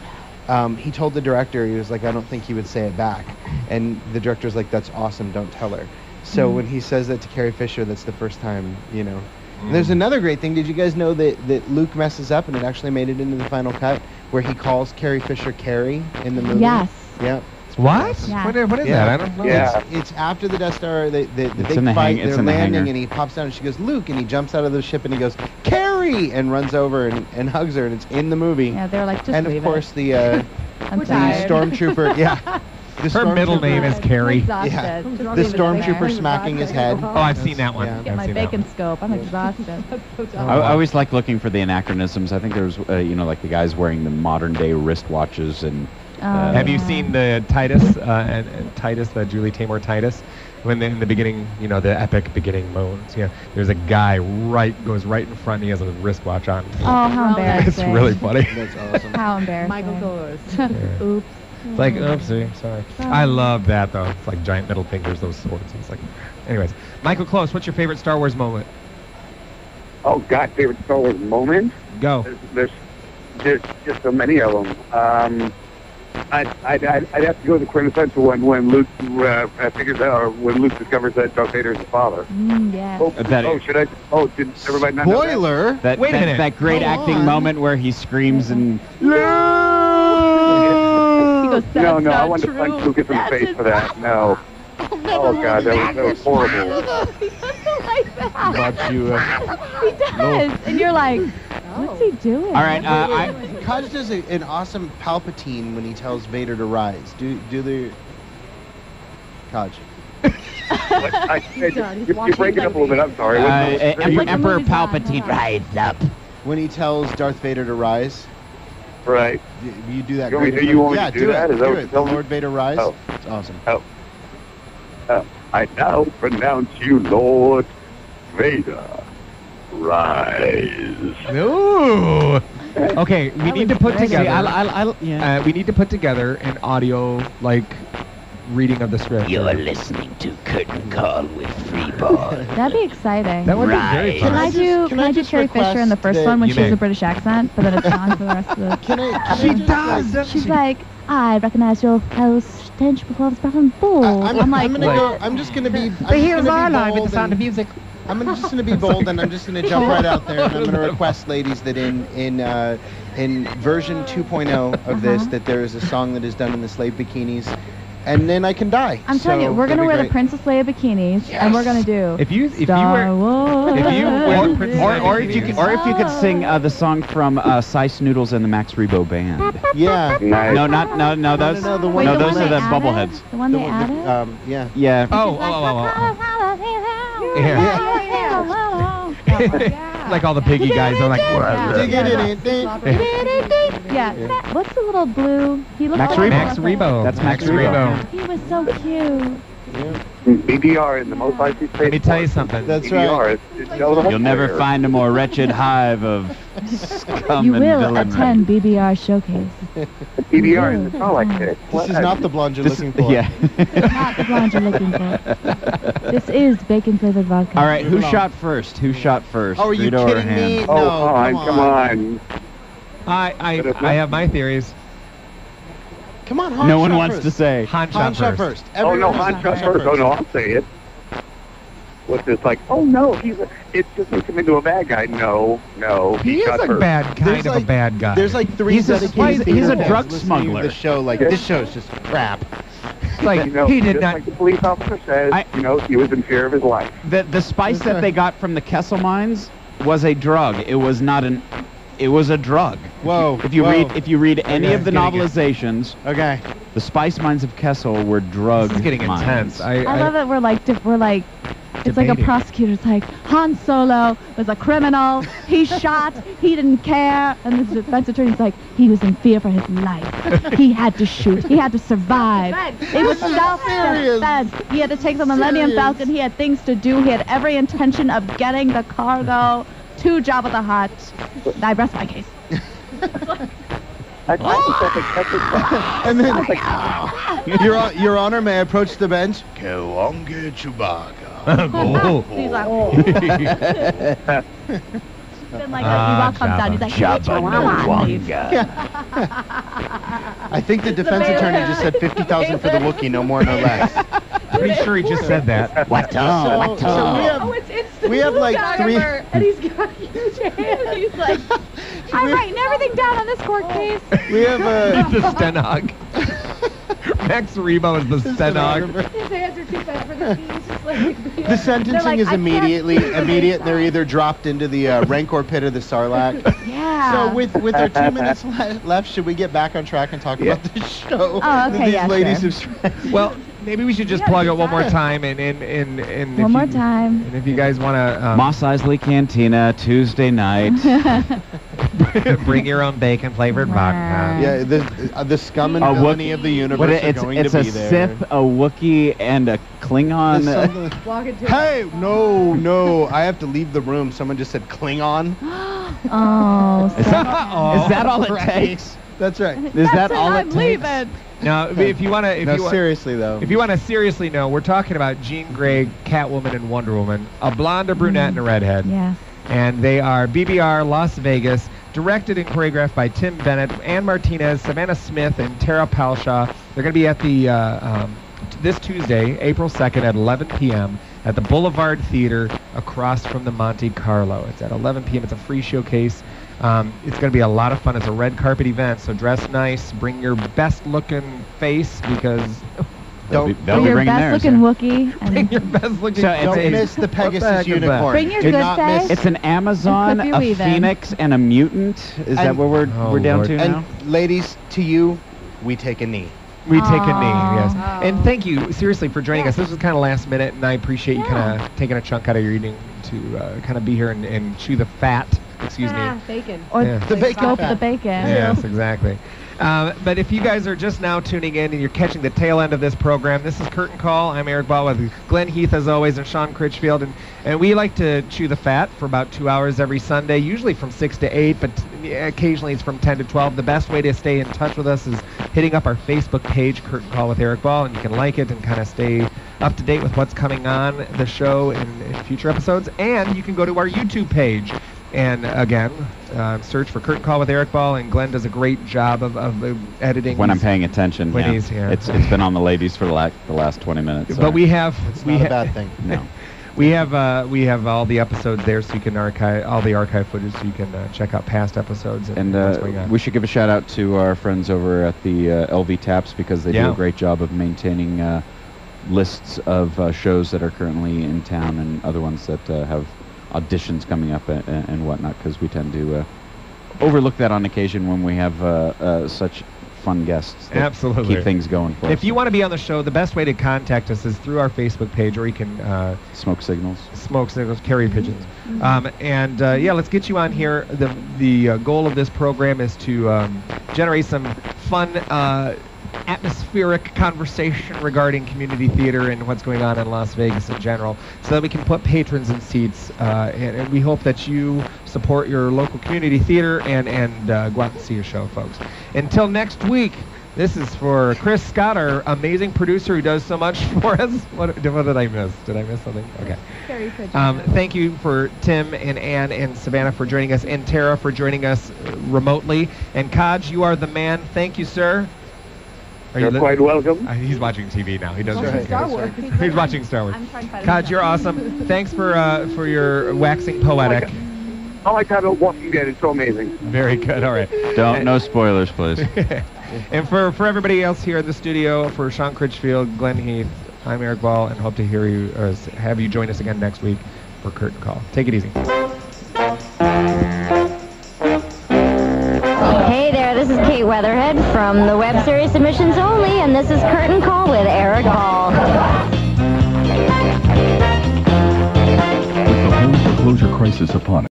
He told the director, he was like, "I don't think he would say it back," and the director's like, "That's awesome, don't tell her." So when he says that to Carrie Fisher, that's the first time, you know. And there's another great thing. Did you guys know that Luke messes up and it actually made it into the final cut where he calls Carrie Fisher Carrie in the movie? Yes. Yeah. What? Yeah. What is that? I don't know. Yeah. It's after the Death Star, the big in the fight, it's they're in the landing, hangar. and he pops down, and she goes, "Luke," and he jumps out of the ship, and he goes, "Carrie," and runs over and hugs her, and it's in the movie. Yeah, they were like, just And leave of course, it. the I'm the tired. stormtrooper, yeah. The Her middle name is Carrie. Exhausted. Yeah. Just The leave it there. stormtrooper smacking his head. Oh, I've seen that one. Yeah. Get I've my seen that bacon scope. I'm exhausted. I always like looking for the anachronisms. I think there's like the guys wearing the modern day wristwatches and. Have you seen the Titus and Titus, the Julie Taymor Titus? When in the beginning, the epic beginning moans. Yeah, there's a guy goes right in front. And he has a wristwatch on. Oh, how embarrassing. It's really funny. That's awesome. How embarrassing. Michael Kors. Oops. It's like, oopsie, sorry. I love that though. It's like giant middle fingers, those swords. It's like, anyways, Michael Close, what's your favorite Star Wars moment? Oh God, favorite Star Wars moment? Go. There's just so many of them. I'd have to go with the quintessential one when Luke figures out, or when Luke discovers that Darth Vader is his father. Yeah. Should I? Oh, did everybody not know that? Spoiler! Wait a minute. That great Hold acting on. moment where he screams and. He goes, No, "That's I not wanted to true. punch Lucas in the That's face his for that. No. Oh God, that was horrible. He doesn't like that. But you, He does. And you're like, what's he doing? All right, Kaj does an awesome Palpatine when he tells Vader to rise. Do the Kaj. You're breaking up a little bit. I'm sorry. Emperor Palpatine rise up. When he tells Darth Vader to rise. Right. You do that. You want me great to- you want me yeah, to do that? It. Is that Do what it. you're telling me? Lord Vader rise. Oh. It's awesome. I now pronounce you Lord Vader. Rise. Ooh. Okay, we need to put together. Yeah. We need to put together an audio reading of the script. You're listening to Curtain Call with Freeball. That'd be exciting. That would be very fun. Can I do Carrie Fisher in the first one when You she has may. a British accent, but then it's gone for the rest of the... She does, doesn't She's she? like, I recognize your host, Tench Performance Button Bull. I'm like, I'm gonna what? go. I'm just gonna be. But here's our line with the sound of music. I'm just going to be bold, and I'm just going to jump right out there, and I'm going to request, ladies, that in version 2.0 of this, that there is a song that is done in the slave bikinis, and then I can die. I'm telling you, we're gonna wear the Princess Leia bikinis, and we're gonna do. If you Star wear Wars. or if you could sing the song from Sice Noodles and the Max Rebo Band. Yeah. Nice. No, those the one- Wait, those the are the one they bubbleheads. added? The one they added? Yeah. Yeah. Oh. Like all the piggy guys are like. Yeah. What's the little blue? He looks Max like Rebo. Max Rebo. That's Max Rebo. He was so cute. BBR in the most likely space. Let me tell you something. That's BBR. You'll never find a more wretched hive of scum You and will villainy. attend BBR showcase. BBR in the Starlight Kid. This is not the blonde you're looking for. Yeah. Not the blonde you're looking for. This is bacon flavored vodka. All right, who shot first? Oh, are you Rito or kidding Ham? me? Oh, No, come on. I have my theories. Come on, Han No one shot wants first. to say. Han Han shot shot first. first. Oh no, Everyone Han shot first. Oh no, I'll say it. What's this like? Oh no, it just makes him into a bad guy. No, He is shot a first. kind There's of a bad guy. There's like three He's a dedicated he's a fans drug listening to smuggler. The show, like this show is just crap. like, you know, he did just not. like the police officer says, you know, he was in fear of his life. The spice that they got from the Kessel mines was a drug. It was not an. It was a drug. Whoa. If you read any of the novelizations, okay, the spice mines of Kessel were drug This is getting mines. intense. I love that we're like it's like a Debating. prosecutor's like, Han Solo was a criminal, he shot, he didn't care, and the defense attorney's like, he was in fear for his life. He had to shoot, he had to survive. It was self-defense. He had to take the Millennium Falcon, he had things to do, he had every intention of getting the cargo to Jabba the Hutt. I rest my case. And then, Your Honor, may I approach the bench? Kawanga Chewbacca. He's like, then like Ewok comes down, he's like, I think the defense attorney just said 50,000 for the Wookiee, no more, no less. Pretty sure he just said that. We have like three. And he's got huge hands. He's like, I'm writing everything down on this court case. We have the stenog. Max Rebo is the stenog. His hands are too bad for the keys. Just like, The sentencing is immediate. They're either dropped into the Rancor pit or the Sarlacc. Yeah. So with our 2 minutes left, should we get back on track and talk about the show? Oh, okay, that these ladies have Well, maybe we should just plug it one more time and one more time. And if you guys want to Mos Eisley Cantina Tuesday night. bring your own bacon flavored vodka. Yeah, the scum and villainy of the universe are going to be there. It's a Sith, a Wookiee, and a Klingon. Hey, no, I have to leave the room. Someone just said Klingon. Oh, is that all it takes? That's right. Is that all it takes? leaving. Now, if you want to, seriously though, if you want to seriously know, we're talking about Jean Grey, Catwoman, and Wonder Woman, a blonde, a brunette, and a redhead. Yeah. And they are BBR Las Vegas, directed and choreographed by Tim Bennett, Ann Martinez, Savannah Smith, and Tara Palshaw. They're going to be at the this Tuesday, April 2nd at 11 p.m. at the Boulevard Theater across from the Monte Carlo. It's at 11 p.m. It's a free showcase. It's going to be a lot of fun. It's a red carpet event, so dress nice. Bring your best-looking face because they'll be Bring your bringing theirs. best-looking Wookiee. Bring your best-looking. Don't miss the Pegasus unicorn. Bring your Do good not face. miss. It's an Amazon, Clip a your weave in. phoenix, and a mutant. Is that what we're down Lord. to now? And ladies, to you, we take a knee. We take a knee, yes. Oh. And thank you, seriously, for joining us. This was kind of last minute, and I appreciate you kind of taking a chunk out of your eating to kind of be here and chew the fat. Excuse me. Bacon. Or Yeah. The bacon scope fat. the bacon. Yes, exactly. But if you guys are just now tuning in and you're catching the tail end of this program, this is Curtain Call. I'm Eric Ball with Glenn Heath, as always, and Sean Critchfield. And we like to chew the fat for about 2 hours every Sunday, usually from 6 to 8, but occasionally it's from 10 to 12. The best way to stay in touch with us is hitting up our Facebook page, Curtain Call with Eric Ball, and you can like it and kind of stay up to date with what's coming on the show in future episodes. And you can go to our YouTube page. And again, search for Curtain Call with Eric Ball, and Glenn does a great job of editing. When I'm paying attention, when yeah. he's here. It's been on the ladies for the last 20 minutes. But we have It's not a bad thing. No. we have all the episodes there, so you can archive all the archive footage, so you can check out past episodes and what's going on. We should give a shout out to our friends over at the LV Taps because they do a great job of maintaining lists of shows that are currently in town and other ones that have auditions coming up and whatnot, because we tend to overlook that on occasion when we have such fun guests that Absolutely. keep things going for us. If you want to be on the show, the best way to contact us is through our Facebook page, or you can smoke signals, carry pigeons, and let's get you on here. The goal of this program is to generate some fun atmospheric conversation regarding community theater and what's going on in Las Vegas in general, so that we can put patrons in seats, and we hope that you support your local community theater and go out and see a show, folks. Until next week, this is for Chris Scott, our amazing producer who does so much for us. What did I miss? Did I miss something? Okay. Thank you for Tim and Ann and Savannah for joining us, and Tara for joining us remotely. And Kaj, you are the man. Thank you, sir. You're quite welcome. He's watching TV now. He doesn't. Watching Star Wars. He's watching Star Wars. I'm trying to find Kaj, you're awesome. Thanks for your waxing poetic. I like how The Walking Dead is so amazing. Very good. All right. No spoilers, please. And for everybody else here in the studio, for Sean Critchfield, Glenn Heath, I'm Eric Ball, and hope to hear you or have you join us again next week for Curtain Call. Take it easy. Hey there, this is Kate Weatherhead from the web series Submissions Only, and this is Curtain Call with Eric Ball. With the home foreclosure crisis upon us,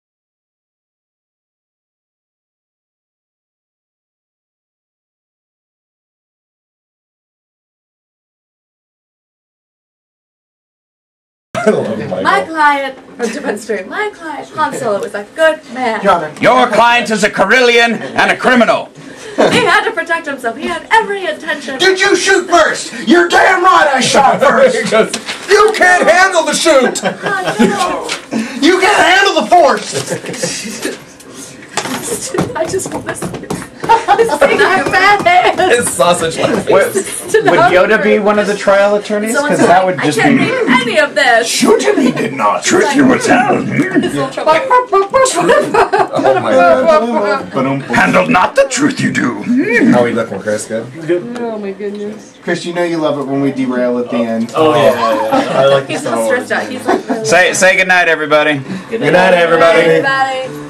My client, or demonstrate, my client, Han Solo, was a good man. Your client is a Carillion and a criminal. He had to protect himself. He had every intention. Did you shoot first? You're damn right I shot first. You can't handle the shoot. You can't handle the force. I just want to see His sausage laugh. Would Yoda be one of the trial attorneys? Because that would just I can't be... read any of this. Shooting he did not. Truth you will tell. Oh my god. Handle not the truth you do. How are we looking, Chris? Good? Oh my goodness. Chris, you know you love it when we derail at the end. Oh yeah. I like He's so stressed out. He's like, Say goodnight, everybody. Good night, everybody. everybody.